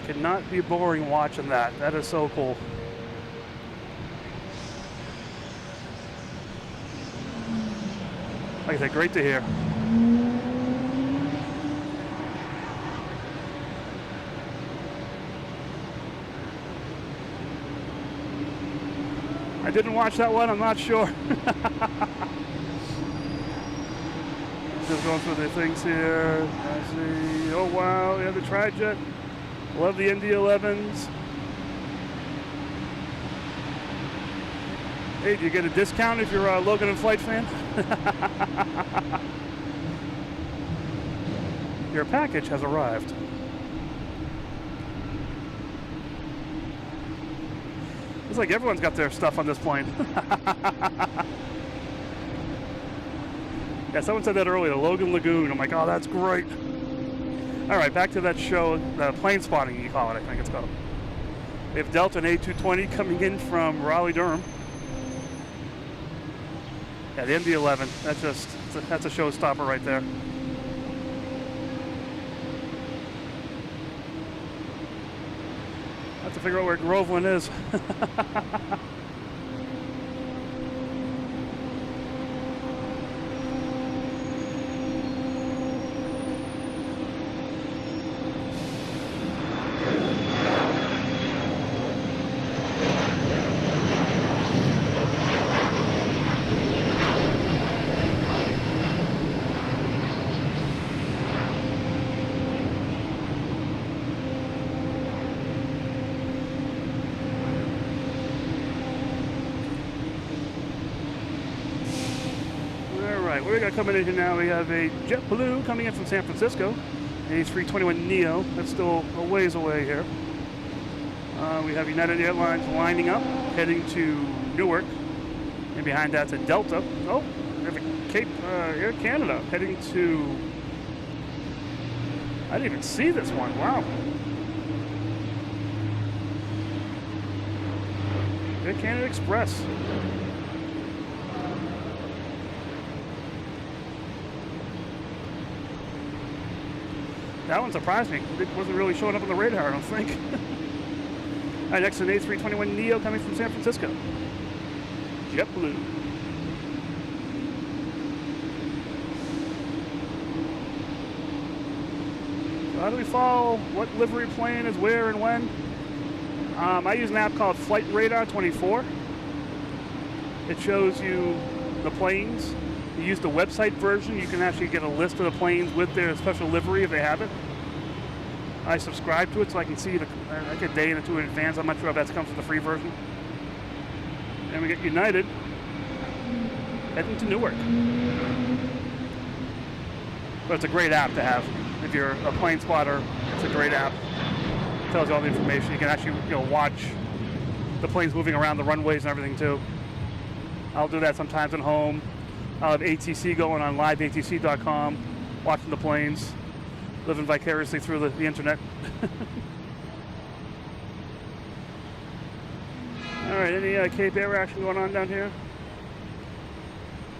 A: cannot be boring watching that. That is so cool. Like I said, great to hear. I didn't watch that one, I'm not sure. Just going through the things here. I see. Oh wow, yeah, the Tri-Jet. Love the MD11s. Hey, do you get a discount if you're a Logan and Flight fan? Your package has arrived. It's like everyone's got their stuff on this plane. Yeah, someone said that earlier, the Logan Lagoon. I'm like, oh, that's great. All right, back to that show, the plane spotting, you call it, I think it's called. We have Delta and A220 coming in from Raleigh-Durham. Yeah, the MD11, that's a showstopper right there. I have to figure out where Groveland is. What we got coming in here now? We have a JetBlue coming in from San Francisco, A321neo. That's still a ways away here. We have United Airlines lining up, heading to Newark, and behind that's a Delta. Oh, we have a Air Canada heading to. I didn't even see this one. Wow. Air Canada Express. That one surprised me. It wasn't really showing up on the radar, I don't think. All right, next an A321neo coming from San Francisco. JetBlue. So how do we follow what livery plane is where and when? I use an app called Flight Radar 24. It shows you the planes. You use the website version, you can actually get a list of the planes with their special livery if they have it. I subscribe to it so I can see like a day or two in advance. I'm not sure if that's comes from the free version. And we get United heading to Newark. But it's a great app to have. If you're a plane spotter, it's a great app. It tells you all the information. You can actually watch the planes moving around the runways and everything too. I'll do that sometimes at home. I'll have ATC going on liveatc.com, watching the planes, living vicariously through the internet. All right, any Cape Air action going on down here?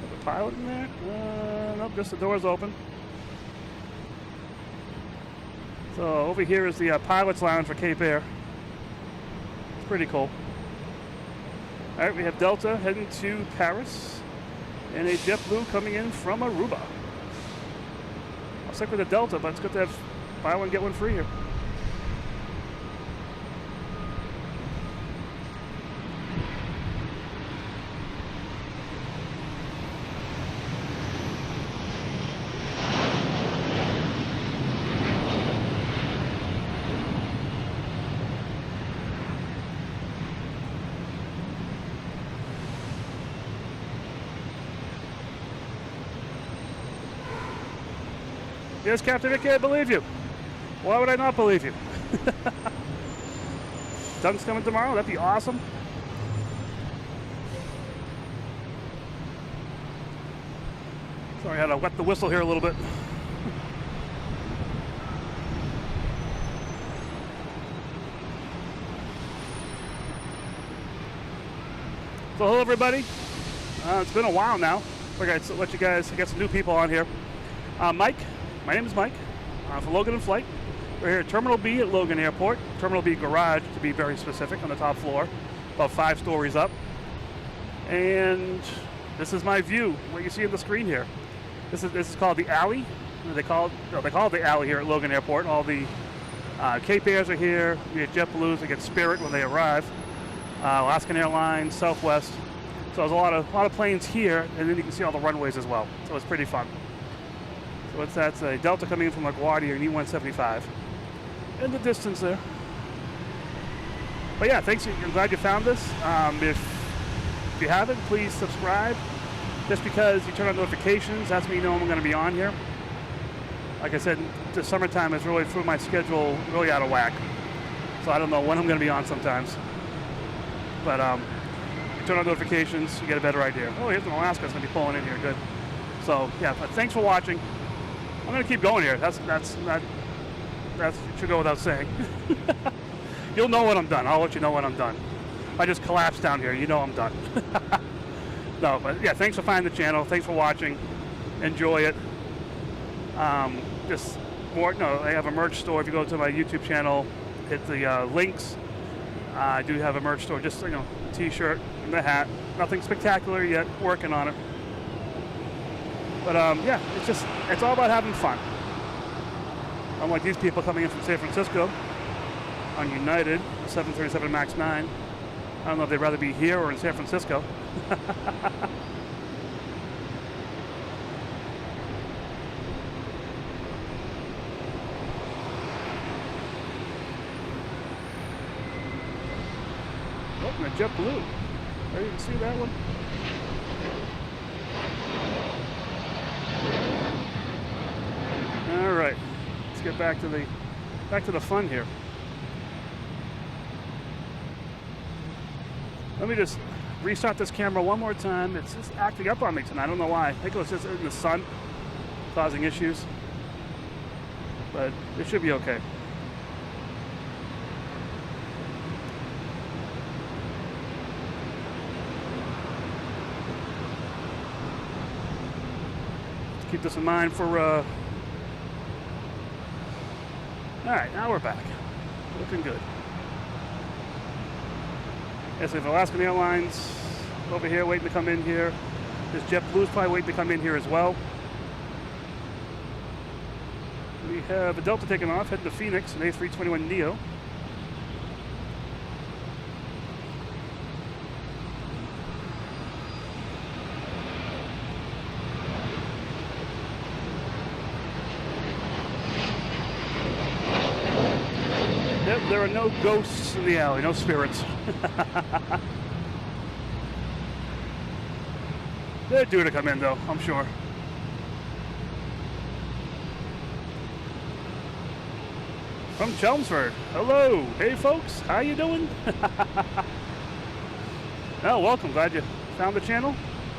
A: Have a pilot in there? Nope, just the doors open. So over here is the pilot's lounge for Cape Air. It's pretty cool. All right, we have Delta heading to Paris. And a JetBlue coming in from Aruba. I'll stick with the Delta, but it's good to have buy one, get one free here. Yes, Captain Vicky, I believe you. Why would I not believe you? Dunk's coming tomorrow. That'd be awesome. Sorry, I had to wet the whistle here a little bit. So hello, everybody. It's been a while now. We're going to let you guys get some new people on here. Mike. My name is Mike from Logan and Flight. We're here at Terminal B at Logan Airport. Terminal B garage, to be very specific, on the top floor, about 5 stories up. And this is my view, what you see on the screen here. This is called the alley. They call it the alley here at Logan Airport. All the Cape Airs are here. We get JetBlues, we get Spirit when they arrive. Alaskan Airlines, Southwest. So there's a lot of planes here, and then you can see all the runways as well. So it's pretty fun. So that's a Delta coming in from LaGuardia, an E175. In the distance there. But yeah, thanks. I'm glad you found this. If you haven't, please subscribe. Just because you turn on notifications, that's when you know I'm going to be on here. Like I said, the summertime has really threw my schedule really out of whack. So I don't know when I'm going to be on sometimes. But you turn on notifications, you get a better idea. Oh, here's an Alaska that's going to be pulling in here. Good. So yeah, but thanks for watching. I'm going to keep going here. That should go without saying. You'll know when I'm done. I'll let you know when I'm done. If I just collapse down here, you know I'm done. No, but yeah, thanks for finding the channel. Thanks for watching. Enjoy it. Just more. No, I have a merch store. If you go to my YouTube channel, hit the links. I do have a merch store. Just the T-shirt and the hat. Nothing spectacular yet. Working on it. But yeah, it's all about having fun. Unlike these people coming in from San Francisco on United 737 MAX 9. I don't know if they'd rather be here or in San Francisco. Oh, and a JetBlue. There you can see that one. All right, let's get back to the fun here. Let me just restart this camera one more time. It's just acting up on me tonight. I don't know why. I think it was just in the sun causing issues. But it should be okay. Let's keep this in mind for all right, now we're back. Looking good. Yes, we have Alaskan Airlines over here waiting to come in here. There's JetBlue's probably waiting to come in here as well. We have a Delta taking off, heading to Phoenix, an A321neo. Yep, there are no ghosts in the alley, no spirits. They're due to come in though, I'm sure. From Chelmsford. Hello. Hey folks, how you doing? Oh, welcome. Glad you found the channel.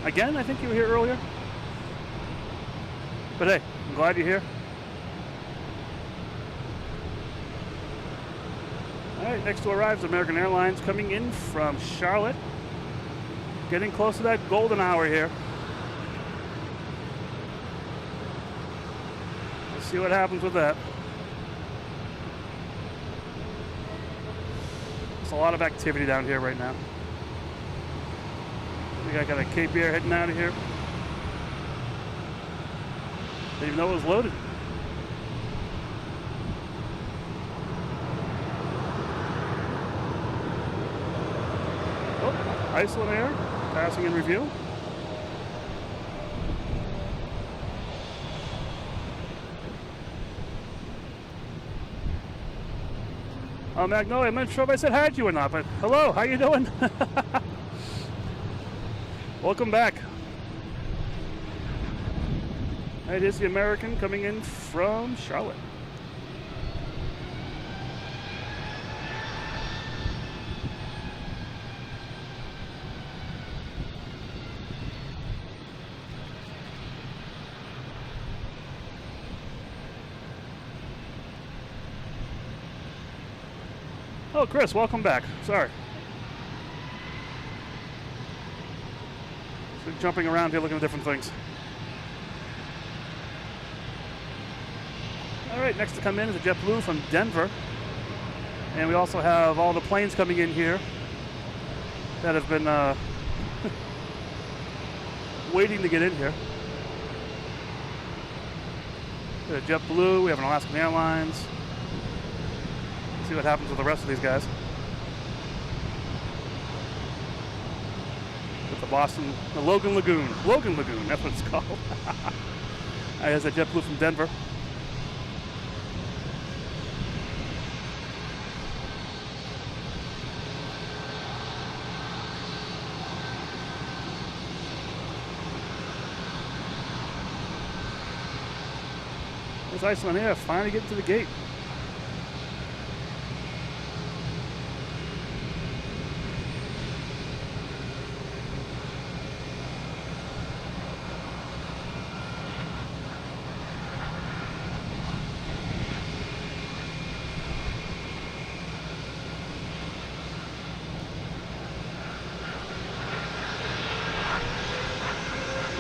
A: Again, I think you were here earlier. But hey, I'm glad you're here. Alright, next to arrives American Airlines coming in from Charlotte. Getting close to that golden hour here. Let's see what happens with that. There's a lot of activity down here right now. I think I got a Cape Air heading out of here. Didn't even know it was loaded. Icelandair, passing in review. Oh, Magnolia, I'm not sure if I said hi to you or not, but hello, how you doing? Welcome back. It is the American coming in from Charlotte. Oh, Chris, welcome back. Sorry. So jumping around here looking at different things. All right, next to come in is a JetBlue from Denver. And we also have all the planes coming in here that have been waiting to get in here. We have JetBlue, we have an Alaskan Airlines. See what happens with the rest of these guys. With the Boston, the Logan Lagoon, that's what it's called. There's a JetBlue from Denver. There's Icelandair finally getting to the gate.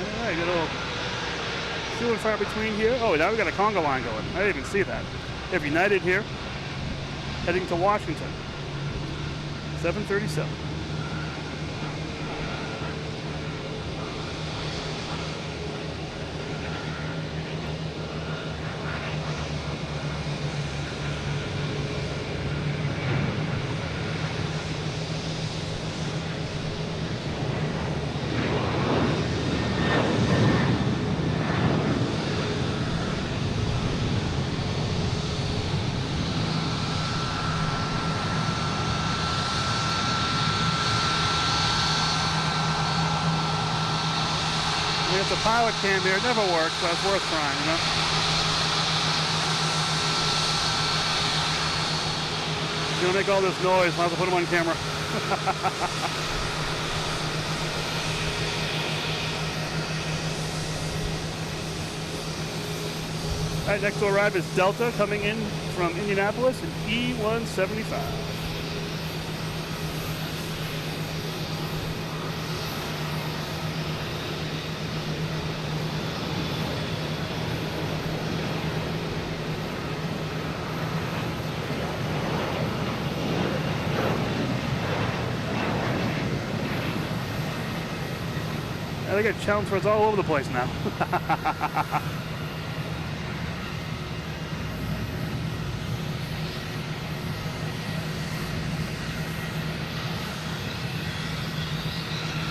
A: All right, good old few and far between here. Oh, now we got a Conga line going. I didn't even see that. We have United here, heading to Washington. 737. It's a pilot cam here. It never works, but it's worth trying, you know? You're gonna make all this noise. I'll have to put them on camera. All right, next to arrive is Delta coming in from Indianapolis in E175. They got challenge roads all over the place now.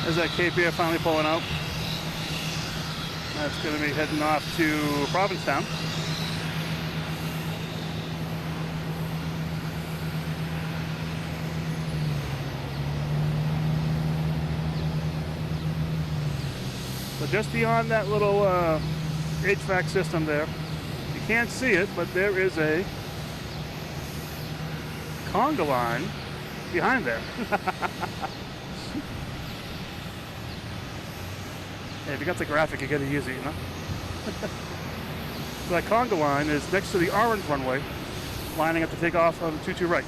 A: There's that Cape here finally pulling out. That's going to be heading off to Provincetown. But just beyond that little HVAC system there, you can't see it, but there is a Conga line behind there. Hey, if you got the graphic, you got to use it, you know? So that Conga line is next to the orange runway, lining up to take off on 22 right.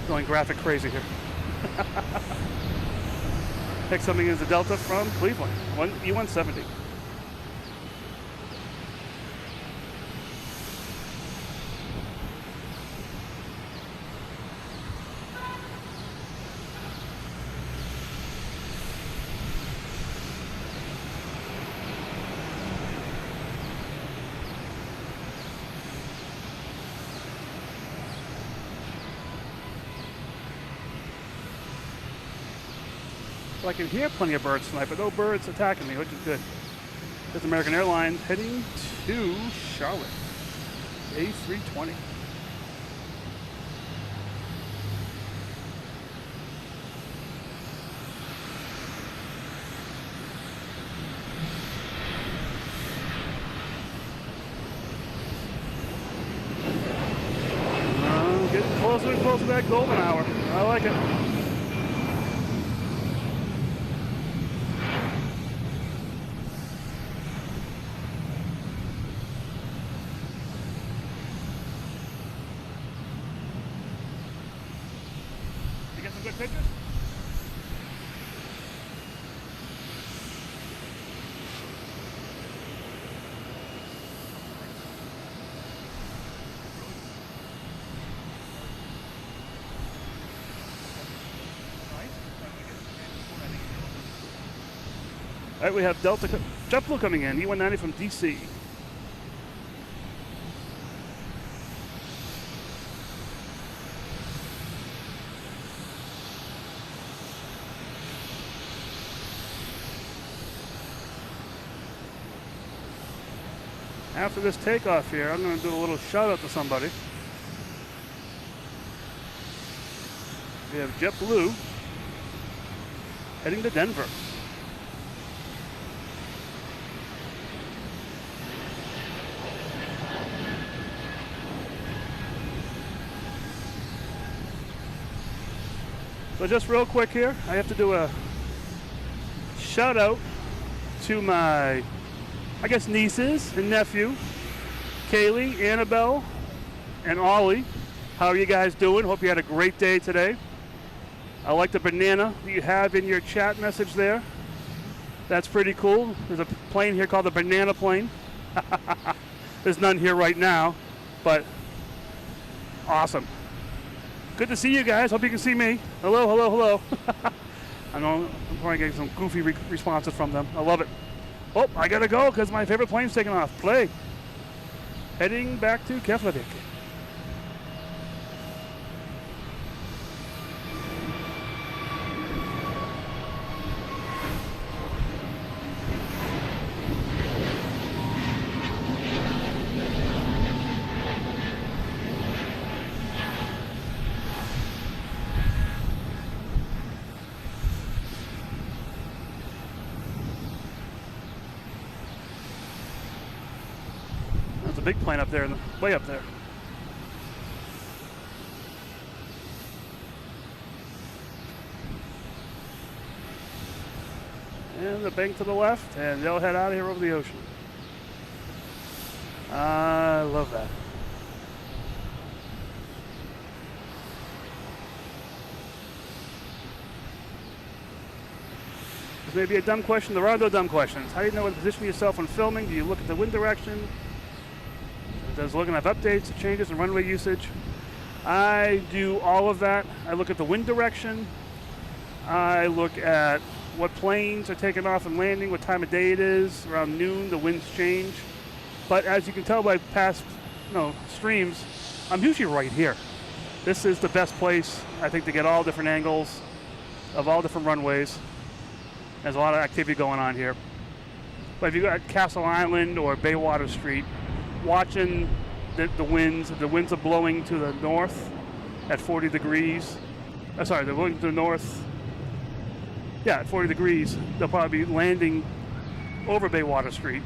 A: Going graphic crazy here. Next something is the Delta from Cleveland, E170. I can hear plenty of birds tonight, but no birds attacking me, which is good. There's American Airlines heading to Charlotte. A320. Getting closer and closer to that golden hour. I like it. Good pictures? right, we have JetBlue coming in, E190 from DC. After this takeoff here, I'm going to do a little shout out to somebody. We have JetBlue heading to Denver. So just real quick here, I have to do a shout out to my, I guess, nieces and nephew, Kaylee, Annabelle, and Ollie. How are you guys doing? Hope you had a great day today. I like the banana that you have in your chat message there. That's pretty cool. There's a plane here called the banana plane. There's none here right now, but awesome. Good to see you guys. Hope you can see me. Hello, hello, hello. I know I'm probably getting some goofy responses from them. I love it. Oh, I gotta go because my favorite plane's taking off. Play. Heading back to Keflavik. Big plane up there, way up there. And the bank to the left, and they'll head out of here over the ocean. I love that. This may be a dumb question. There are no dumb questions. How do you know when to position yourself when filming? Do you look at the wind direction? Does Logan have updates, changes in runway usage? I do all of that. I look at the wind direction. I look at what planes are taking off and landing, what time of day it is. Around noon, the winds change. But as you can tell by past streams, I'm usually right here. This is the best place, I think, to get all different angles of all different runways. There's a lot of activity going on here. But if you go at Castle Island or Bayswater Street, watching the winds are blowing to the north at 40 degrees. Sorry, they're blowing to the north. Yeah, at 40 degrees. They'll probably be landing over Bayswater Street.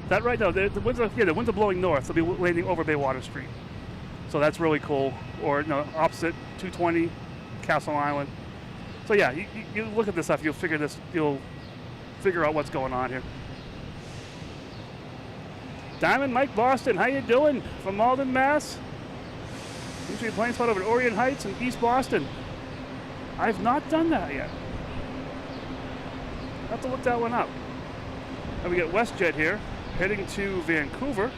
A: Is that right? No, the winds are blowing north. They'll be landing over Bayswater Street. So that's really cool. Or opposite 220 Castle Island. So yeah, you look at this stuff, you'll figure out what's going on here. Diamond Mike Boston, how you doing? From Malden, Mass. Usually plane spot over at Orient Heights in East Boston. I've not done that yet. I'll have to look that one up. And we got WestJet here, heading to Vancouver.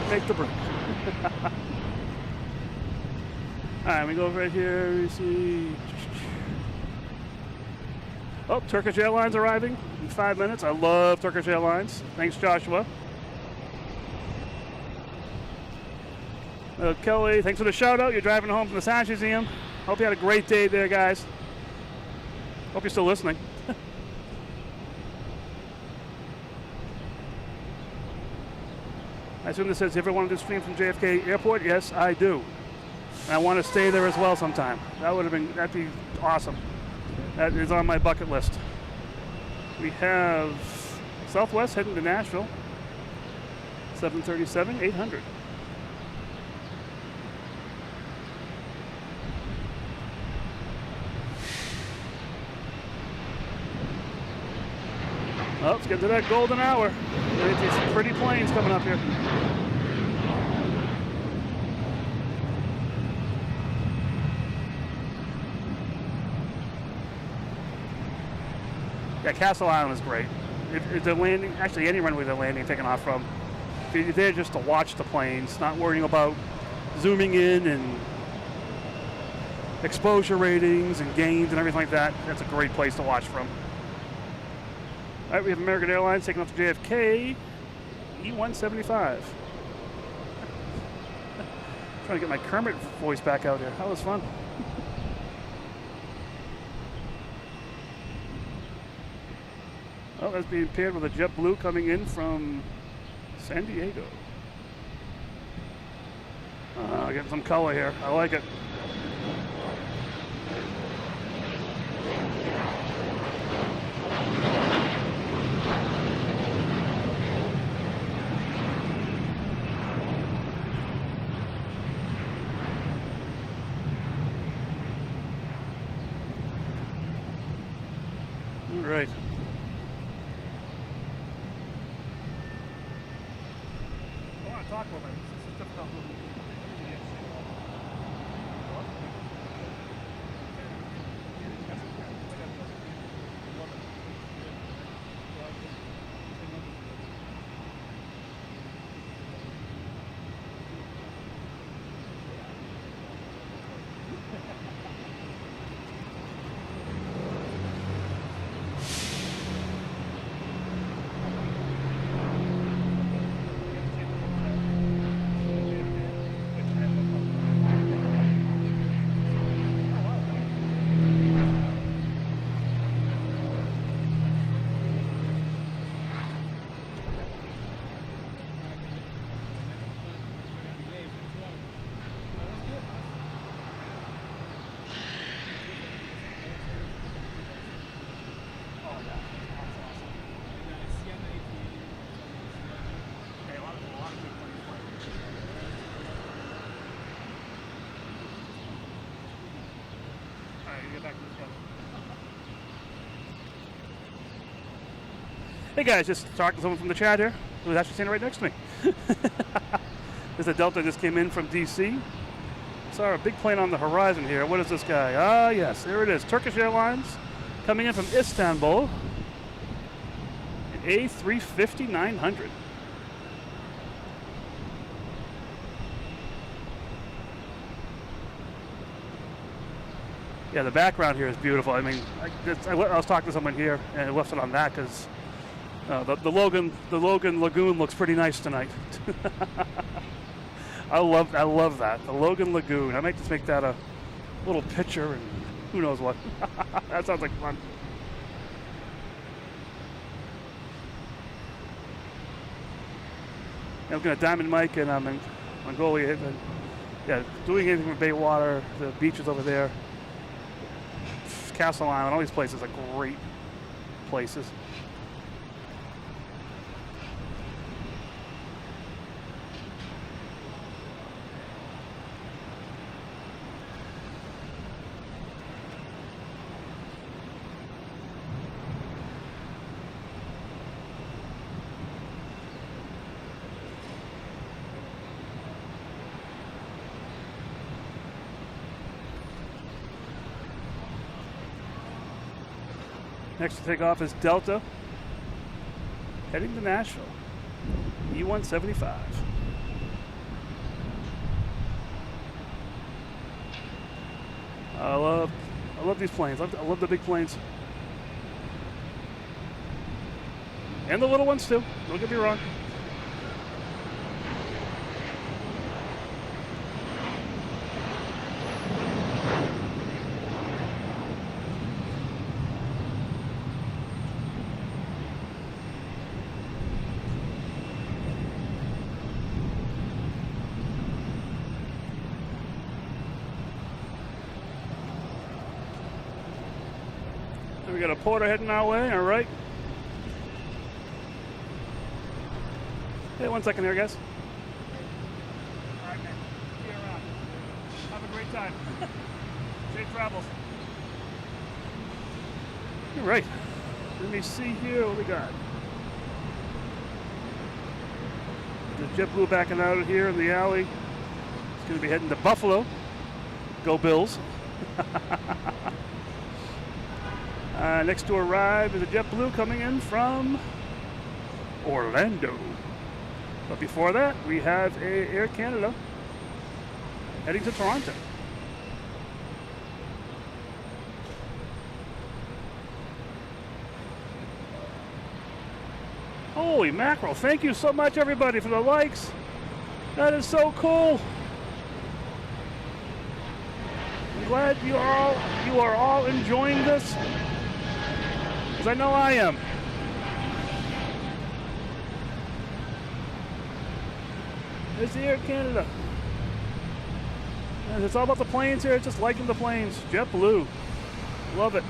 A: Make the break. All right, we go right here. We see. Oh, Turkish Airlines arriving in 5 minutes. I love Turkish Airlines. Thanks, Joshua. Kelly, thanks for the shout out. You're driving home from the Science Museum. Hope you had a great day there, guys. Hope you're still listening. I assume this says, you ever wanted to stream from JFK Airport? Yes, I do. And I want to stay there as well sometime. That'd be awesome. That is on my bucket list. We have Southwest heading to Nashville. 737-800. Oh, let's get to that golden hour. These pretty planes coming up here. Yeah, Castle Island is great. If they're landing, actually any runway they're landing and taking off from, if you're there just to watch the planes, not worrying about zooming in and exposure ratings and gains and everything like that, that's a great place to watch from. All right, we have American Airlines taking off to JFK, E175. Trying to get my Kermit voice back out here. That was fun. Oh, that's being paired with a JetBlue coming in from San Diego. Getting some color here. I like it. All right. I want to talk about this. This is difficult. Hey guys, just talking to someone from the chat here who was actually standing right next to me. There's a Delta just came in from DC. Saw a big plane on the horizon here. What is this guy? Ah, yes, there it is. Turkish Airlines coming in from Istanbul. An A350-900. Yeah, the background here is beautiful. I mean, I was talking to someone here and left it on that because the Logan Lagoon looks pretty nice tonight. I love that, the Logan Lagoon. I might just make that a little picture and who knows what. That sounds like fun. I'm looking at Diamond Mike and I'm in Mongolia. And, yeah, doing anything with Baywater, the beaches over there, Castle Island, all these places are great places. Next to take off is Delta, heading to Nashville, E175. I love these planes. I love the big planes. And the little ones too, don't get me wrong. We got a porter heading our way, all right. Hey, 1 second here, guys. All right, man. See you around. Have a great time. Safe travels. All right. Let me see here what we got. The JetBlue backing out of here in the alley. It's going to be heading to Buffalo. Go Bills. Next to arrive is a JetBlue coming in from Orlando. But before that, we have a Air Canada heading to Toronto. Holy mackerel, thank you so much everybody for the likes. That is so cool. I'm glad you are all enjoying this, because I know I am. There's the Air Canada. And it's all about the planes here, just liking the planes. JetBlue, love it.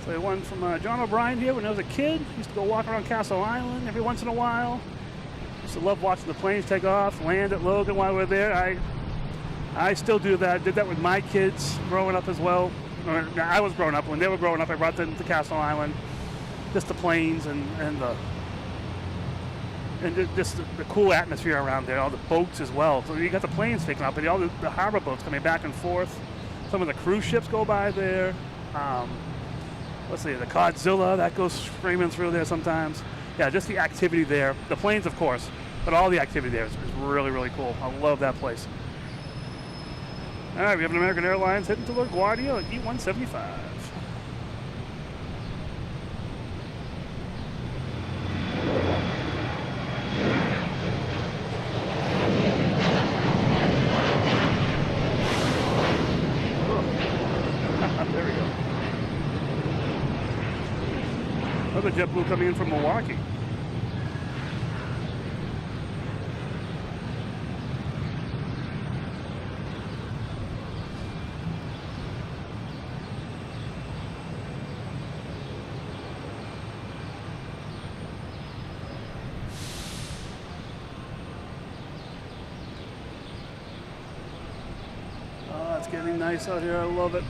A: So one from John O'Brien here. When I was a kid, used to go walk around Castle Island every once in a while. Used to love watching the planes take off, land at Logan while we were there. I still do that. Did that with my kids growing up as well. I was growing up. When they were growing up, I brought them to Castle Island. Just the planes and just the cool atmosphere around there. All the boats as well. So you got the planes taking off, but all the harbor boats coming back and forth. Some of the cruise ships go by there. Let's see, the Godzilla that goes screaming through there sometimes. Yeah, just the activity there. The planes, of course, but all the activity there is really, really cool. I love that place. All right, we have an American Airlines heading to LaGuardia at E175. There we go. Another JetBlue coming in from Milwaukee. Oh, it's getting nice out here. I love it.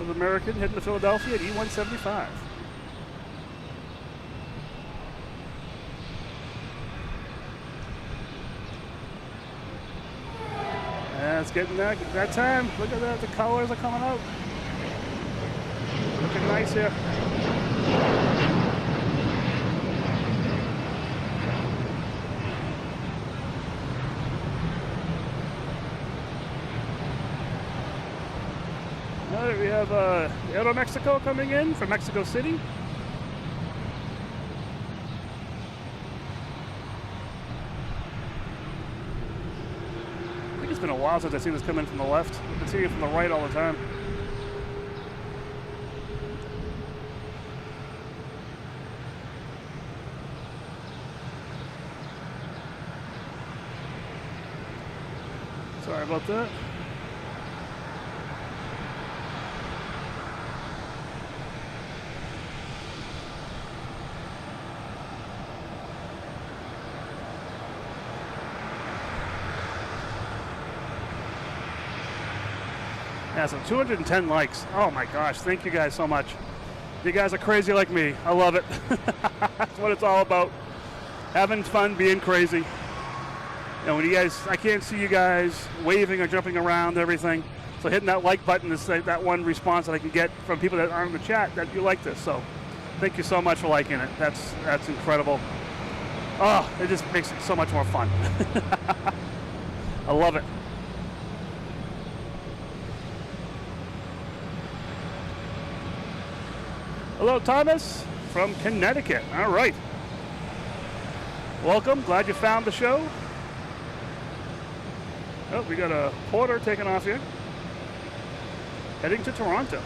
A: American heading to Philadelphia at E175. Yeah, it's getting that time. Look at that, the colors are coming out. Looking nice here. We have Aeromexico coming in from Mexico City. I think it's been a while since I've seen this come in from the left. I've been seeing it from the right all the time. Sorry about that. Yeah, so 210 likes. Oh my gosh, thank you guys so much. You guys are crazy like me. I love it. That's what it's all about. Having fun, being crazy. And when you guys, I can't see you guys waving or jumping around and everything. So hitting that like button is that one response that I can get from people that aren't in the chat that you like this. So thank you so much for liking it. That's incredible. Oh, it just makes it so much more fun. I love it. Hello, Thomas from Connecticut. All right. Welcome. Glad you found the show. Oh, we got a Porter taking off here. Heading to Toronto.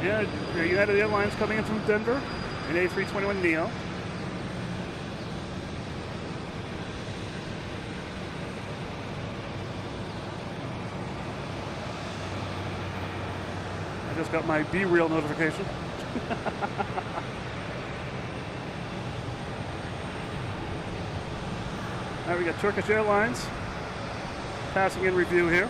A: Yeah, United Airlines coming in from Denver, an A321neo. I just got my B-reel notification. Now we got Turkish Airlines passing in review here.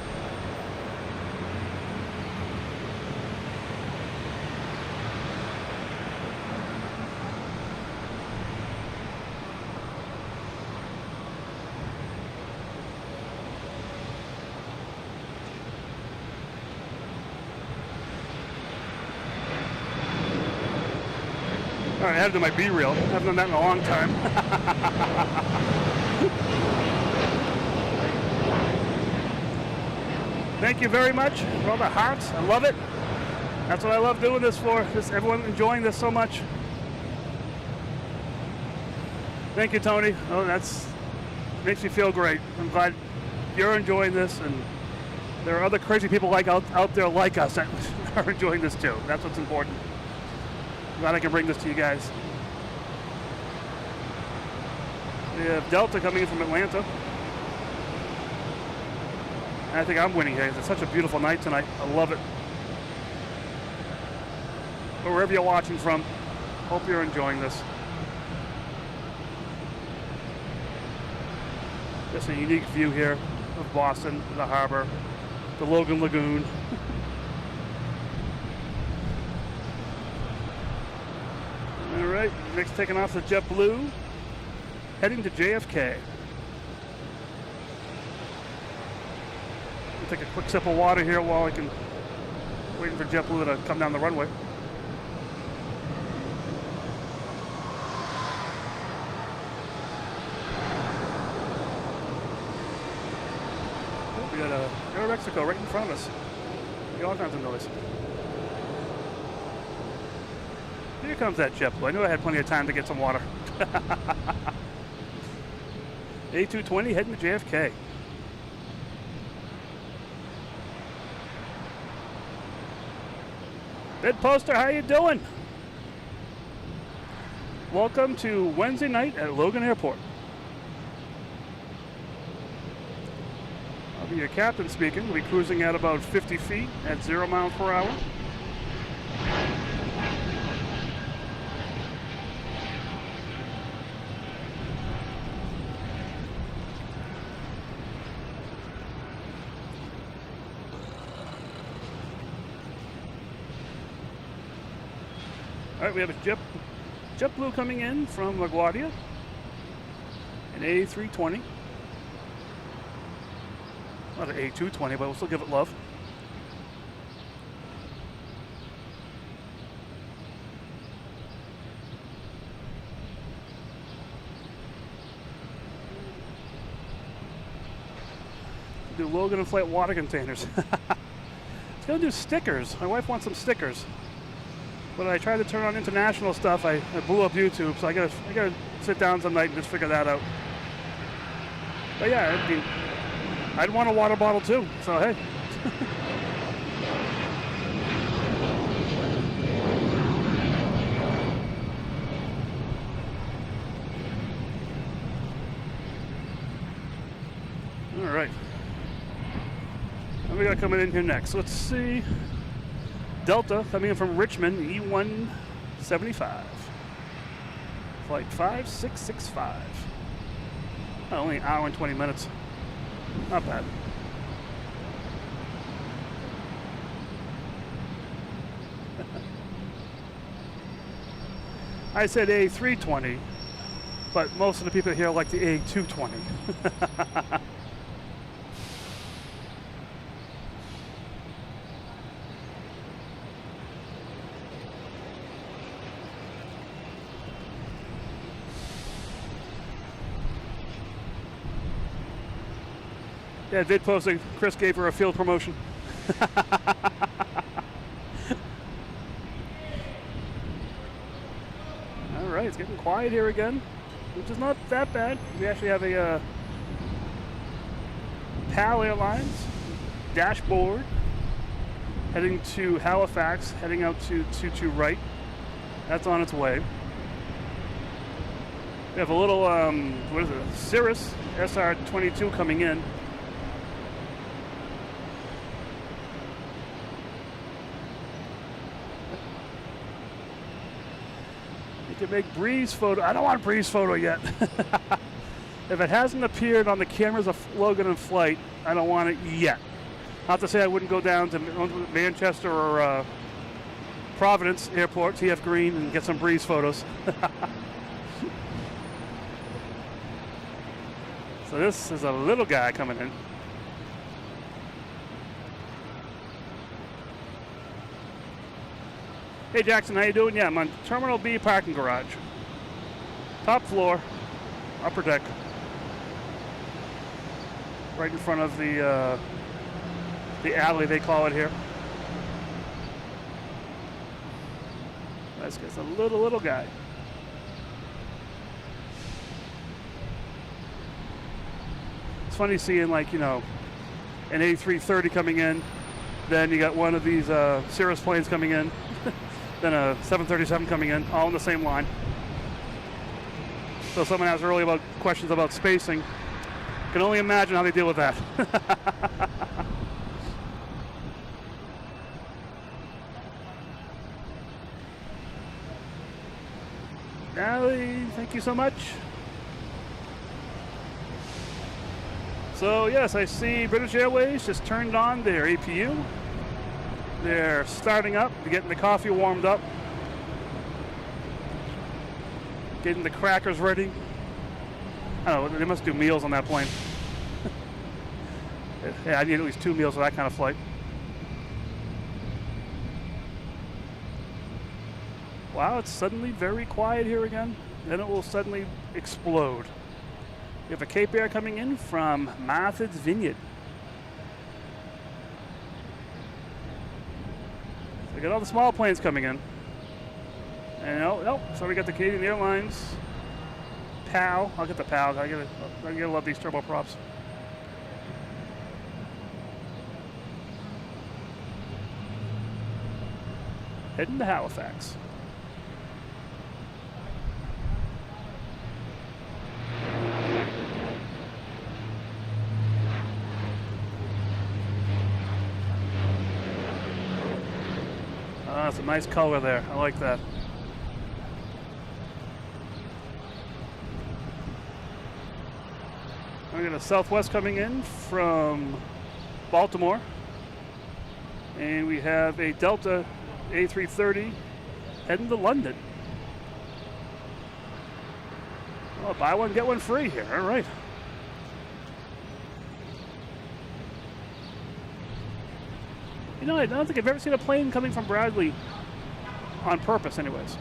A: All right, I had to do my B-reel. I haven't done that in a long time. Thank you very much for all the hearts. I love it. That's what I love doing this for. Just everyone enjoying this so much. Thank you, Tony. Oh, that's makes me feel great. I'm glad you're enjoying this, and there are other crazy people like out there like us that are enjoying this too. That's what's important. Glad I can bring this to you guys. We have Delta coming in from Atlanta. And I think I'm winning here. It's such a beautiful night tonight. I love it. But wherever you're watching from, hope you're enjoying this. Just a unique view here of Boston, the harbor, the Logan Lagoon. All right, next taking off the JetBlue, heading to JFK. I'll take a quick sip of water here while I can waiting for JetBlue to come down the runway. Oh, we got Air Mexico right in front of us. Got all kinds of noise. Here comes that JetBlue. I knew I had plenty of time to get some water. A220 heading to JFK. Bid Poster, how you doing? Welcome to Wednesday night at Logan Airport. I'll be your captain speaking. We'll be cruising at about 50 feet at 0 miles per hour. All right, we have a JetBlue coming in from LaGuardia, an A320. Not an A220, but we'll still give it love. Do Logan and Flight water containers. It's gonna do stickers. My wife wants some stickers. When I tried to turn on international stuff, I blew up YouTube, so I gotta sit down some night and just figure that out. But yeah, I mean, I'd want a water bottle too, so hey. All right. And we got coming in here next. Let's see. Delta coming in from Richmond, E175. Flight 5665. Only an hour and 20 minutes. Not bad. I said A320, but most of the people here like the A220. Yeah, did posting. Chris gave her a field promotion. All right, it's getting quiet here again, which is not that bad. We actually have a PAL Airlines dashboard heading to Halifax, heading out to 22 right. That's on its way. We have a little, what is it, Cirrus SR-22 coming in. You can make breeze photo. I don't want breeze photo yet. If it hasn't appeared on the cameras of Logan in flight, I don't want it yet. Not to say I wouldn't go down to Manchester or Providence Airport, TF Green, and get some breeze photos. So this is a little guy coming in. Hey Jackson, how you doing? Yeah, I'm on Terminal B parking garage. Top floor, upper deck. Right in front of the alley, they call it here. This guy's a little guy. It's funny seeing, like, you know, an A330 coming in, then you got one of these Cirrus planes coming in, then a 737 coming in, all in the same line. So someone asked earlier about questions about spacing. Can only imagine how they deal with that. Allie, thank you so much. So yes, I see British Airways just turned on their APU. They're starting up, they're getting the coffee warmed up, getting the crackers ready. I don't know, they must do meals on that plane. Yeah, I need at least 2 meals for that kind of flight. Wow, it's suddenly very quiet here again. Then it will suddenly explode. We have a Cape Air coming in from Martha's Vineyard. So we got all the small planes coming in. And nope, so we got the Canadian Airlines. PAL, I'll get the PAL. I gotta love these turboprops. Heading to Halifax. That's a nice color there. I like that. We got a Southwest coming in from Baltimore. And we have a Delta A330 heading to London. Oh, buy one, get one free here. All right. You know, I don't think I've ever seen a plane coming from Bradley on purpose anyways.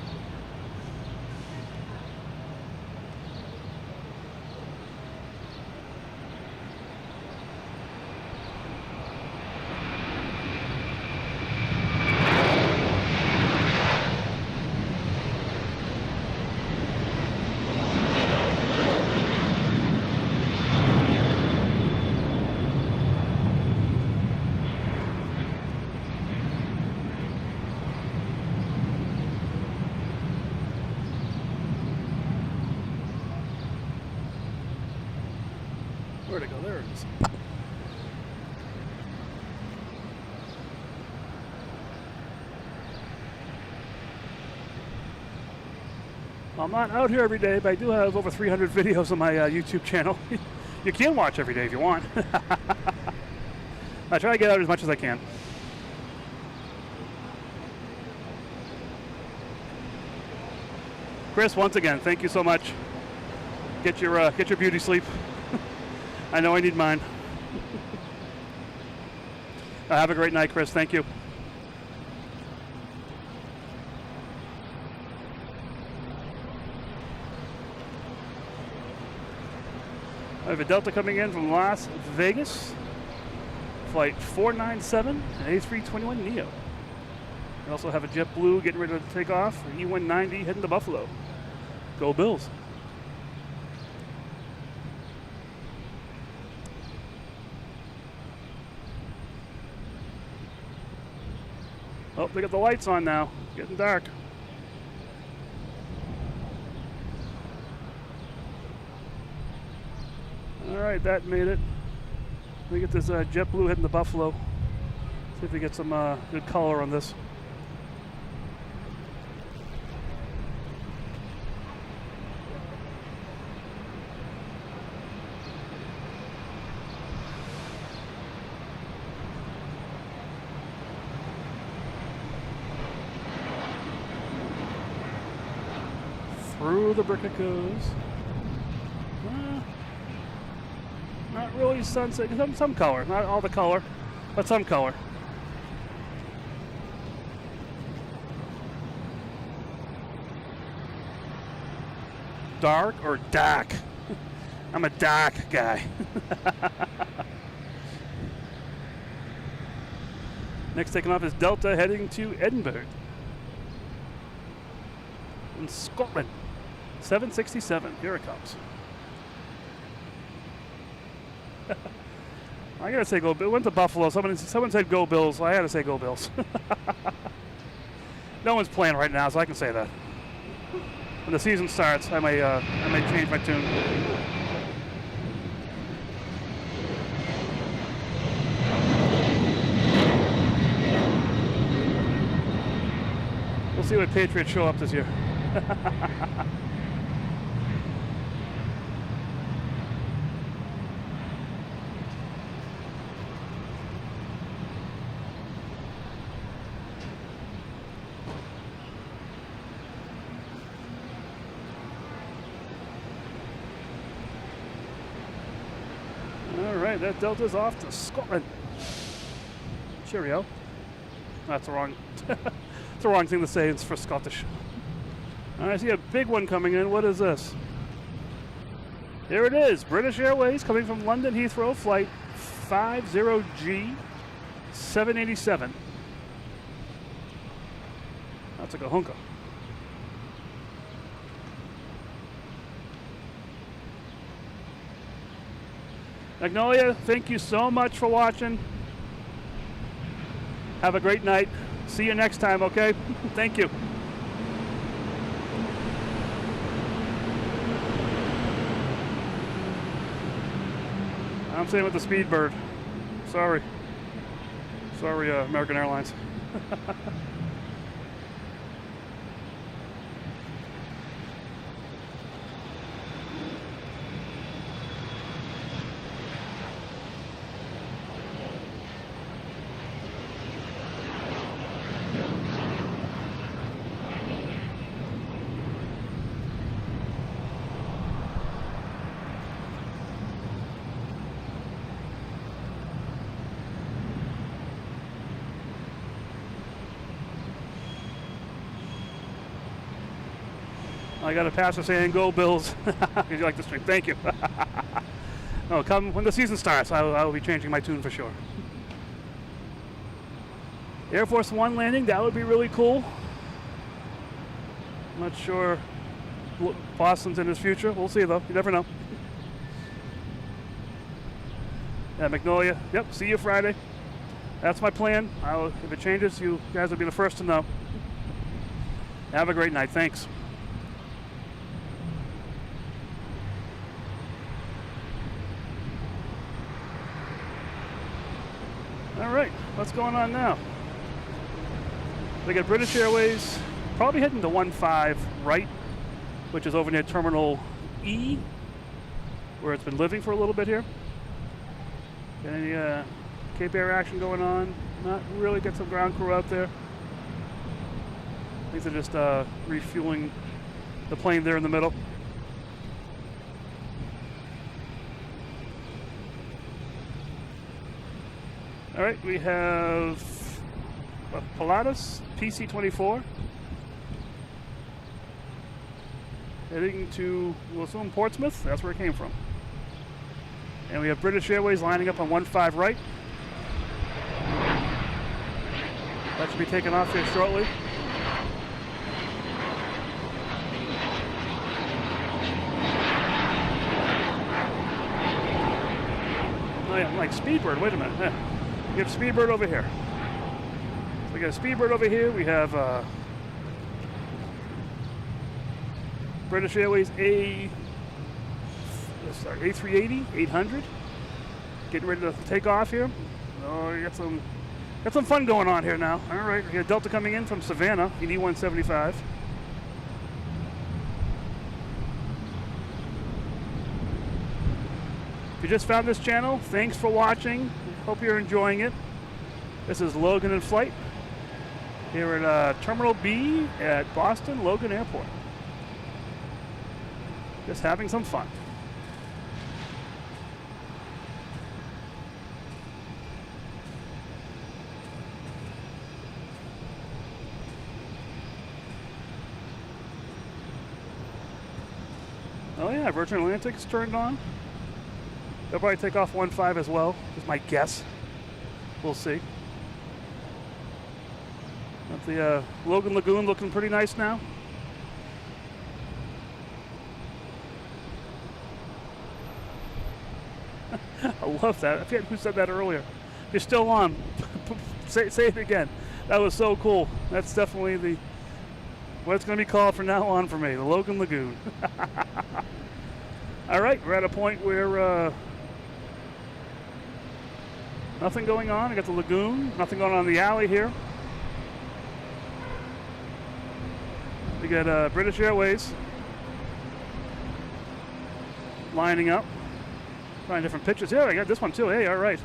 A: Where'd it go? There it is. I'm not out here every day, but I do have over 300 videos on my YouTube channel. You can watch every day if you want. I try to get out as much as I can. Chris, once again, thank you so much. Get your beauty sleep. I know I need mine. Have a great night, Chris. Thank you. I have a Delta coming in from Las Vegas. Flight 497, an A321neo. We also have a JetBlue getting ready to take off, an E190 heading to Buffalo. Go Bills. Oh, they got the lights on now. It's getting dark. All right, that made it. We get this JetBlue heading to Buffalo. See if we get some good color on this. Through the brick it goes. Not really sunset. Some color. Not all the color, but some color. Dark or dark? I'm a dark guy. Next taking off is Delta heading to Edinburgh in Scotland. 767. Here it comes. I gotta say go. It went to Buffalo. Someone said go Bills. I had to say go Bills. No one's playing right now, so I can say that. When the season starts, I may change my tune. We'll see what Patriots show up this year. That Delta's off to Scotland. Cheerio. That's the wrong. It's the wrong thing to say. It's for Scottish. I see a big one coming in. What is this? There it is. British Airways coming from London Heathrow, flight 50G 787. That's like a hunka. Magnolia, thank you so much for watching. Have a great night. See you next time, okay? Thank you. I'm staying with the Speedbird. Sorry. Sorry, American Airlines. I got a pastor saying go Bills. Because you like the stream. Thank you. No, come when the season starts, I will be changing my tune for sure. Air Force One landing, that would be really cool. I'm not sure Boston's in his future. We'll see though. You never know. Yeah, Magnolia. Yep, see you Friday. That's my plan. If it changes, you guys will be the first to know. Have a great night. Thanks. All right, what's going on now? They got British Airways probably heading to 15 right, which is over near Terminal E, where it's been living for a little bit here. Got any Cape Air action going on? Not really. Got some ground crew out there. I think they're just refueling the plane there in the middle. All right, we have Pilatus PC-24 heading to, we'll assume, Portsmouth. That's where it came from. And we have British Airways lining up on 15 right. That should be taking off here shortly. Oh yeah, like Speedbird, wait a minute. Yeah. We have Speedbird over here. So we got a Speedbird over here. We have British Airways A380, 800. Getting ready to take off here. Oh, you got some fun going on here now. All right, we got Delta coming in from Savannah in E175. If you just found this channel, thanks for watching. Hope you're enjoying it. This is Logan in flight here at Terminal B at Boston Logan Airport. Just having some fun. Oh yeah, Virgin Atlantic's turned on. They'll probably take off 1.5 as well, is my guess. We'll see. But the Logan Lagoon looking pretty nice now. I love that. I forget who said that earlier. You're still on. say it again. That was so cool. That's definitely what it's going to be called from now on for me, the Logan Lagoon. All right, we're at a point where nothing going on. I got the lagoon. Nothing going on in the alley here. We got British Airways lining up. Trying different pictures. Yeah, I got this one too. Hey, all right.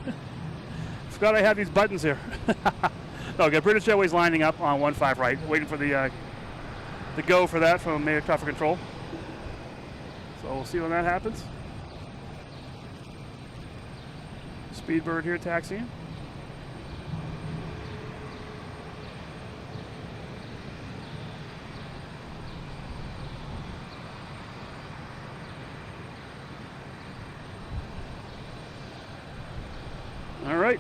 A: Forgot I had these buttons here. No, I got British Airways lining up on 1.5 right, waiting for the go for that from Air Traffic Control. So we'll see when that happens. Speedbird here taxiing. All right.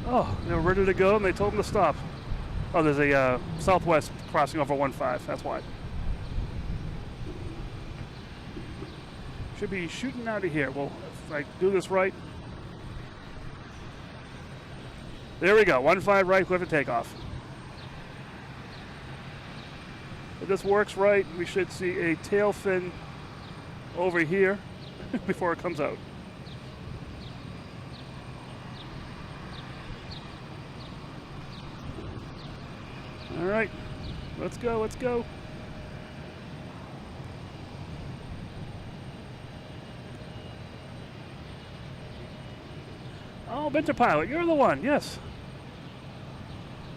A: Oh, they were ready to go and they told them to stop. Oh, there's a Southwest crossing over 1.5, that's why. Should be shooting out of here. Well, if I do this right. There we go, 1.5 right, clear for takeoff. If this works right, we should see a tail fin over here before it comes out. All right, let's go, let's go. Oh, Binter Pilot, you're the one, yes.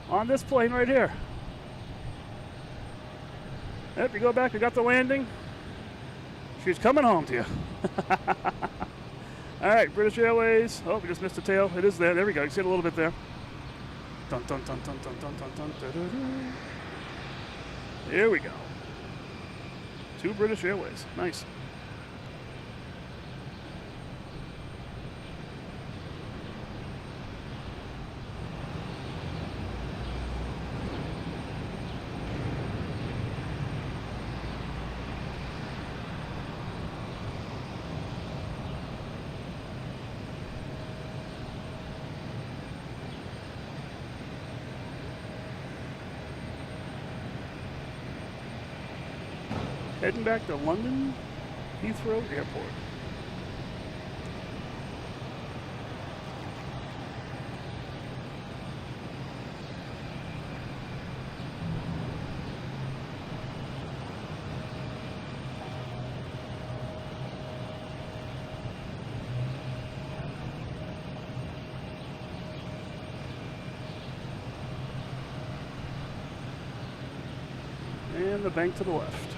A: On this plane right here. Yep, you go back, we got the landing. She's coming home to you. All right, British Airways. Oh, we just missed the tail. It is there. There we go. You can see it a little bit there. Dun, dun, dun, dun, dun, dun, dun, dun, dun, dun, dun. There we go. 2 British Airways. Nice. Heading back to London Heathrow Airport. And the bank to the left.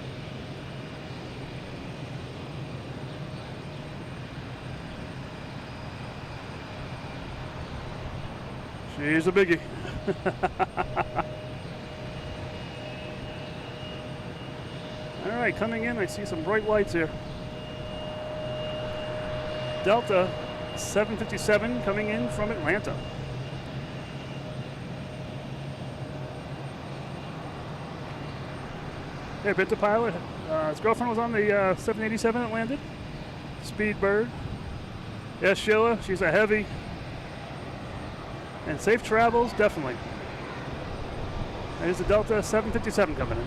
A: She's a biggie. All right, coming in, I see some bright lights here. Delta 757 coming in from Atlanta. Yeah, Binter Pilot. His girlfriend was on the 787 that landed. Speedbird. Yes, Sheila, she's a heavy. And safe travels, definitely. There's the Delta 757 coming in.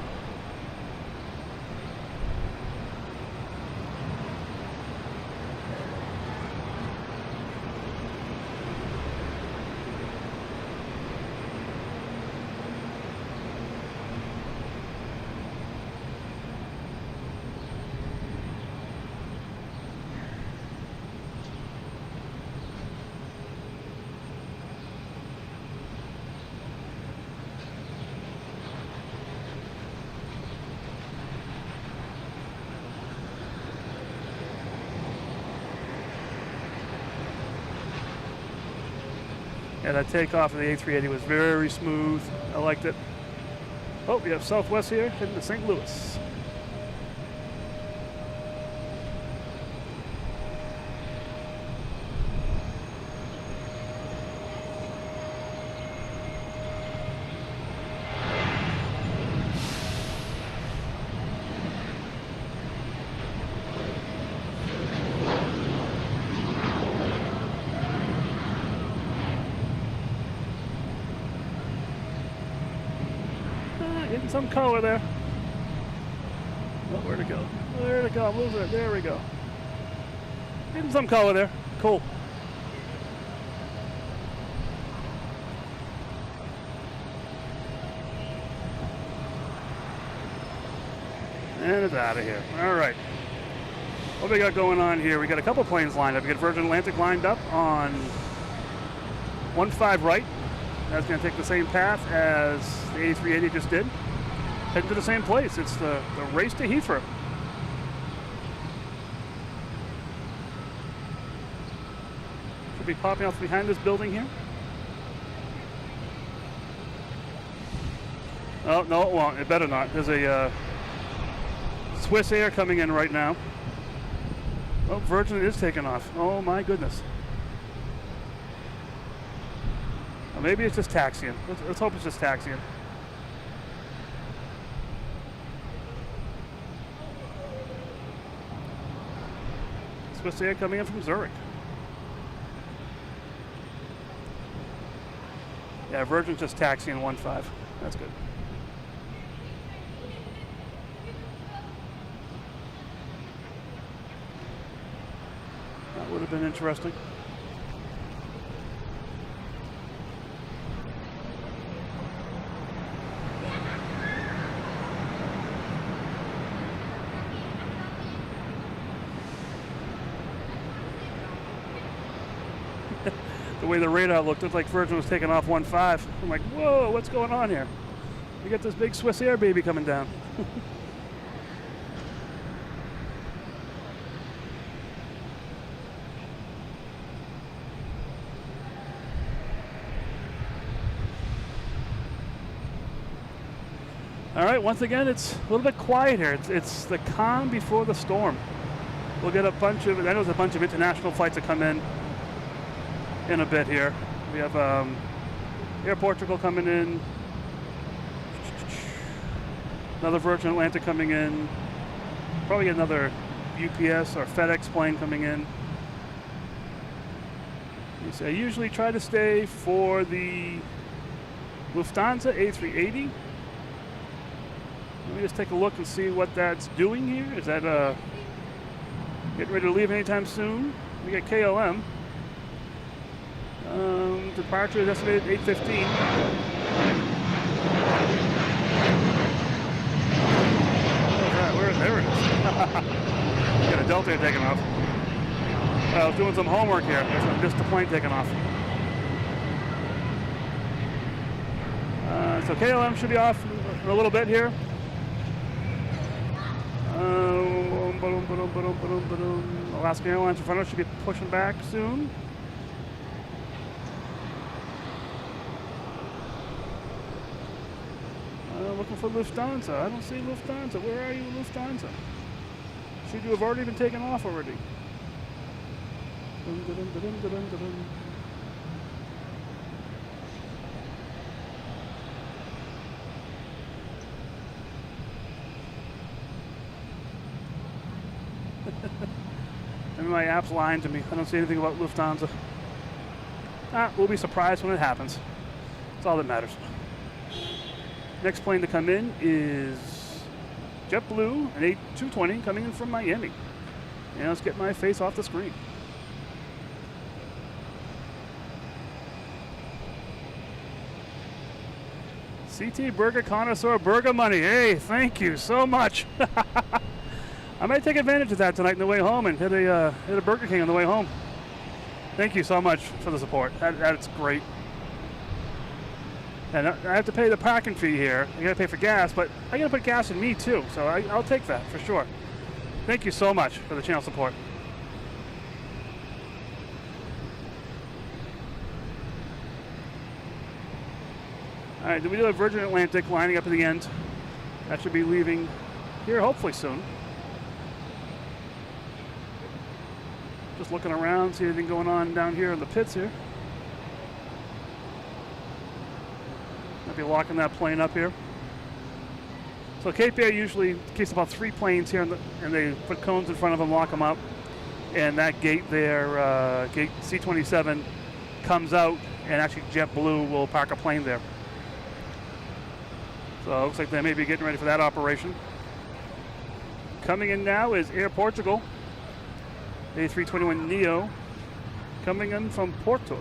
A: Yeah, that takeoff of the A380 was very smooth. I liked it. Oh, we have Southwest here heading to St. Louis. Getting some color there. Oh, where'd it go? Where'd it go? I'm losing it. There we go. Getting some color there. Cool. And it's out of here. All right. What we got going on here? We got a couple planes lined up. We got Virgin Atlantic lined up on 15 right. That's going to take the same path as the A380 just did. Heading to the same place. It's the race to Heathrow. Should be popping off behind this building here. Oh, no, it won't. It better not. There's a Swiss Air coming in right now. Oh, Virgin is taking off. Oh, my goodness. Or maybe it's just taxiing. Let's hope it's just taxiing. Swiss Air coming in from Zurich. Yeah, Virgin's just taxiing 15. That's good. That would have been interesting. The way the radar looked like Virgin was taking off 15. I'm like, whoa, what's going on here? We got this big Swiss Air baby coming down. All right, once again, it's a little bit quiet here. It's the calm before the storm. We'll get a bunch of, I know there's a bunch of international flights that come in a bit here. We have Air Portugal coming in, another Virgin Atlantic coming in, probably another UPS or FedEx plane coming in. I usually try to stay for the Lufthansa A380. Let me just take a look and see what that's doing here. Is that getting ready to leave anytime soon? We got KLM. Departure is estimated 8:15. There it is. Got a Delta taking off. I was doing some homework here. I missed the plane taking off. So KLM should be off in a little bit here. Alaska Airlines in front of us should be pushing back soon. Looking for Lufthansa. I don't see Lufthansa. Where are you, Lufthansa? Should you have already been taken off already? Maybe my app's lying to me. I don't see anything about Lufthansa. We'll be surprised when it happens. That's all that matters. Next plane to come in is JetBlue, an A220 coming in from Miami. And let's get my face off the screen. CT Burger Connoisseur Burger Money. Hey, thank you so much. I might take advantage of that tonight on the way home and hit a Burger King on the way home. Thank you so much for the support. That's great. And I have to pay the parking fee here. I got to pay for gas, but I got to put gas in me too. So I'll take that for sure. Thank you so much for the channel support. All right, we do have Virgin Atlantic lining up at the end. That should be leaving here hopefully soon. Just looking around, see anything going on down here in the pits here. Might be locking that plane up here. So Cape Air usually keeps about 3 planes here, and they put cones in front of them, lock them up, and that gate there, gate C27, comes out, and actually JetBlue will park a plane there. So it looks like they may be getting ready for that operation. Coming in now is Air Portugal, A321neo, coming in from Porto.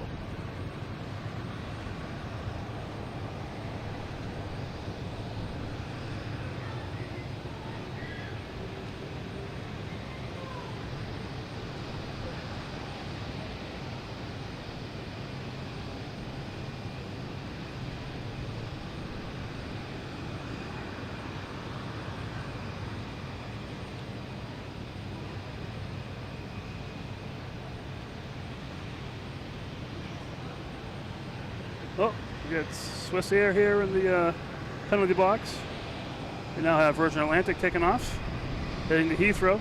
A: Oh, we got Swiss Air here in the penalty box. We now have Virgin Atlantic taking off, heading to Heathrow.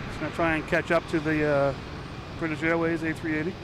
A: Just going to try and catch up to the British Airways A380.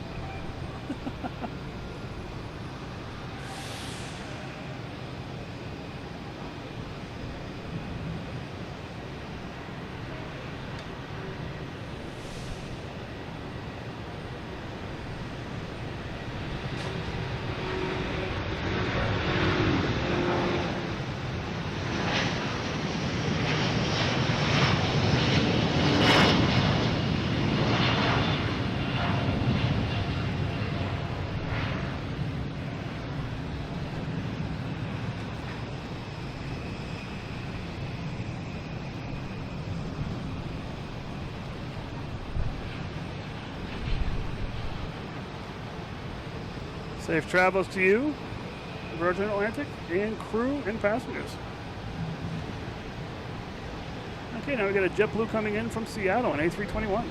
A: Safe travels to you, Virgin Atlantic, and crew and passengers. Okay, now we got a JetBlue coming in from Seattle, an A321.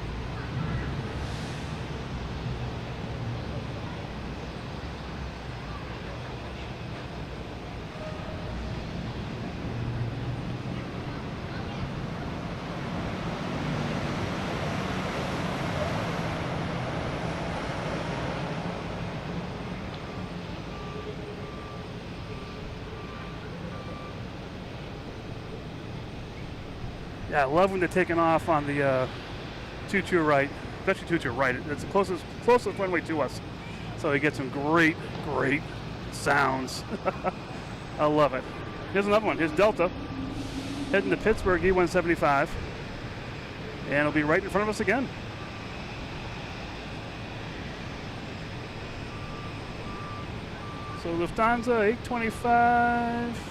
A: Yeah, I love when they're taking off on the 22 right, especially 22 right. It's the closest runway to us. So you get some great sounds. I love it. Here's another one. Here's Delta, heading to Pittsburgh, E175. And it'll be right in front of us again. So Lufthansa, 825.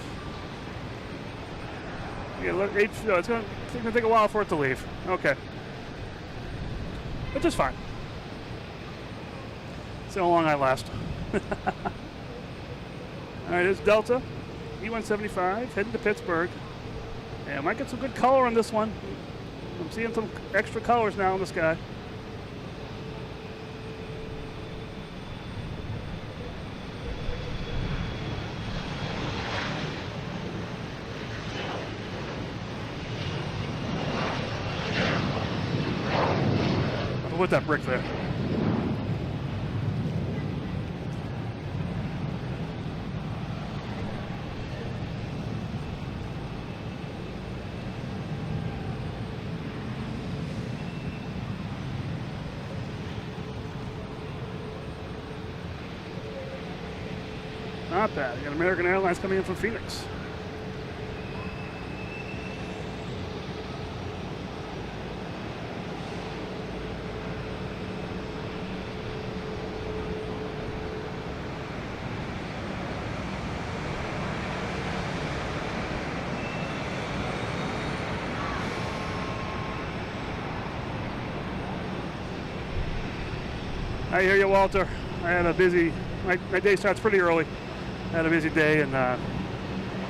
A: Yeah, look, it's going to take a while for it to leave. Okay. But just fine. See how long I last. All right, it's Delta, E175, heading to Pittsburgh. And I might get some good color on this one. I'm seeing some extra colors now in the sky. With that brick there. Not bad. You got American Airlines coming in from Phoenix. I hear you, Walter. I had a busy, my day starts pretty early. I had a busy day, and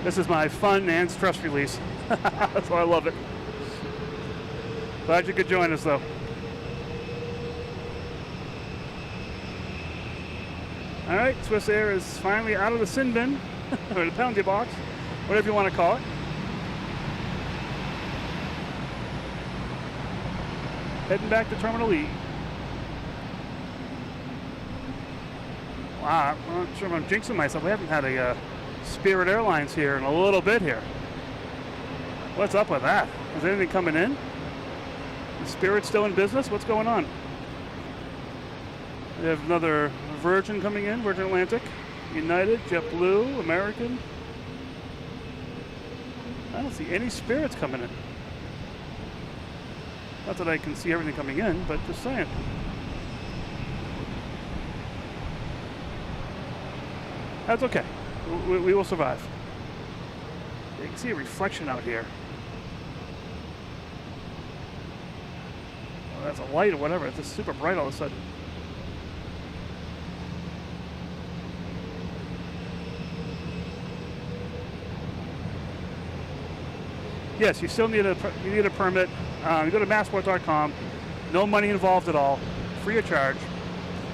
A: this is my fun and stress release. That's why I love it. Glad you could join us, though. All right, Swiss Air is finally out of the sin bin. or the penalty box, whatever you want to call it. Heading back to Terminal E. Wow, I'm not sure if I'm jinxing myself. We haven't had a Spirit Airlines here in a little bit here. What's up with that? Is anything coming in? Is Spirit still in business? What's going on? We have another Virgin coming in, Virgin Atlantic, United, JetBlue, American. I don't see any Spirits coming in. Not that I can see everything coming in, but just saying. That's okay. We will survive. You can see a reflection out here. Oh, that's a light or whatever. It's just super bright all of a sudden. Yes, you still need a permit. You go to massport.com. No money involved at all. Free of charge.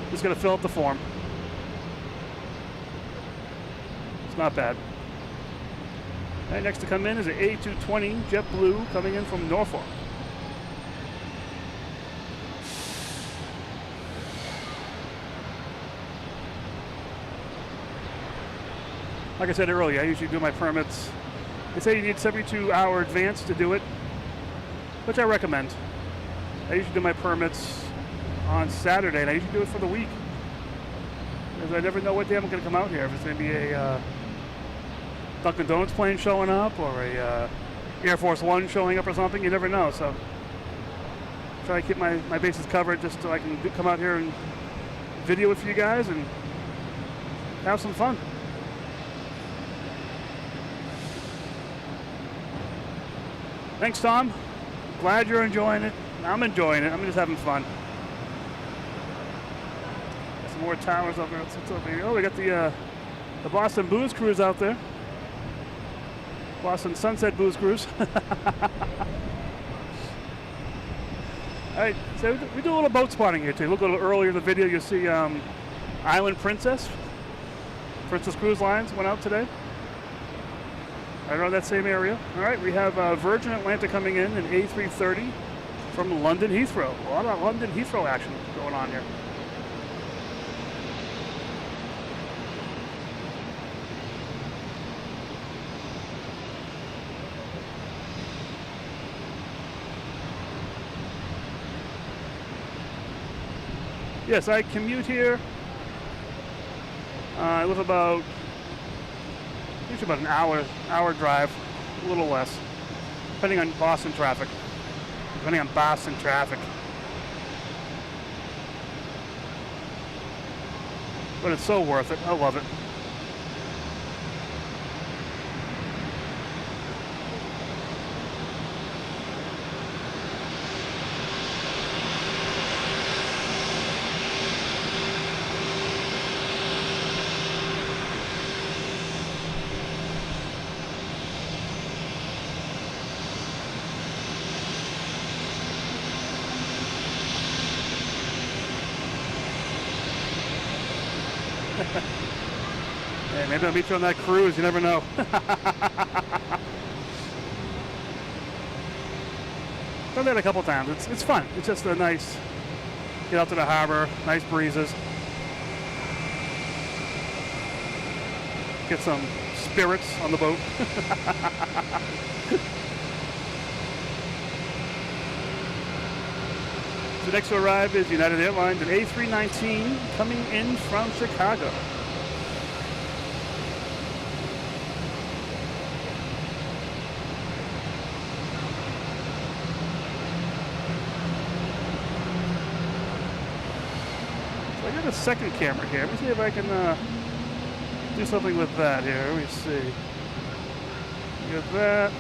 A: Just got to fill out the form. Not bad. Right, next to come in is an A220 JetBlue coming in from Norfolk. Like I said earlier, I usually do my permits. They say you need 72-hour advance to do it, which I recommend. I usually do my permits on Saturday, and I usually do it for the week. Because I never know what day I'm going to come out here. If it's going to be a Dunkin' Donuts plane showing up or a Air Force One showing up or something, you never know. So try to keep my bases covered just so I can come out here and video it for you guys and have some fun. Thanks, Tom. Glad you're enjoying it. I'm enjoying it. I'm just having fun. Got some more towers over here. Oh, we got the Boston Booze Cruise out there. Boston Sunset Booze Cruise. All right, so we do a little boat spotting here too. Look a little earlier in the video, you'll see Island Princess Cruise Lines went out today. Right around that same area. All right, we have Virgin Atlantic coming in an A330 from London Heathrow. A lot of London Heathrow action going on here. Yes, I commute here. I live usually about an hour drive, a little less, depending on Boston traffic. But it's so worth it. I love it. Hey, maybe I'll meet you on that cruise. You never know. Done that a couple times. It's fun. It's just a nice get out to the harbor, nice breezes, get some spirits on the boat. So next to arrive is United Airlines, an A319 coming in from Chicago. So I got a second camera here. Let me see if I can do something with that here. Let me see. Got that.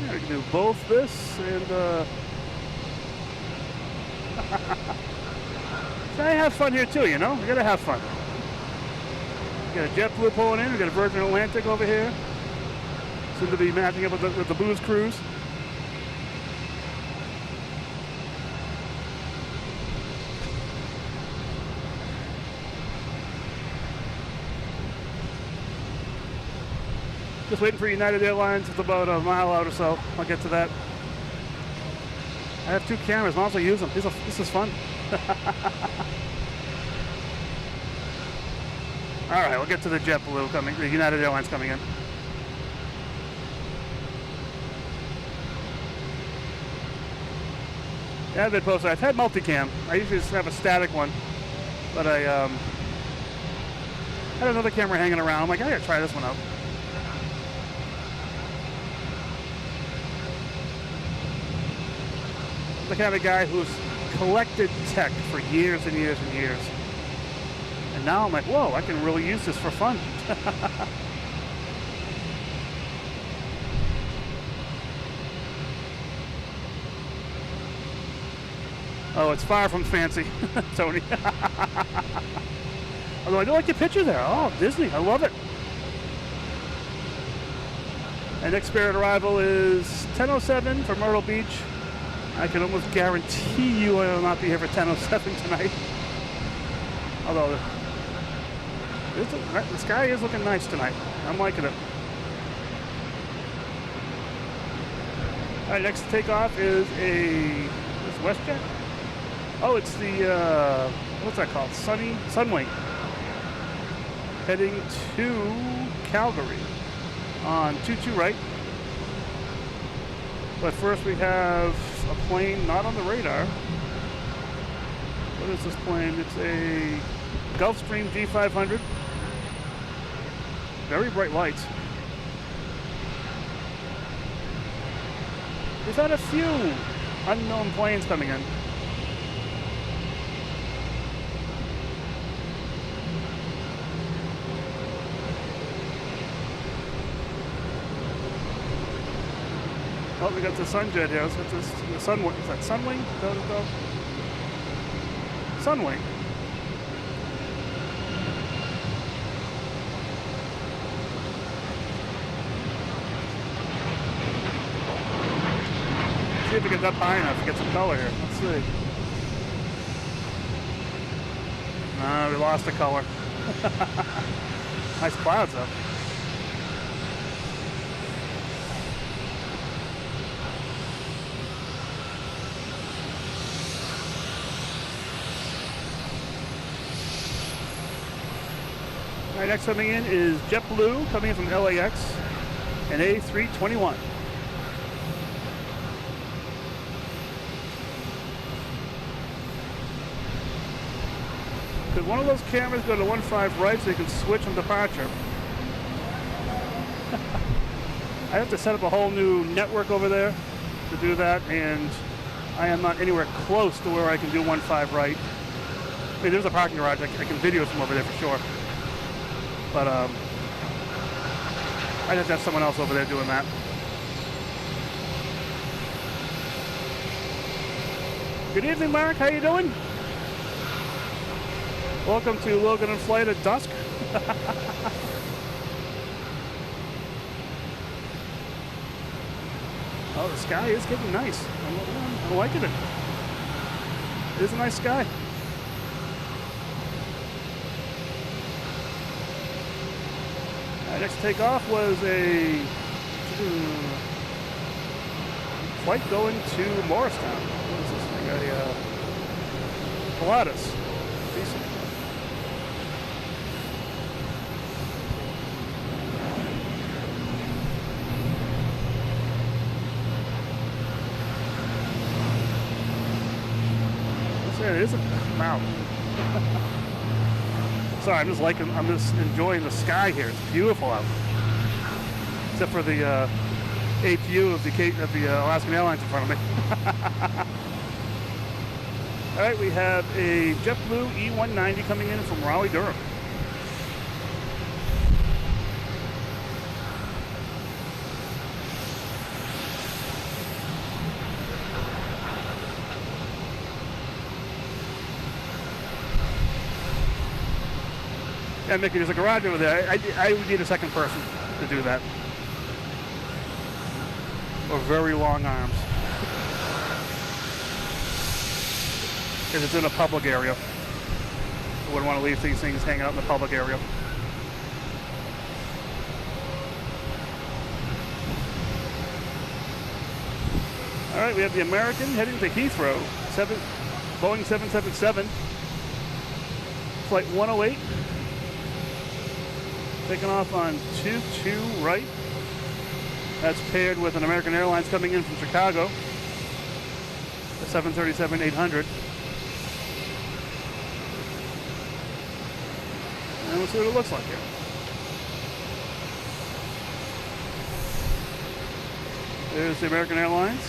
A: Yeah, we can do both this and so I have fun here too, you know? We gotta have fun. We got a JetBlue pulling in, we got a Virgin Atlantic over here. Soon to be matching up with the Booze Cruise. Just waiting for United Airlines. It's about a mile out or so. I'll get to that. I have 2 cameras. I'll also use them. This is fun. All right, we'll get to the JetBlue coming, the United Airlines coming in. Yeah, I've been posted. I've had multicam. I usually just have a static one, but I had another camera hanging around. I'm like, I gotta try this one out. I'm the kind of guy who's collected tech for years and years and years. And now I'm like, whoa, I can really use this for fun. Oh, it's far from fancy, Tony. Although I do like your picture there. Oh, Disney, I love it. And next Spirit arrival is 10:07 for Myrtle Beach. I can almost guarantee you I will not be here for 10:07 tonight. Although the sky is looking nice tonight. I'm liking it. All right, next takeoff is WestJet. Oh, it's the what's that called? Sunwing. Heading to Calgary on 22 right. But first we have a plane not on the radar. What is this plane? It's a Gulfstream G500. Very bright lights. We've had a few unknown planes coming in. Oh, we got the Sunjet here. Let's get this, the Sunwing. Is that Sunwing? Is that what it's called? Sunwing. See if we get up high enough to get some color here. Let's see. We lost the color. Nice clouds though. All right, next coming in is JetBlue, coming in from LAX, an A321. Could one of those cameras go to 1.5 right so you can switch on departure? I have to set up a whole new network over there to do that, and I am not anywhere close to where I can do 1.5 right. I mean, there's a parking garage. I can video from over there for sure. But I'd have to have someone else over there doing that. Good evening, Mark. How you doing? Welcome to Logan and Flight at dusk. Oh, the sky is getting nice. I'm liking it. It is a nice sky. Next takeoff was a flight going to Morristown. What is this thing? Pilatus. Decent. It is a mountain. Sorry, I'm just enjoying the sky here. It's beautiful out. Except for the eighth view of the Alaskan Airlines in front of me. All right, we have a JetBlue E190 coming in from Raleigh, Durham. Yeah, Mickey, there's a garage over there. I would need a second person to do that. Or very long arms. Because it's in a public area. I wouldn't want to leave these things hanging out in the public area. All right, we have the American heading to Heathrow, Boeing 777, flight 108, taking off on 22 right. That's paired with an American Airlines coming in from Chicago, the 737-800. And we'll see what it looks like here. There's the American Airlines.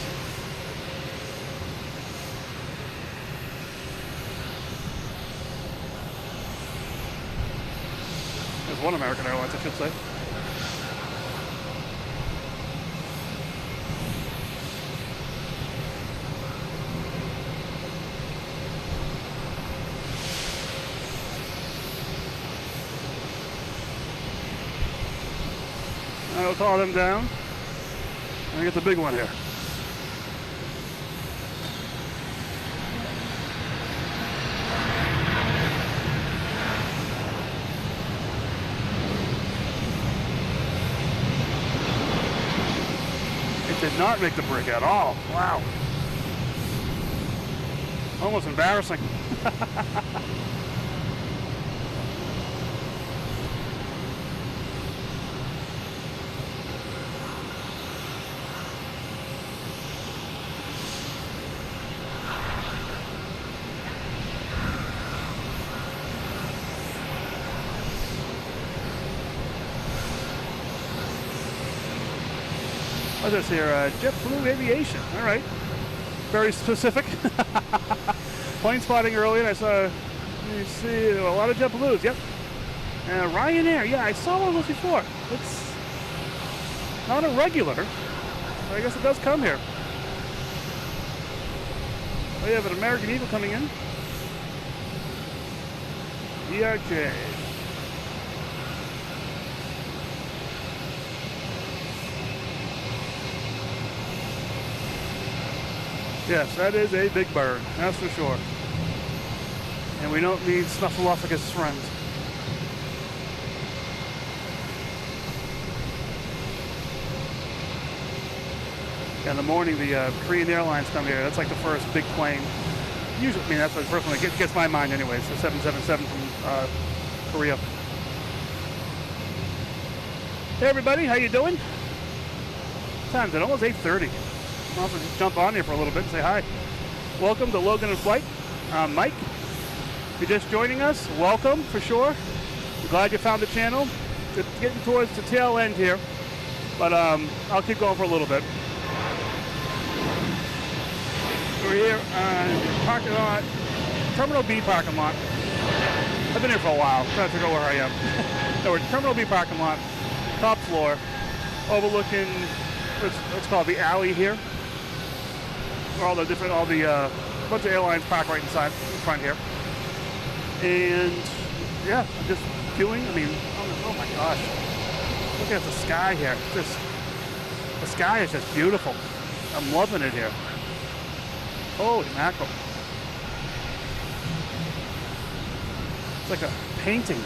A: There's one American Airlines, I should say. I'll call them down. I get the big one here. It did not make the brig at all. Wow. Almost embarrassing. What's this here? JetBlue Aviation. All right. Very specific. Plane spotting earlier, and I saw, you see a lot of JetBlues. Yep. Ryanair. Yeah, I saw one of those before. It's not a regular, but I guess it does come here. We have an American Eagle coming in. ERJ. Yes, that is a big bird, that's for sure. And we don't need Snuffleupagus friends. In the morning, the Korean Airlines come here. That's like the first big plane. Usually, I mean, that's the first one that gets my mind anyways, the 777 from Korea. Hey everybody, how you doing? Time's at almost 8:30. I'll have to just jump on here for a little bit and say hi. Welcome to Logan and Flight. I'm Mike. If you're just joining us, welcome for sure. I'm glad you found the channel. It's getting towards the tail end here, but I'll keep going for a little bit. We're here on parking lot, Terminal B parking lot. I've been here for a while, trying to figure out where I am. So we're Terminal B parking lot, top floor, overlooking what's called the alley here. Where all the bunch of airlines park right inside, in front here. And yeah, I'm just queuing. I mean, oh my gosh. Look at the sky here. The sky is just beautiful. I'm loving it here. Holy mackerel. It's like a painting.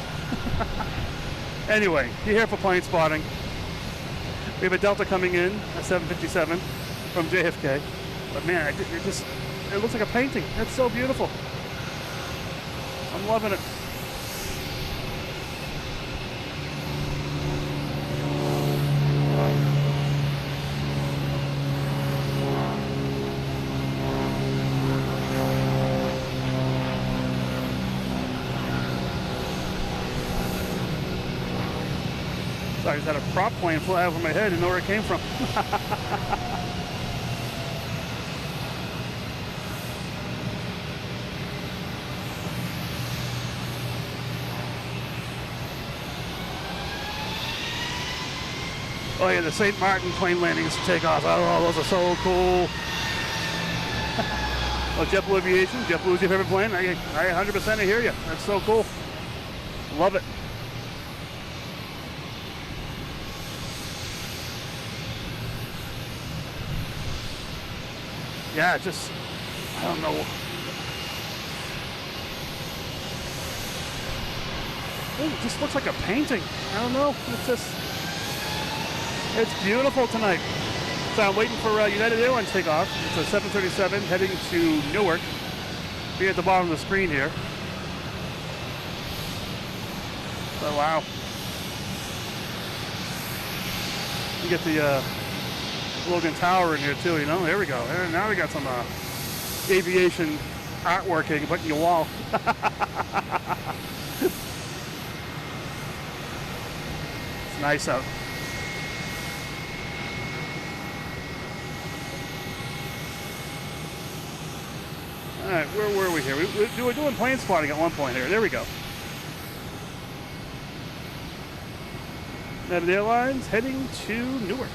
A: Anyway, you're here for plane spotting. We have a Delta coming in, a 757 from JFK. But man, it looks like a painting. It's so beautiful. I'm loving it. So I just had a prop plane fly over my head and know where it came from. Oh yeah, the St. Martin plane landings and takeoffs. Oh, those are so cool. Oh, JetBlue Aviation. JetBlue's your favorite plane? I 100% hear you. That's so cool. Love it. Yeah, just, I don't know. It just looks like a painting. I don't know. It's beautiful tonight. So I'm waiting for United Airlines takeoff. It's a 737 heading to Newark. Be at the bottom of the screen here. Oh wow. You get the Logan Tower in here too, you know? There we go. And now we got some aviation artwork here you can put in your wall. It's nice out. All right, where were we here? We were doing plane spotting at one point here. There we go. United Airlines heading to Newark.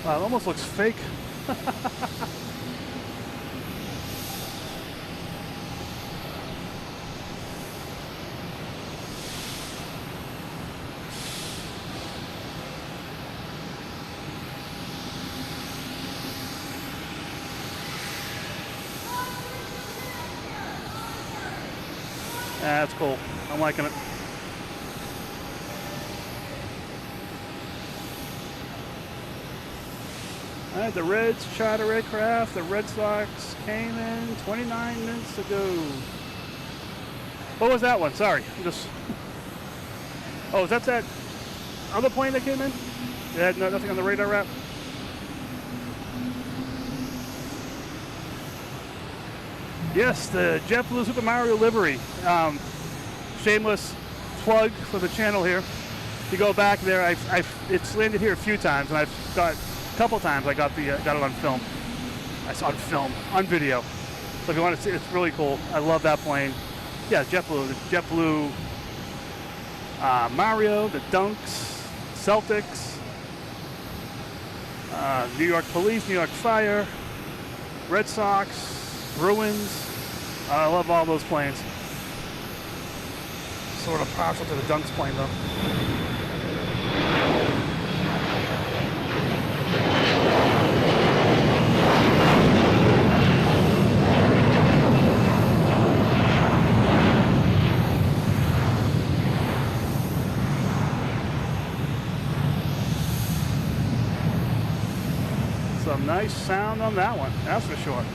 A: Wow, it almost looks fake. That's cool. I'm liking it. All right, the Reds charter aircraft, the Red Sox came in 29 minutes ago. What was that one? Sorry, I'm just. Oh, is that other plane that came in? It had nothing on the radar wrap. Yes, the JetBlue Super Mario livery. Shameless plug for the channel here. If you go back there, it's landed here a few times, and I've got. A couple times I got it on film. I saw it on video. So if you want to see, it's really cool. I love that plane. Yeah, JetBlue, the JetBlue Mario, the Dunks, Celtics, New York Police, New York Fire, Red Sox, Bruins. I love all those planes. Sort of partial to the Dunks plane though. Some nice sound on that one, that's for sure.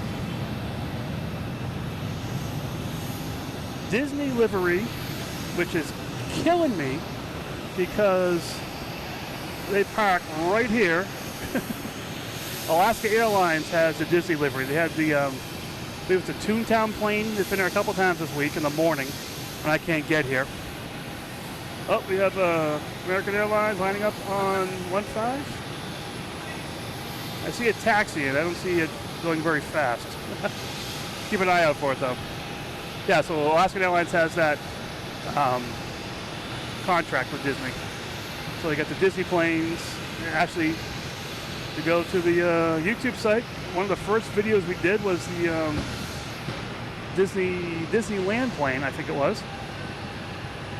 A: Disney livery, which is killing me because they park right here. Alaska Airlines has the Disney livery. They had the, I believe it's a Toontown plane. It's been there a couple times this week in the morning, and I can't get here. Oh, we have American Airlines lining up on 15. I see it taxiing. I don't see it going very fast. Keep an eye out for it, though. Yeah, so Alaska Airlines has that contract with Disney. So they got the Disney planes. Actually, to go to the YouTube site, one of the first videos we did was the Disneyland plane, I think it was.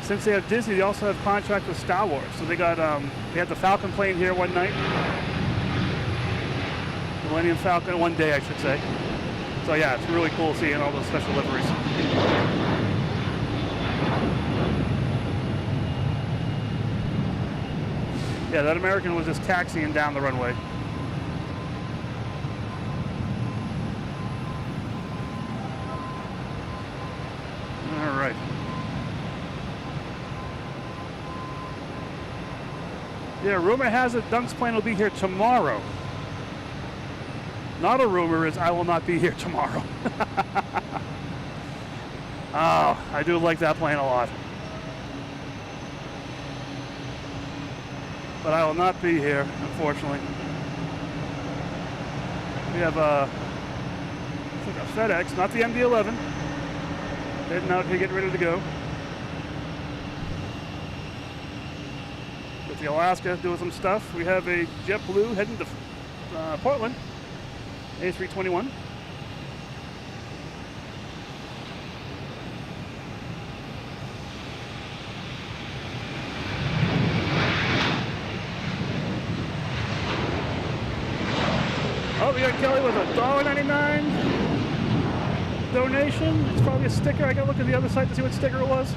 A: Since they have Disney, they also have contract with Star Wars. So they got they had the Falcon plane here one night. Millennium Falcon, one day I should say. So yeah, it's really cool seeing all those special liveries. Yeah, that American was just taxiing down the runway. All right. Yeah, rumor has it Dunk's plane will be here tomorrow. Not a rumor is I will not be here tomorrow. Oh, I do like that plane a lot. But I will not be here, unfortunately. We have a FedEx, not the MD11. Heading out here, getting ready to go. The with the Alaska doing some stuff. We have a JetBlue heading to Portland, A321. Oh, we got Kelly with a $1.99 donation. It's probably a sticker. I gotta look at the other side to see what sticker it was.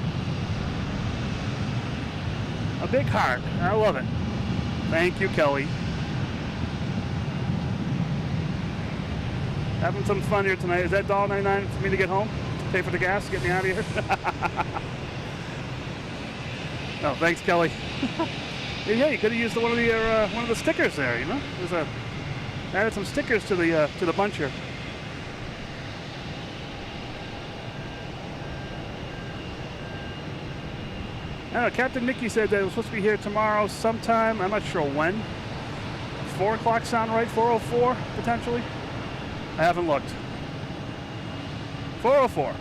A: A big heart. I love it. Thank you, Kelly. Having some fun here tonight. Is that $1.99 for me to get home? Pay for the gas to get me out of here? No, thanks, Kelly. Yeah, you could have used one of the stickers there. You know, added some stickers to the bunch here. I don't know, Captain Mickey said that it was supposed to be here tomorrow sometime. I'm not sure when. 4 o'clock sound right? 4:04 potentially? I haven't looked. 4:04.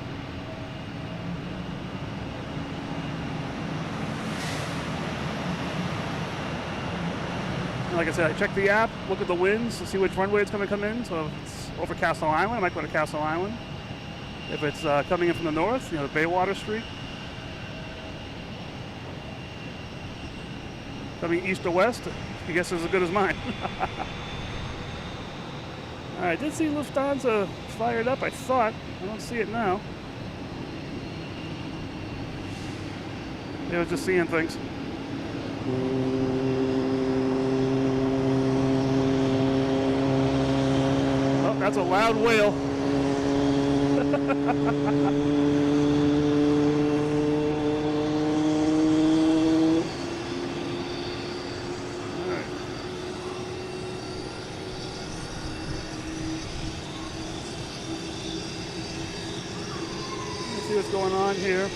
A: Like I said, I checked the app, look at the winds to see which runway it's going to come in. So if it's over Castle Island, I might go to Castle Island. If it's coming in from the north, the Baywater Street. Coming east or west, I guess is as good as mine. All right, I did see Lufthansa fired up, I thought. I don't see it now. I was just seeing things. Oh, that's a loud whale. See what's going on here.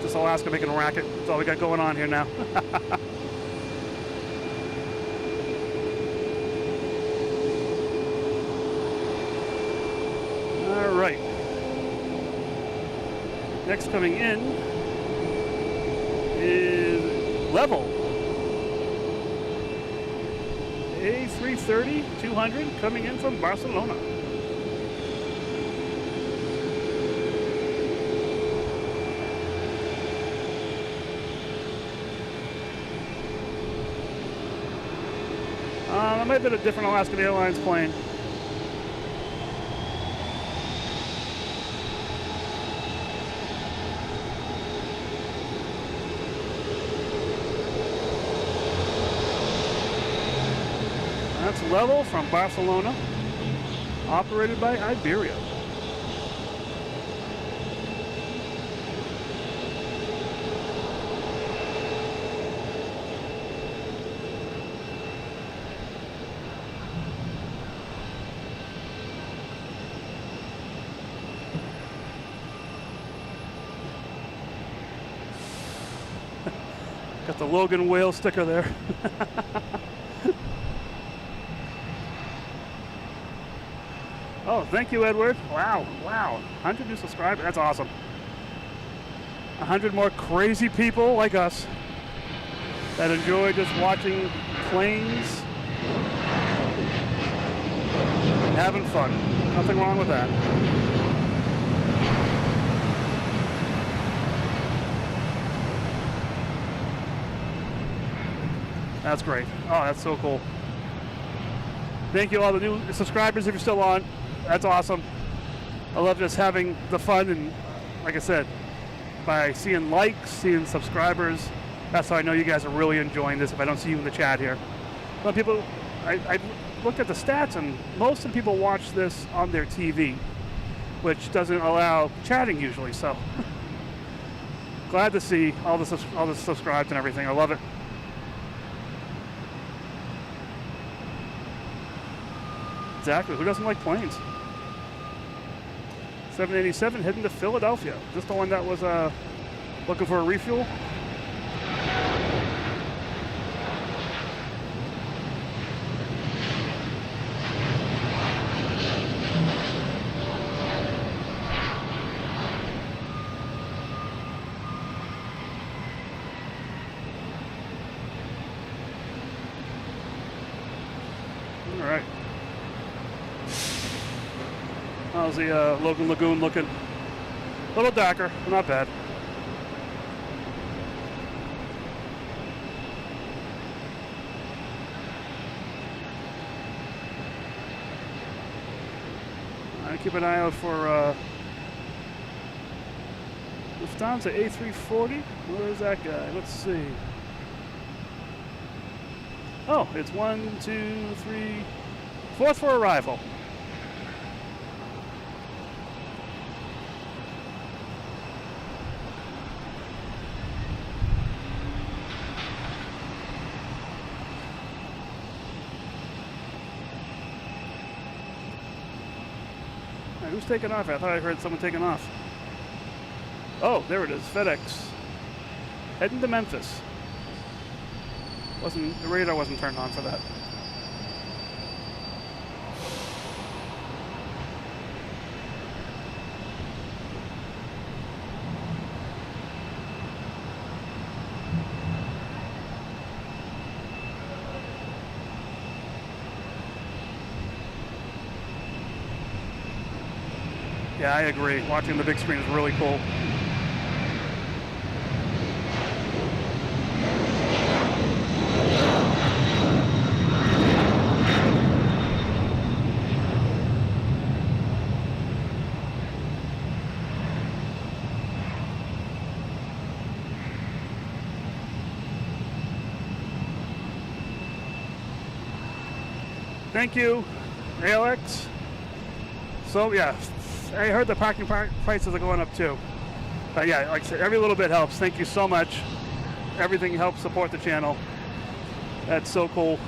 A: Just Alaska making a racket. That's all we got going on here now. All right. Next coming in is Level. A330-200 coming in from Barcelona. That might have been a different Alaska Airlines plane. That's Level from Barcelona, operated by Iberia. Got the Logan whale sticker there. Oh, thank you, Edward. Wow. 100 new subscribers. That's awesome. 100 more crazy people like us that enjoy just watching planes and having fun. Nothing wrong with that. That's great. Oh, that's so cool. Thank you all the new subscribers if you're still on. That's awesome. I love just having the fun, and like I said, by seeing likes, seeing subscribers, that's how I know you guys are really enjoying this if I don't see you in the chat here. Some people, I looked at the stats, and most of the people watch this on their TV, which doesn't allow chatting usually, so glad to see all the subscribes and everything. I love it. Exactly. Who doesn't like planes? 787 heading to Philadelphia. Is this the one that was looking for a refuel? How's the Logan Lagoon looking? A little darker, but not bad. Keep an eye out for Lufthansa A380. Where's that guy? Let's see. Oh, it's 1, 2, 3, 4th for arrival. Who's taking off? I thought I heard someone taking off. Oh, there it is. FedEx. Heading to Memphis. The radar wasn't turned on for that. Yeah, I agree. Watching the big screen is really cool. Thank you, Alex. So yeah, I heard the parking prices are going up too. Yeah, like I said, every little bit helps. Thank you so much. Everything helps support the channel. That's so cool.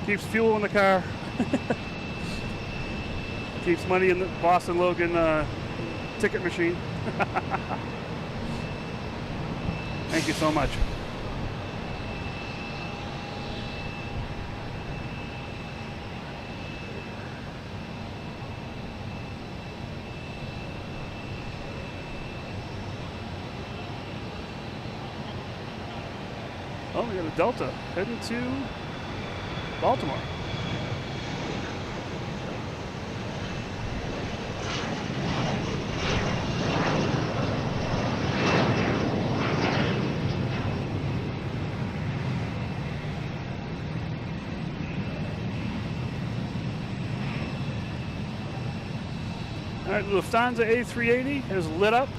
A: Keeps fuel in the car. Keeps money in the Boston Logan ticket machine. Thank you so much. Oh, we got a Delta heading to Baltimore. All right, Lufthansa A380 is lit up.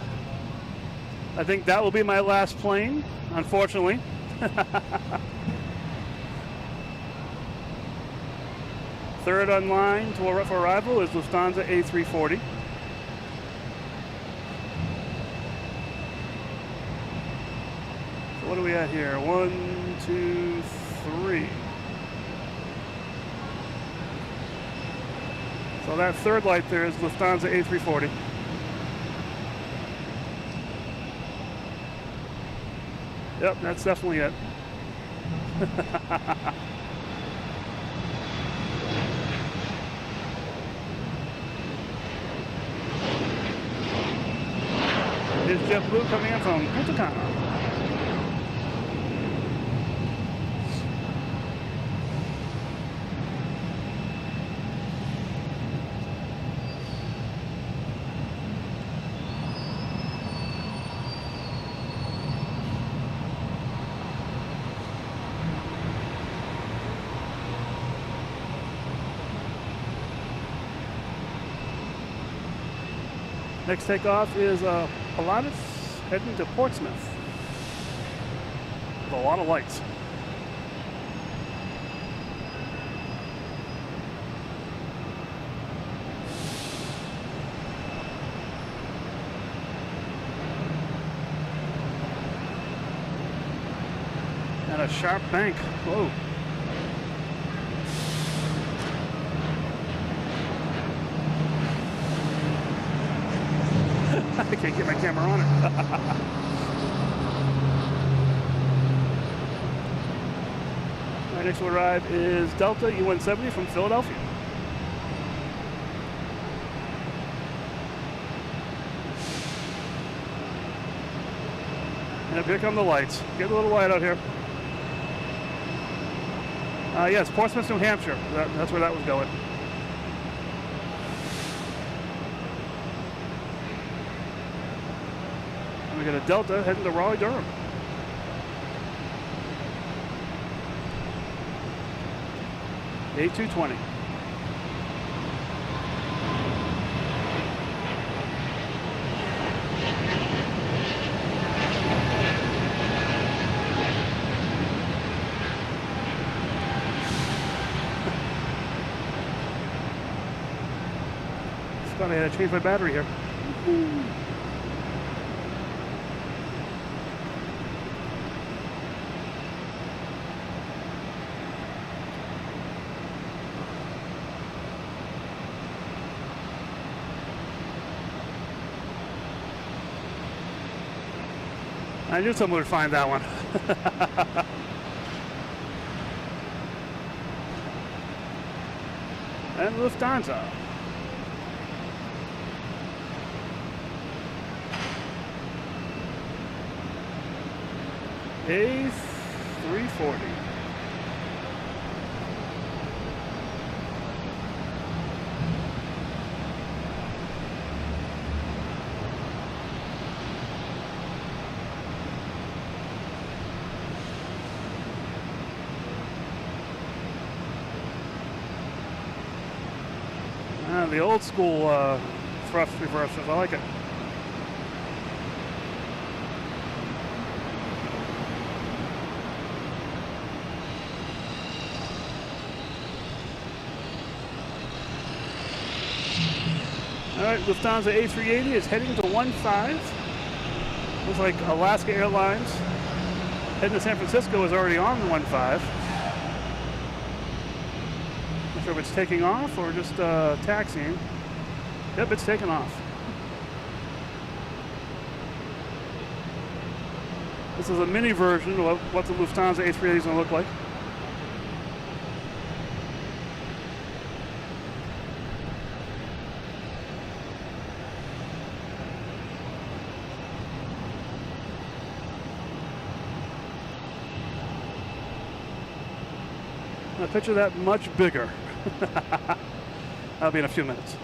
A: I think that will be my last plane, unfortunately. Third on line for arrival is Lufthansa A340. So what do we at here? 1, 2, 3. So that third light there is Lufthansa A340. Yep, that's definitely it. Is JetBlue coming in from Punta Cana? Next takeoff is Pilatus heading to Portsmouth with a lot of lights. And a sharp bank. Whoa. I can't get my camera on it. Our next will arrive is Delta E170 from Philadelphia. And here come the lights. Get a little light out here. Yes, Portsmouth, New Hampshire. That's where that was going. We got a Delta heading to Raleigh-Durham. A220. Thought I had to change my battery here. I knew someone would find that one. And Lufthansa. A340. The old school thrust reversers, I like it. All right, Lufthansa A380 is heading to 15. Looks like Alaska Airlines heading to San Francisco is already on the 15. Not sure if it's taking off or just taxiing. Yep, it's taking off. This is a mini version of what the Lufthansa A380 is going to look like. Now picture that much bigger. That'll be in a few minutes.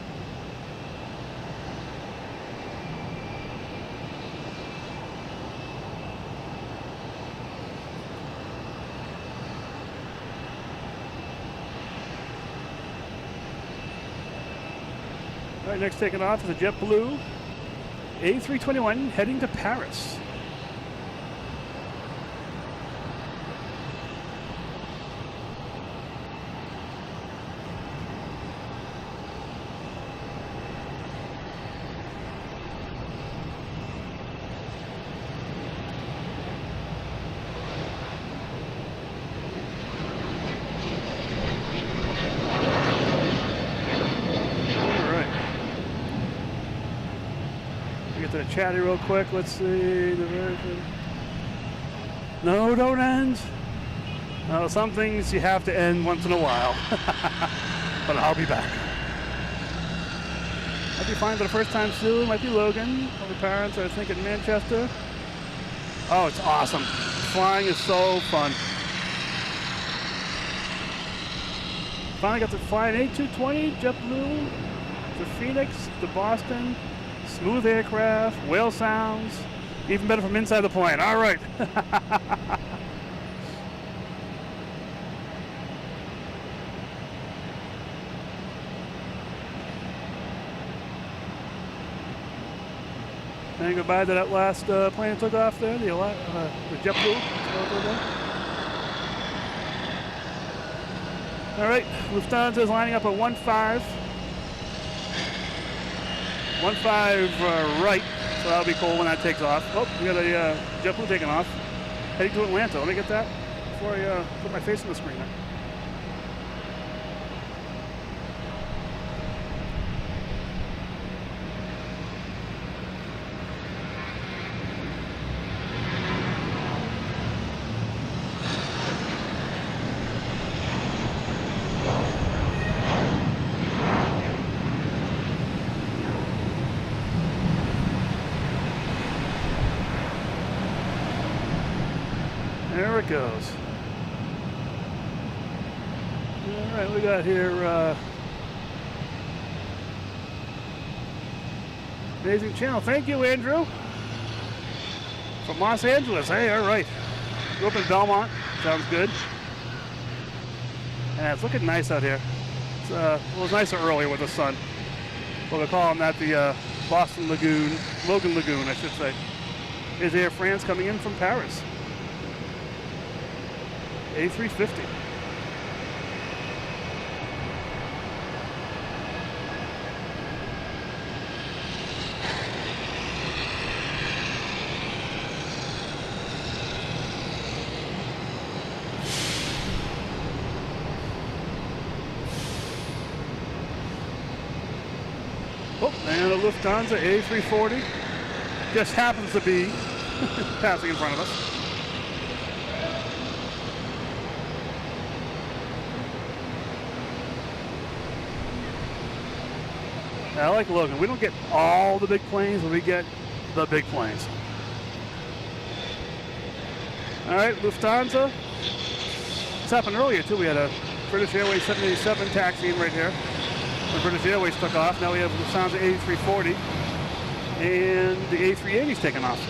A: All right, next taking off is a JetBlue A321 heading to Paris. Get to the chatty real quick. Let's see. No, don't end. Well, some things you have to end once in a while. But I'll be back. Might be flying for the first time soon. Might be Logan. All the parents are thinking Manchester. Oh, it's awesome. Flying is so fun. Finally got to fly an A220, JetBlue, to Phoenix, to Boston. Smooth aircraft, whale sounds, even better from inside the plane. All right. Saying goodbye to that last plane that took off there, the JetBlue. All right, Lufthansa is lining up at 15. 15 right, so that'll be cool when that takes off. Oh, we got a JetBlue taking off. Heading to Atlanta. Let me get that before I put my face on the screen there. There it goes. All right, we got here amazing channel. Thank you, Andrew. From Los Angeles. Hey, all right. Grew up in Belmont. Sounds good. And it's looking nice out here. It's, it was nicer earlier with the sun. But we're calling that the Boston Logan Lagoon, I should say. Is Air France coming in from Paris. A350. Oh, and a Lufthansa A340 just happens to be passing in front of us. I like Logan. We don't get all the big planes, but we get the big planes. All right, Lufthansa. This happened earlier, too. We had a British Airways 787 taxiing right here when British Airways took off. Now we have Lufthansa A340 and the A380's taking off.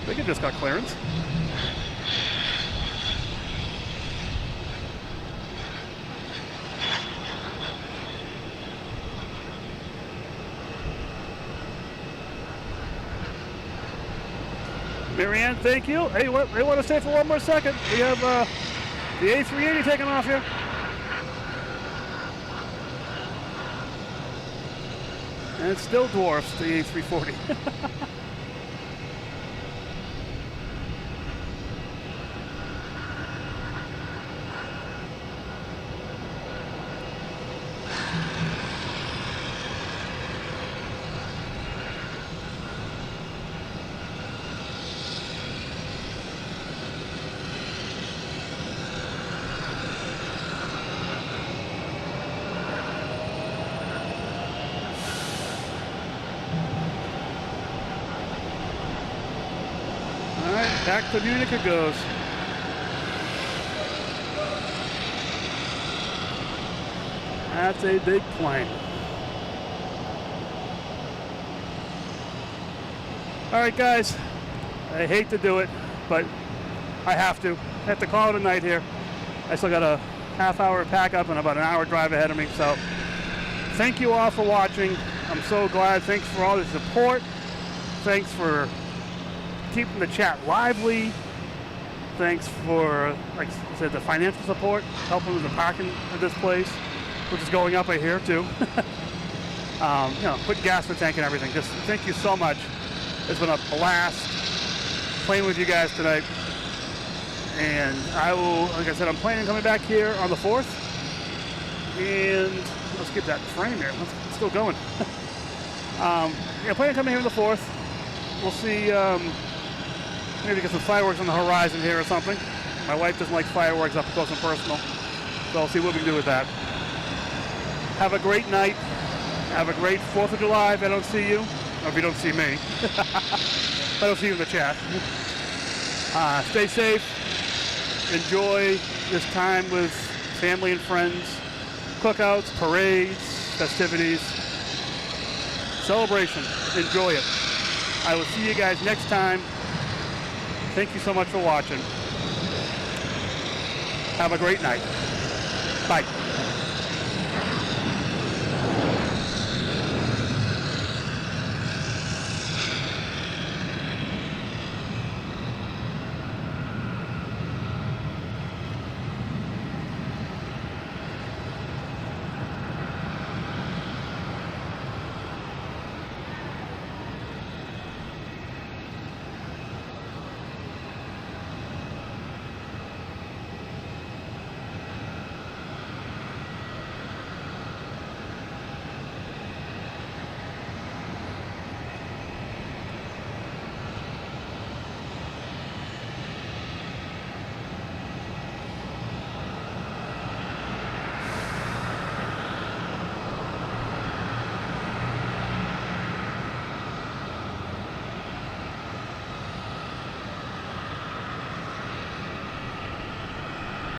A: I think it just got clearance. Marianne, thank you. Hey, what they want to stay for one more second? We have the A380 taking off here. And it still dwarfs the A340. Back to Munich it goes. That's a big plane. All right, guys. I hate to do it, but I have to. I have to call it a night here. I still got a half-hour pack up and about an hour drive ahead of me. So thank you all for watching. I'm so glad. Thanks for all the support. Thanks for keeping the chat lively. Thanks for, like I said, the financial support, helping with the parking at this place, which is going up, I hear, too. You know, putting gas in the tank and everything. Just thank you so much. It's been a blast playing with you guys tonight. And I will, like I said, I'm planning on coming back here on the 4th. And let's get that frame here. It's still going. Yeah, planning on coming here on the 4th. We'll see. Maybe get some fireworks on the horizon here or something. My wife doesn't like fireworks up close and personal, so I'll see what we can do with that. Have a great night. Have a great 4th of July if I don't see you, or if you don't see me. If I don't see you in the chat. Stay safe. Enjoy this time with family and friends. Cookouts, parades, festivities, celebration. Enjoy it. I will see you guys next time. Thank you so much for watching. Have a great night. Bye.